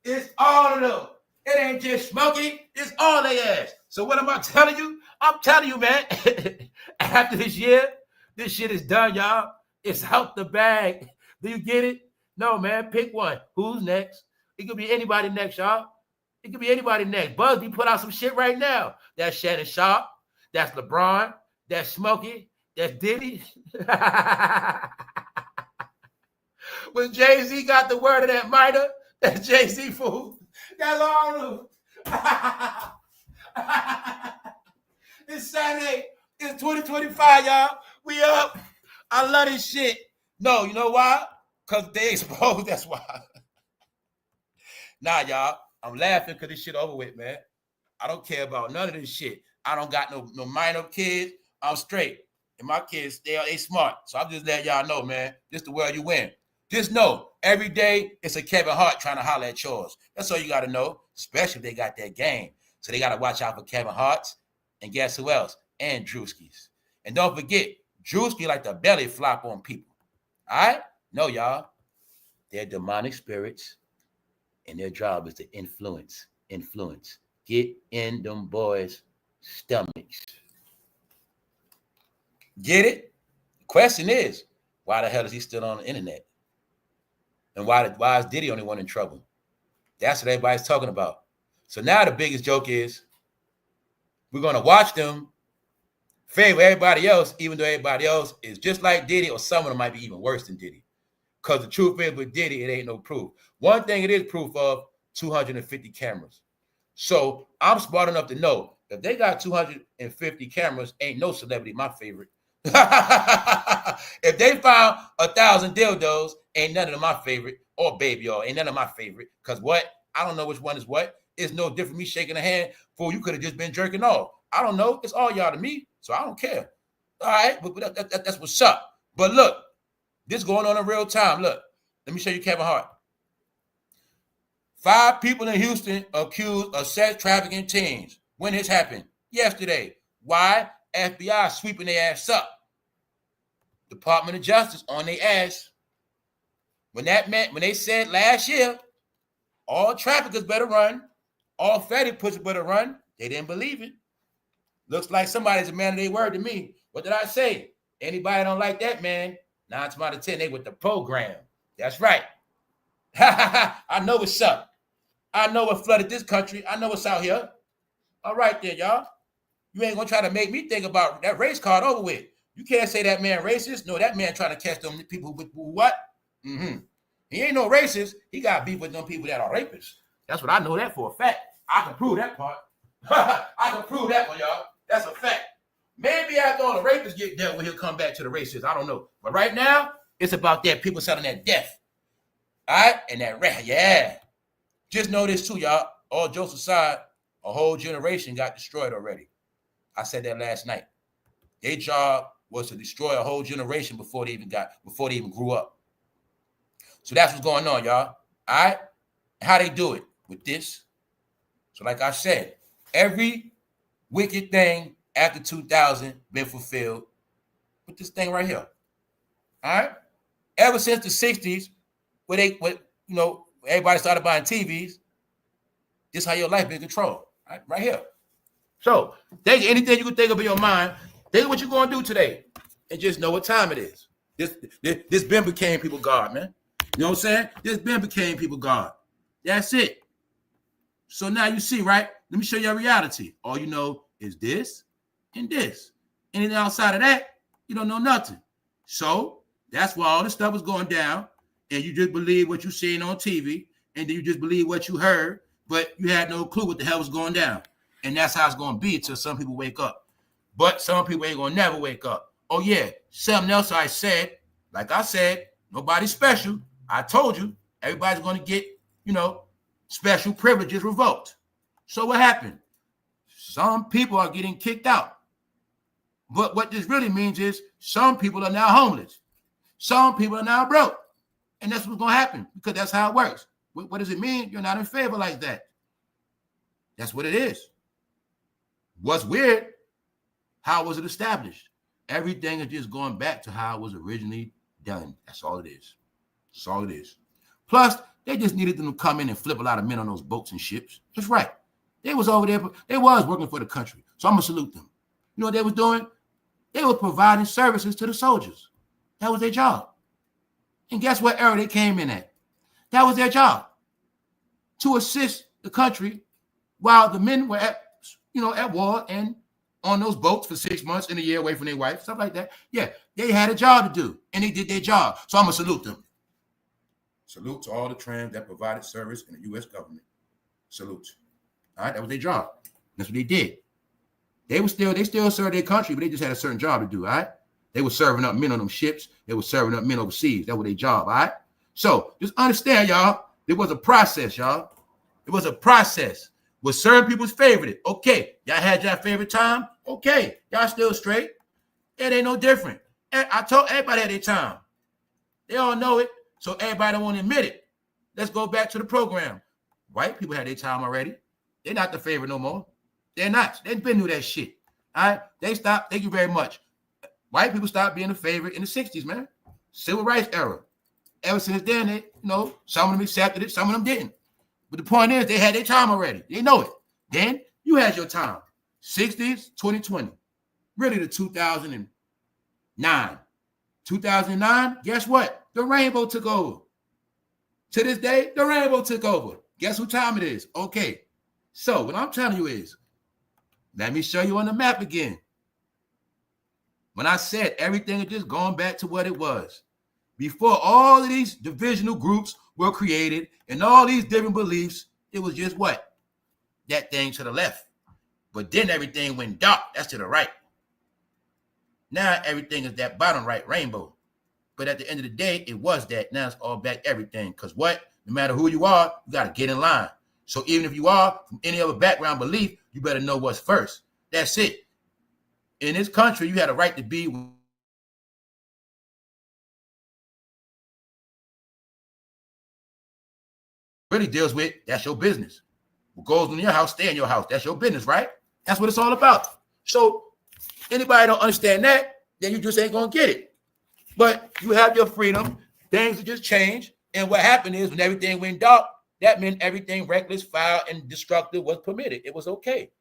It's all of them. It ain't just Smokey. It's all they ass. So what am I telling you? I'm telling you, man. After this year, this shit is done, y'all. It's out the bag. Do you get it? No, man. Pick one. Who's next? It could be anybody next, y'all. It could be anybody next. Busby put out some shit right now. That's Shannonsharpe. That's LeBron. That's Smokey. That's Diddy. When Jay-Z got the word of that minor, that Jay-Z fool. That's all It's Saturday. It's 2025, y'all. We up. I love this shit. No, you know why? Because they exposed. That's why. Nah, y'all. I'm laughing because this shit over with, man. I don't care about none of this shit. I don't got no minor kids. I'm straight. And my kids, they smart. So I'm just letting y'all know, man. This the world you win. Just know, every day it's a Kevin Hart trying to holler at yours. That's all you got to know, especially if they got that game. So they got to watch out for Kevin Hart's. And guess who else? And Drewski's. And don't forget, Drewski like to belly flop on people. All right? No, y'all. They're demonic spirits, and their job is to influence. Get in them boys' stomachs. Get it? The question is, why the hell is he still on the internet? And why is Diddy only one in trouble? That's what everybody's talking about. So now the biggest joke is we're going to watch them favor everybody else, even though everybody else is just like Diddy, or some of them might be even worse than Diddy. Because the truth is with Diddy, it ain't no proof. One thing it is proof of, 250 cameras. So I'm smart enough to know if they got 250 cameras, ain't no celebrity my favorite. If they found 1,000 dildos, ain't none of them my favorite, or baby, y'all, ain't none of my favorite. Because what? I don't know which one is what. It's no different me shaking a hand for you could have just been jerking off. I don't know. It's all y'all to me, so I don't care. All right, but that's what's up. But look, this going on in real time. Look, let me show you Kevin Hart. 5 people in Houston accused of sex trafficking teens. When this happened? Yesterday. Why? FBI sweeping their ass up. Department of Justice on their ass. When they said last year, all traffickers better run, all fetty pussies better run, they didn't believe it. Looks like somebody's a man of their word to me. What did I say? Anybody don't like that, man? 9 times out of 10, they with the program. That's right. I know what's up. I know what flooded this country. I know what's out here. All right then, y'all. You ain't gonna try to make me think about that race card over with. You can't say that man racist. No, that man trying to catch them people with what? Mm-hmm. He ain't no racist. He got beef with them people that are rapists. That's what I know that for a fact. I can prove that part. I can prove that one, y'all. That's a fact. Maybe after all the rapists get dealt with, he'll come back to the racists. I don't know. But right now, it's about that people selling that death. All right? And that rat. Yeah. Just know this too, y'all. All jokes aside, a whole generation got destroyed already. I said that last night. Their job was to destroy a whole generation before they even grew up. So that's what's going on, y'all. All right? How they do it with this. So like I said, every wicked thing after 2000 been fulfilled with this thing right here. All right? Ever since the 60s, where everybody started buying TVs, this is how your life been controlled. Right here. So think anything you can think of in your mind. Think of what you're going to do today. And just know what time it is. This Ben became people God, man. You know what I'm saying? This Ben became people God. That's it. So now you see, right? Let me show you a reality. All you know is this and this. Anything outside of that, you don't know nothing. So that's why all this stuff was going down. And you just believe what you seen on TV. And then you just believe what you heard. But you had no clue what the hell was going down. And that's how it's going to be until some people wake up. But some people ain't going to never wake up. Oh, yeah. Something else I said, like I said, nobody's special. I told you, everybody's going to get, special privileges revoked. So what happened? Some people are getting kicked out. But what this really means is some people are now homeless. Some people are now broke. And that's what's going to happen because that's how it works. What does it mean? You're not in favor like that. That's what it is. What's weird? How was it established? Everything is just going back to how it was originally done. That's all it is. That's all it is. Plus, they just needed them to come in and flip a lot of men on those boats and ships. That's right. They was over there. They was working for the country. So I'm going to salute them. You know what they was doing? They were providing services to the soldiers. That was their job. And guess what era they came in at? That was their job. To assist the country while the men were at war and on those boats for 6 months and a year away from their wife, stuff like that. Yeah, they had a job to do, and they did their job. So I'm going to salute them. Salute to all the trans that provided service in the U.S. government. Salute. All right, that was their job. That's what they did. They still served their country, but they just had a certain job to do, all right? They were serving up men on them ships. They were serving up men overseas. That was their job, all right? So just understand, y'all, there was a process, y'all. It was a process. Was certain people's favorite? Okay. Y'all had your favorite time? Okay. Y'all still straight? It ain't no different. I told everybody had their time. They all know it, so everybody don't want to admit it. Let's go back to the program. White people had their time already. They're not the favorite no more. They're not. They've been through that shit. All right? They stopped. Thank you very much. White people stopped being the favorite in the 60s, man. Civil rights era. Ever since then, they, some of them accepted it, some of them didn't. But the point is, they had their time already. They know it. Then you had your time. 60s, 2020. Really the 2009. 2009, guess what? The rainbow took over. To this day, the rainbow took over. Guess what time it is? Okay. So what I'm telling you is, let me show you on the map again. When I said everything is just going back to what it was. Before all of these divisional groups were created and all these different beliefs, it was just what? That thing to the left. But then everything went dark. That's to the right. Now everything is that bottom right rainbow. But at the end of the day, it was that. Now it's all back everything. Because what? No matter who you are, you got to get in line. So even if you are from any other background belief, you better know what's first. That's it. In this country, you had a right to be really deals with, that's your business. What goes in your house, stay in your house. That's your business, right? That's what it's all about. So anybody don't understand that, then you just ain't going to get it. But you have your freedom. Things just change. And what happened is when everything went dark, that meant everything reckless, foul, and destructive was permitted. It was okay.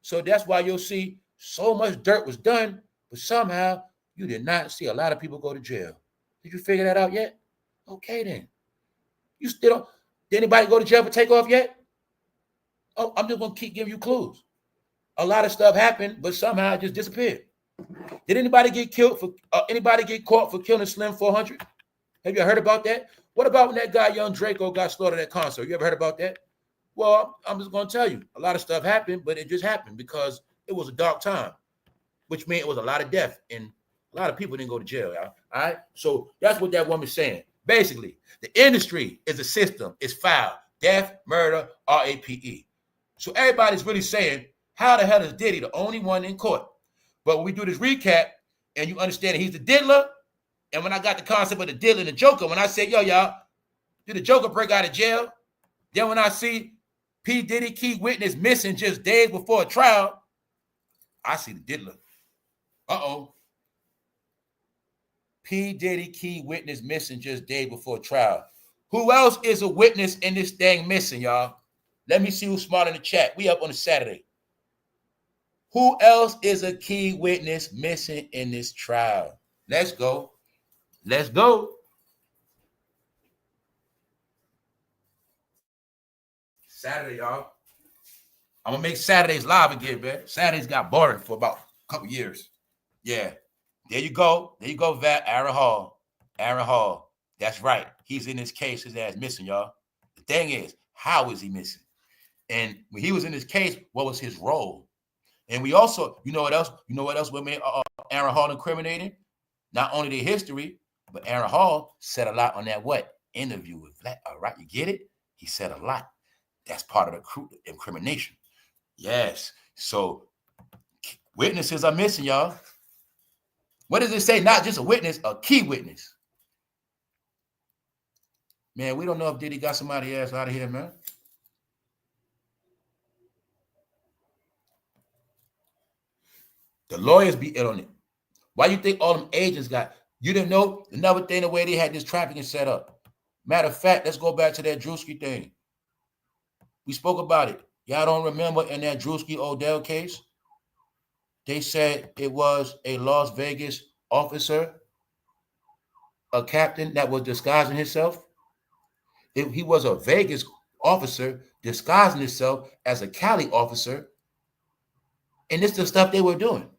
So that's why you'll see so much dirt was done, but somehow you did not see a lot of people go to jail. Did you figure that out yet? Okay, then. You still don't. Did anybody go to jail for takeoff yet? Oh, I'm just going to keep giving you clues. A lot of stuff happened, but somehow it just disappeared. Did anybody get killed for? Anybody get caught for killing Slim 400? Have you heard about that? What about when that guy Young Draco got slaughtered at concert? You ever heard about that? Well, I'm just going to tell you, a lot of stuff happened, but it just happened because it was a dark time, which meant it was a lot of death and a lot of people didn't go to jail. Y'all. All right. So that's what that woman's saying. Basically, the industry is a system. It's foul. Death, murder, RAPE. So everybody's really saying, how the hell is Diddy the only one in court? But when we do this recap and you understand that he's the diddler, and when I got the concept of the diddler and the Joker, when I say, yo, y'all, did the Joker break out of jail? Then when I see P. Diddy key witness missing just days before a trial, I see the diddler. Uh-oh. P. Diddy key witness missing just days before trial. Who else is a witness in this thing missing, y'all? Let me see who's smart in the chat. We up on a Saturday. Who else is a key witness missing in this trial? Let's go. Let's go. Saturday, y'all. I'm gonna make Saturdays live again, man. Saturdays got boring for about a couple years. Yeah. There you go. There you go, Vat. Aaron Hall. Aaron Hall. That's right. He's in this case. His ass missing, y'all. The thing is, how is he missing? And when he was in this case, what was his role? And we also, you know what else? You know what else would make Aaron Hall incriminating? Not only the history, but Aaron Hall said a lot on that interview with Black. All right, you get it? He said a lot. That's part of the incrimination. Yes. So witnesses are missing, y'all. What does it say? Not just a witness, a key witness. Man, we don't know if Diddy got somebody else out of here, man. The lawyers be in on it. Why you think all them agents got? You didn't know another thing, the way they had this trafficking set up. Matter of fact, let's go back to that Drewski thing. We spoke about it. Y'all don't remember in that Drewski Odell case? They said it was a Las Vegas officer, a captain that was disguising himself. He was a Vegas officer disguising himself as a Cali officer. And this is the stuff they were doing.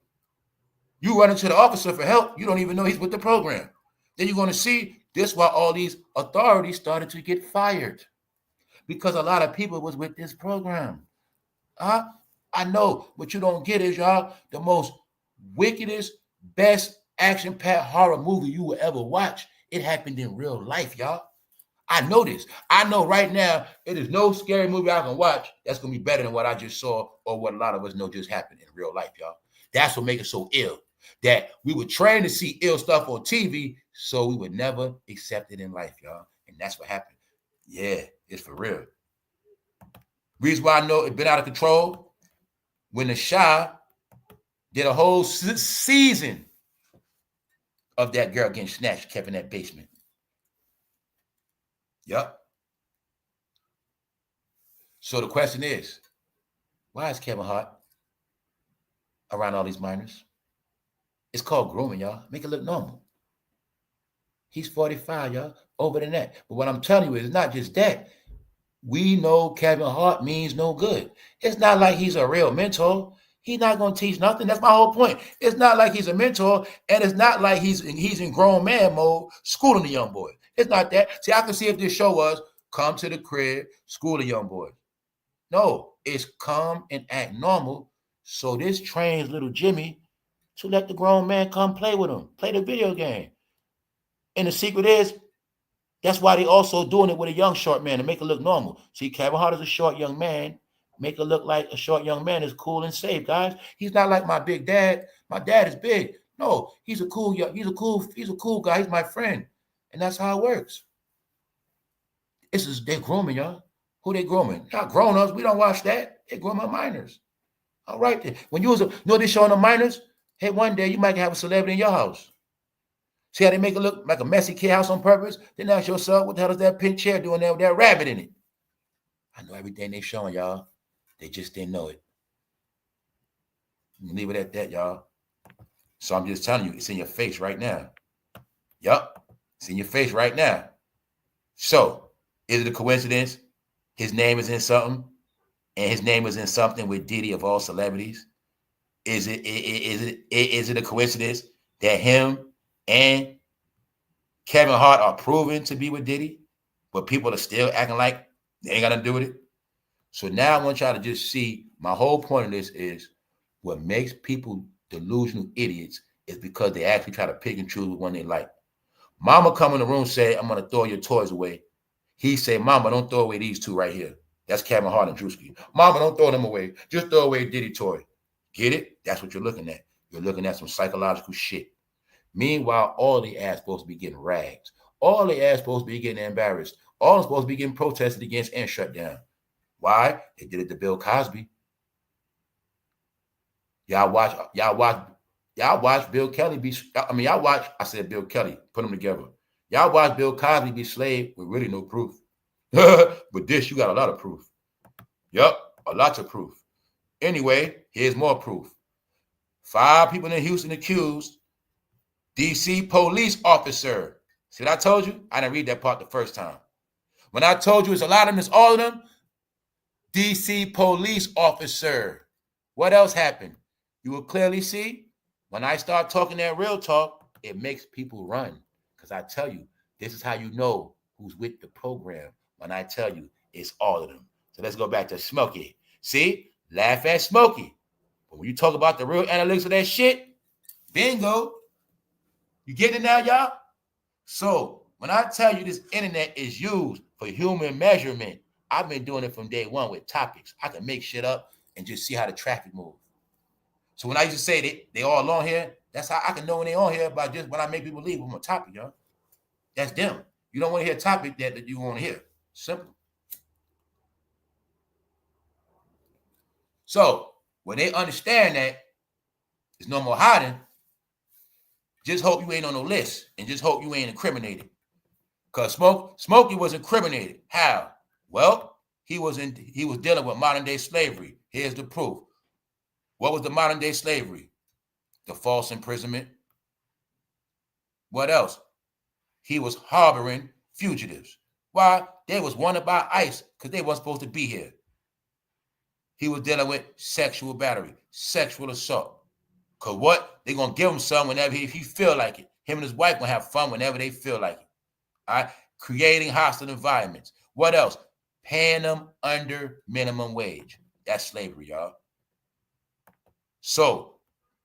You run into the officer for help, you don't even know he's with the program. Then you're going to see this why all these authorities started to get fired. Because a lot of people was with this program. I know, what you don't get is, y'all, the most wickedest, best action-packed horror movie you will ever watch. It happened in real life, y'all. I know this. I know right now it is no scary movie I can watch that's going to be better than what I just saw or what a lot of us know just happened in real life, y'all. That's what makes it so ill, that we were trained to see ill stuff on TV, so we would never accept it in life, y'all. And that's what happened. Yeah, it's for real. Reason why I know it's been out of control, when the Shy did a whole season of that girl getting snatched, kept in that basement. Yep. So the question is, why is Kevin Hart around all these minors? It's called grooming, y'all. Make it look normal. He's 45, y'all, over the net. But what I'm telling you is, it's not just that. We know Kevin Hart means no good. It's not like he's a real mentor. He's not going to teach nothing. That's my whole point. It's not like he's a mentor, and it's not like he's in grown man mode schooling the young boy. It's not that. See, I can see if this show was come to the crib, school the young boy. No, it's come and act normal. So this trains little Jimmy to let the grown man come play with him, play the video game. And the secret is, that's why they also doing it with a young short man to make it look normal. See, Kevin Hart is a short young man. Make it look like a short young man is cool and safe, guys. He's not like my big dad. My dad is big. No, he's a cool guy. He's my friend. And that's how it works. They're grooming, y'all. Who they grooming? Not grown-ups. We don't watch that. They grooming minors. All right then. When you know they showing the minors, hey, one day you might have a celebrity in your house. See how they make it look like a messy kid house on purpose? Then ask yourself, what the hell is that pink chair doing there with that rabbit in it? I know everything they showing, y'all. They just didn't know it. Leave it at that, y'all. So I'm just telling you, it's in your face right now. Yup. It's in your face right now. So, is it a coincidence? His name is in something, and his name is in something with Diddy of all celebrities. Is it a coincidence that him and Kevin Hart are proven to be with Diddy, but people are still acting like they ain't got nothing to do with it? So now I want y'all to just see, my whole point of this is, what makes people delusional idiots is because they actually try to pick and choose one they like. Mama come in the room, say, I'm going to throw your toys away. He say, Mama, don't throw away these two right here. That's Kevin Hart and Drewski. Mama, don't throw them away. Just throw away Diddy toy. Get it? That's what you're looking at. You're looking at some psychological shit. Meanwhile, all the ass supposed to be getting rags. All the ass supposed to be getting embarrassed. All supposed to be getting protested against and shut down. Why? They did it to Bill Cosby. Y'all watch Bill Kelly be, I said Bill Kelly, put them together. Y'all watch Bill Cosby be slaved with really no proof. But this, you got a lot of proof. Yup, a lot of proof. Anyway, here's more proof. 5 people in Houston accused DC police officer. See what I told you? I didn't read that part the first time. When I told you it's a lot of them, it's all of them. DC police officer. What else happened? You will clearly see when I start talking that real talk, it makes people run. Because I tell you, this is how you know who's with the program. When I tell you, it's all of them. So let's go back to Smokey. See? Laugh at Smokey. But when you talk about the real analytics of that shit, bingo. You get it now, y'all? So when I tell you this internet is used for human measurement, I've been doing it from day one with topics. I can make shit up and just see how the traffic moves. So when I used to say that they all on here, that's how I can know when they on here by just when I make people leave from a topic, y'all. That's them. You don't want to hear a topic that you want to hear. Simple. So when they understand that there's no more hiding, just hope you ain't on no list and just hope you ain't incriminated. Because Smokey was incriminated. How? Well, he was dealing with modern day slavery. Here's the proof. What was the modern day slavery? The false imprisonment. What else? He was harboring fugitives. Why? They was wanted by ICE because they weren't supposed to be here. He was dealing with sexual battery, sexual assault. Because what? They're going to give him some whenever he feel like it. Him and his wife going to have fun whenever they feel like it. All right? Creating hostile environments. What else? Paying them under minimum wage. That's slavery, y'all. So,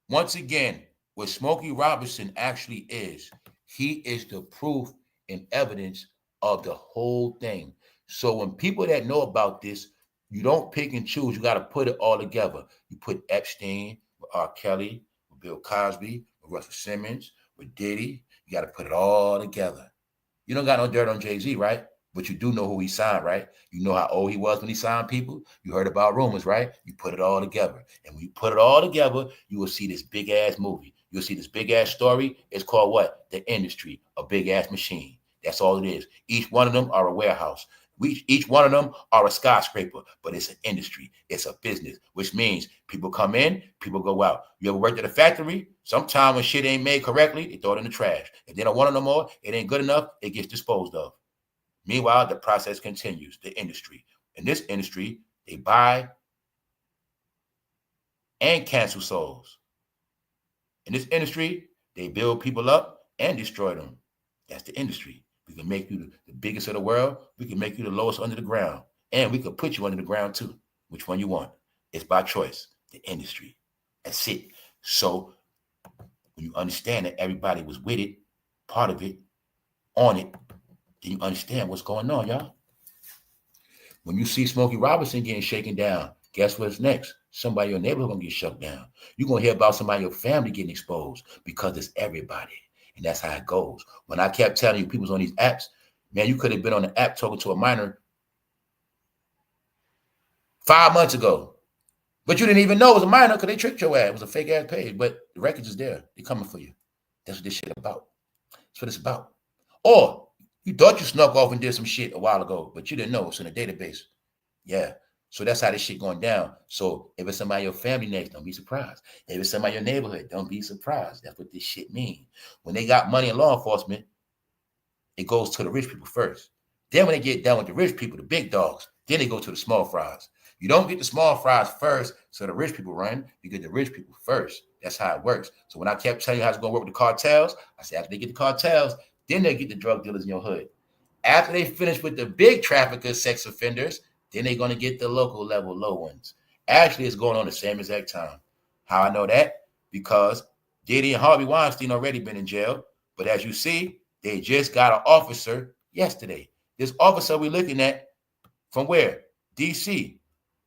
once again, what Smokey Robinson actually is, he is the proof and evidence of the whole thing. So when people that know about this, you don't pick and choose. You got to put it all together. You put Epstein with R. Kelly, with Bill Cosby, with Russell Simmons, with Diddy. You got to put it all together. You don't got no dirt on Jay-Z, right? But you do know who he signed, right? You know how old he was when he signed people. You heard about rumors, right? You put it all together. And when you put it all together, you will see this big-ass movie. You'll see this big-ass story. It's called what? The Industry, a big-ass machine. That's all it is. Each one of them are a warehouse. Each one of them are a skyscraper, but it's an industry. It's a business, which means people come in, people go out. You ever worked at a factory? Sometime when shit ain't made correctly, they throw it in the trash. If they don't want it no more, it ain't good enough, it gets disposed of. Meanwhile, the process continues, the industry. In this industry, they buy and cancel souls. In this industry, they build people up and destroy them. That's the industry. We can make you the biggest of the world. We can make you the lowest under the ground. And we can put you under the ground too. Which one you want? It's by choice. The industry. That's it. So when you understand that everybody was with it, part of it, on it, then you understand what's going on, y'all. When you see Smokey Robinson getting shaken down, guess what's next? Somebody in your neighborhood gonna get shut down. You're gonna hear about somebody in your family getting exposed because it's everybody. And that's how it goes. When I kept telling you people's on these apps, man, you could have been on the app talking to a minor 5 months ago. But you didn't even know it was a minor because they tricked your ass. It was a fake ass page. But the records is there. They're coming for you. That's what this shit about. That's what it's about. Or you thought you snuck off and did some shit a while ago, but you didn't know it's in a database. Yeah. So that's how this shit going down. So if it's somebody in your family next, don't be surprised. If it's somebody in your neighborhood, don't be surprised. That's what this shit means. When they got money in law enforcement, it goes to the rich people first. Then when they get done with the rich people, the big dogs, then they go to the small fries. You don't get the small fries first, so the rich people run. You get the rich people first. That's how it works. So when I kept telling you how it's going to work with the cartels, I said after they get the cartels, then they get the drug dealers in your hood. After they finish with the big traffickers, sex offenders, then they're going to get the local level low ones. Actually, it's going on the same exact time. How I know that? Because Diddy and Harvey Weinstein already been in jail. But as you see, they just got an officer yesterday. This officer we're looking at from where? D.C.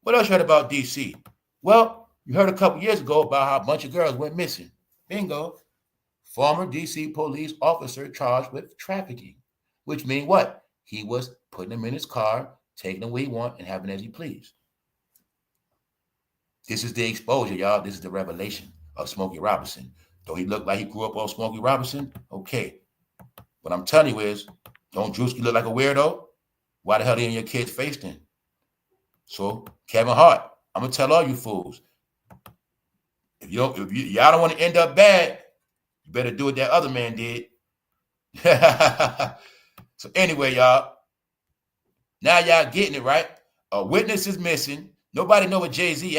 What else you heard about D.C.? Well, you heard a couple years ago about how a bunch of girls went missing. Bingo. Former D.C. police officer charged with trafficking. Which means what? He was putting them in his car, taking them where he want, and having as he please. This is the exposure, y'all. This is the revelation of Smokey Robinson. Though he looked like he grew up on Smokey Robinson, okay. What I'm telling you is, don't Drewski look like a weirdo? Why the hell they in your kid's face then? So, Kevin Hart, I'm going to tell all you fools. If y'all don't want to end up bad, you better do what that other man did. So anyway, y'all, now y'all getting it right. A witness is missing. Nobody know where Jay-Z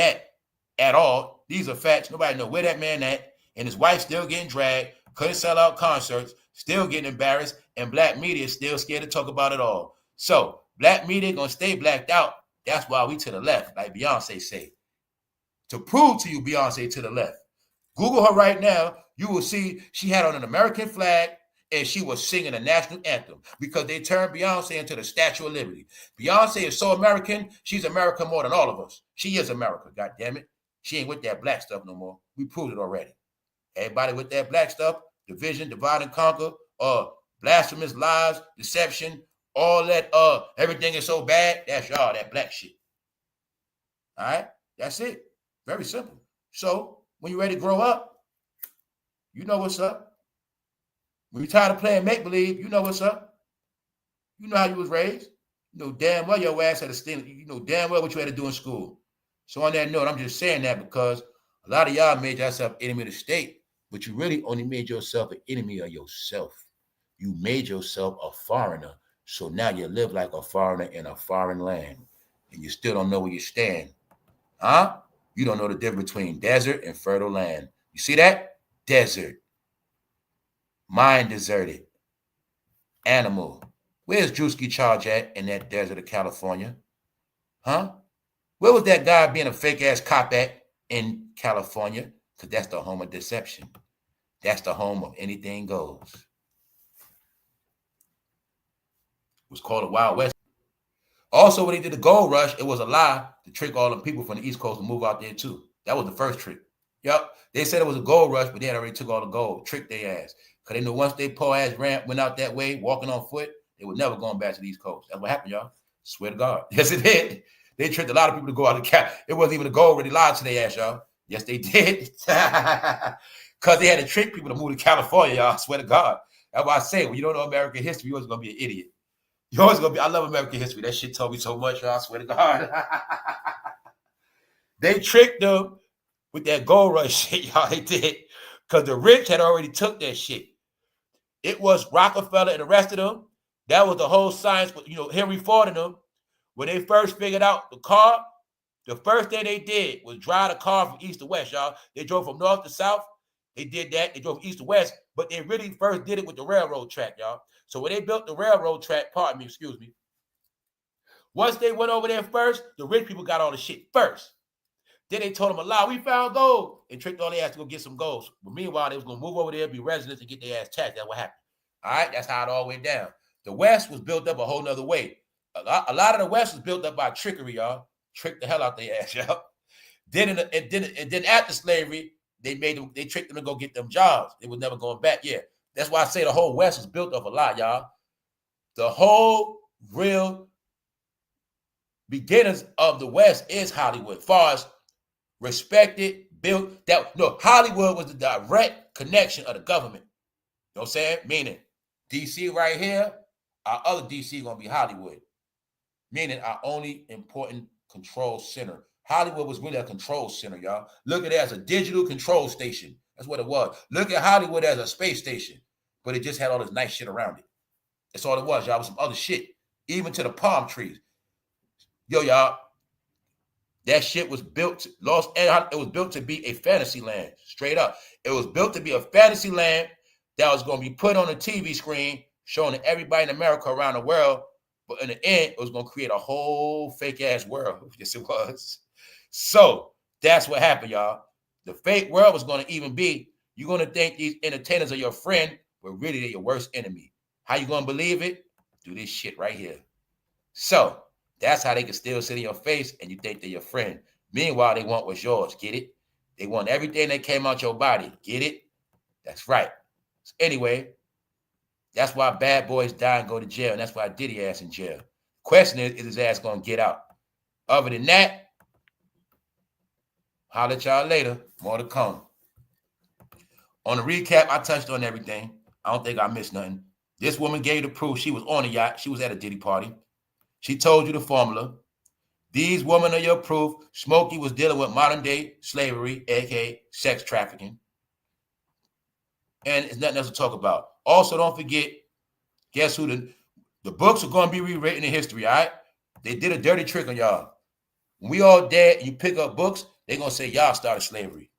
at all. These are facts. Nobody know where that man at. And his wife still getting dragged, couldn't sell out concerts, still getting embarrassed, and black media is still scared to talk about it all. So black media gonna stay blacked out. That's why we to the left, like Beyonce say. To prove to you, Beyonce to the left. Google her right now. You will see she had on an American flag and she was singing the national anthem because they turned Beyonce into the Statue of Liberty. Beyonce is so American. She's America more than all of us. She is America, God damn it. She ain't with that black stuff no more. We proved it already. Everybody with that black stuff, division, divide and conquer, blasphemous lies, deception, all that, everything is so bad. That's y'all, that black shit. All right? That's it. Very simple. So when you're ready to grow up, you know what's up. When you're tired of playing make-believe, you know what's up. You know how you was raised. You know damn well your ass had a stint. You know damn well what you had to do in school. So on that note, I'm just saying that because a lot of y'all made yourself enemy of the state, but you really only made yourself an enemy of yourself. You made yourself a foreigner. So now you live like a foreigner in a foreign land. And you still don't know where you stand. Huh? You don't know the difference between desert and fertile land. You see that? Desert. Mind deserted. Animal. Where's Drewski Charge at in that desert of California? Huh? Where was that guy being a fake-ass cop at in California? Because that's the home of deception. That's the home of anything goes. It was called the Wild West. Also, when he did the gold rush, it was a lie to trick all the people from the East Coast to move out there too. That was the first trick. Yep. They said it was a gold rush, but they had already took all the gold, tricked their ass. Because they knew once they poor ass went out that way, walking on foot, they were never going back to the East Coast. That's what happened, y'all. Swear to God. Yes, it did. They tricked a lot of people to go out of the It wasn't even the gold really lied to their ass, y'all. Yes, they did. Because they had to trick people to move to California, y'all. I swear to God. That's why I say, when you don't know American history, you're always going to be an idiot. You're always going to be, I love American history. That shit told me so much, y'all. I swear to God. They tricked them with that gold rush shit, y'all. They did. Because the rich had already took that shit. It was Rockefeller and the rest of them. That was the whole science. You know, Henry Ford and them, when they first figured out the car, the first thing they did was drive the car from east to west, y'all. They drove from north to south. They did that. They drove from east to west, but they really first did it with the railroad track, y'all. So when they built the railroad track, once they went over there first, the rich people got all the shit first. Then they told them a lie. We found gold and tricked all their ass to go get some gold. But meanwhile, they was going to move over there, be residents, and get their ass taxed. That's what happened. All right? That's how it all went down. The West was built up a whole nother way. A lot of the West was built up by trickery, y'all. Tricked the hell out their ass, y'all. Then after slavery, they tricked them to go get them jobs. They were never going back. Yeah. That's why I say the whole West was built up a lot, y'all. The whole real beginners of the West is Hollywood. As far as respected, built, Hollywood was the direct connection of the government. You know what I'm saying? Meaning, DC right here, our other DC going to be Hollywood. Meaning our only important control center. Hollywood was really a control center, y'all. Look at it as a digital control station. That's what it was. Look at Hollywood as a space station. But it just had all this nice shit around it. That's all it was, y'all. With some other shit. Even to the palm trees. Yo, y'all. That shit was built, it was built to be a fantasy land. Straight up. It was built to be a fantasy land that was going to be put on a TV screen, showing to everybody in America around the world. But in the end, it was going to create a whole fake-ass world. Yes, it was. So that's what happened, y'all. The fake world was going to even be, you're going to think these entertainers are your friend, but really they're your worst enemy. How you going to believe it? Do this shit right here. So that's how they can still sit in your face and you think they're your friend. Meanwhile, they want what's yours. Get it? They want everything that came out your body. Get it? That's right. So anyway, that's why bad boys die and go to jail. And that's why Diddy ass in jail. Question is his ass going to get out? Other than that, holler at y'all later. More to come. On the recap, I touched on everything. I don't think I missed nothing. This woman gave the proof. She was on a yacht. She was at a Diddy party. She told you the formula. These women are your proof. Smokey was dealing with modern day slavery, aka sex trafficking. And it's nothing else to talk about. Also, don't forget, guess who the books are going to be rewritten in history, all right? They did a dirty trick on y'all. When we all dead, you pick up books, they're going to say y'all started slavery.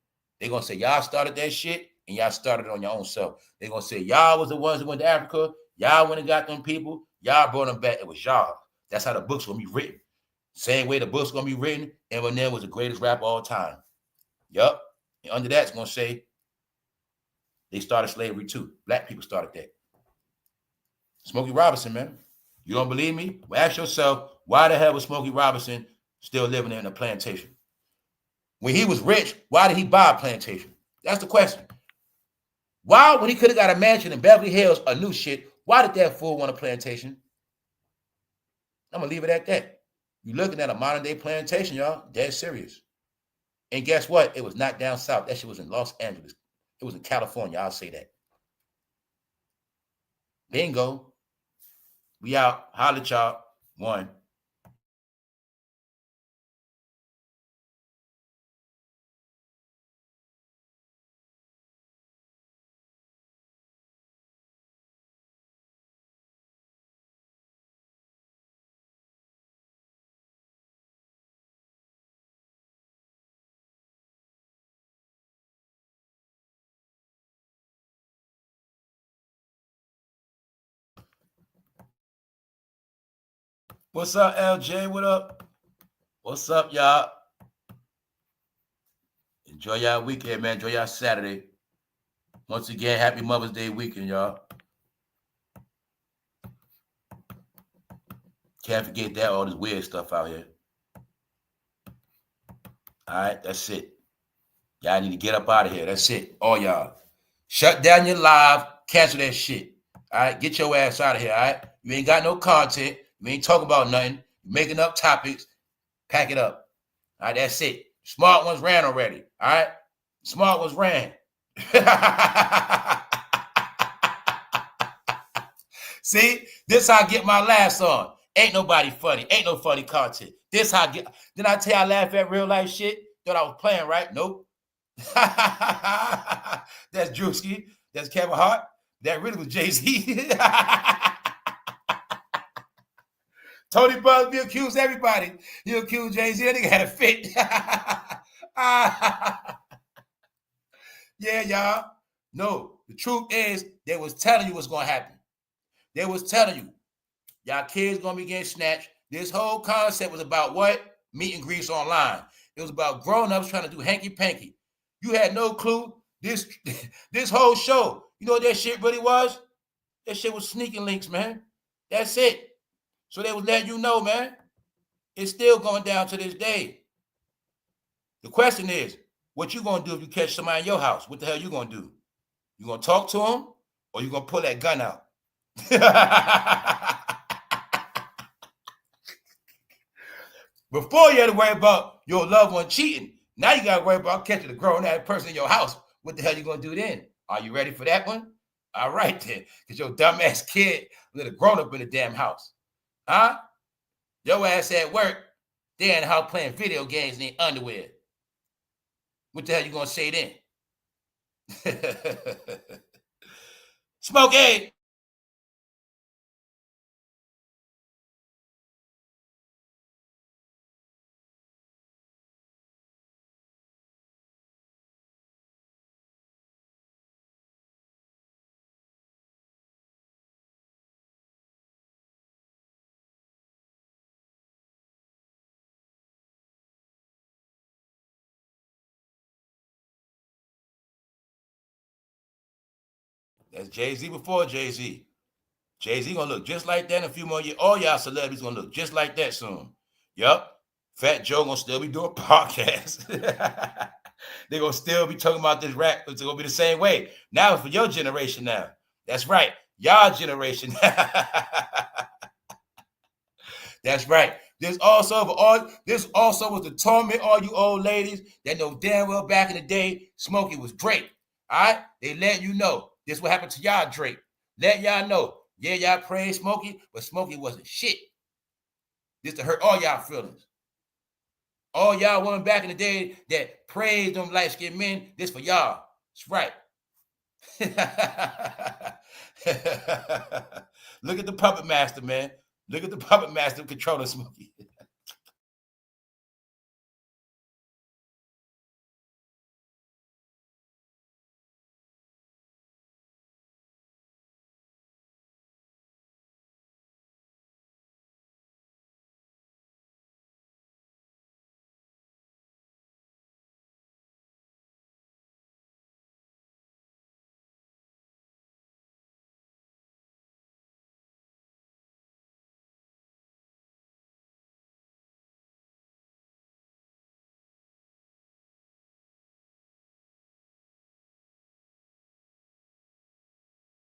They're going to say y'all started that shit and y'all started it on your own self. They're going to say y'all was the ones who went to Africa. Y'all went and got them people. Y'all brought them back. It was y'all. That's how the books going to be written. Same way the book's going to be written. Eminem was the greatest rapper of all time. Yup. And under that, it's going to say they started slavery too. Black people started that. Smokey Robinson, man. You don't believe me? Well, ask yourself, why the hell was Smokey Robinson still living in a plantation? When he was rich, why did he buy a plantation? That's the question. Why, when he could have got a mansion in Beverly Hills, a new shit, why did that fool want a plantation? I'm going to leave it at that. You're looking at a modern day plantation, y'all. Dead serious. And guess what? It was not down south. That shit was in Los Angeles. It was in California. I'll say that. Bingo. We out. Holla at y'all. One. What's up, LJ? What up? What's up, y'all? Enjoy y'all weekend, man. Enjoy y'all Saturday. Once again, happy Mother's Day weekend, y'all. Can't forget that, all this weird stuff out here. All right, that's it. Y'all need to get up out of here. That's it. All y'all. Shut down your live. Cancel that shit. All right, get your ass out of here, all right? You ain't got no content. You ain't talking about nothing. You're making up topics. Pack it up. All right, that's it. Smart ones ran already. All right? Smart ones ran. See? This how I get my laughs on. Ain't nobody funny. Ain't no funny content. This how I get. Didn't I tell you I laugh at real life shit? Thought I was playing, right? Nope. That's Drewski. That's Kevin Hart. That really was Jay-Z. Tony Busby accused everybody. He accused Jay-Z. That nigga had a fit. Yeah, y'all. No, the truth is they was telling you what's going to happen. They was telling you. Y'all kids going to be getting snatched. This whole concept was about what? Meet and greets online. It was about grown-ups trying to do hanky-panky. You had no clue. This whole show, you know what that shit really was? That shit was sneaking links, man. That's it. So they was letting you know, man. It's still going down to this day. The question is, what you going to do if you catch somebody in your house? What the hell you going to do? You going to talk to them or you going to pull that gun out? Before you had to worry about your loved one cheating. Now you got to worry about catching a grown-ass person in your house. What the hell you going to do then? Are you ready for that one? All right, then. Because your dumbass kid let a grown-up in the damn house. Huh? Your ass at work, they in the house playing video games in their underwear. What the hell you going to say then? Smokey! That's Jay-Z before Jay-Z. Jay-Z gonna look just like that in a few more years. All y'all celebrities gonna look just like that soon. Yup. Fat Joe gonna still be doing podcasts. They're gonna still be talking about this rap. It's gonna be the same way. Now it's for your generation now. That's right. Y'all generation. That's right. This also was to torment all you old ladies that know damn well back in the day, Smokey was Drake. All right? They let you know. This what happened to y'all, Drake. Let y'all know. Yeah, y'all praise Smokey, but Smokey wasn't shit. This to hurt all y'all feelings. All y'all women back in the day that praised them light-skinned men, this for y'all. That's right. Look at the puppet master, man. Look at the puppet master controlling Smokey.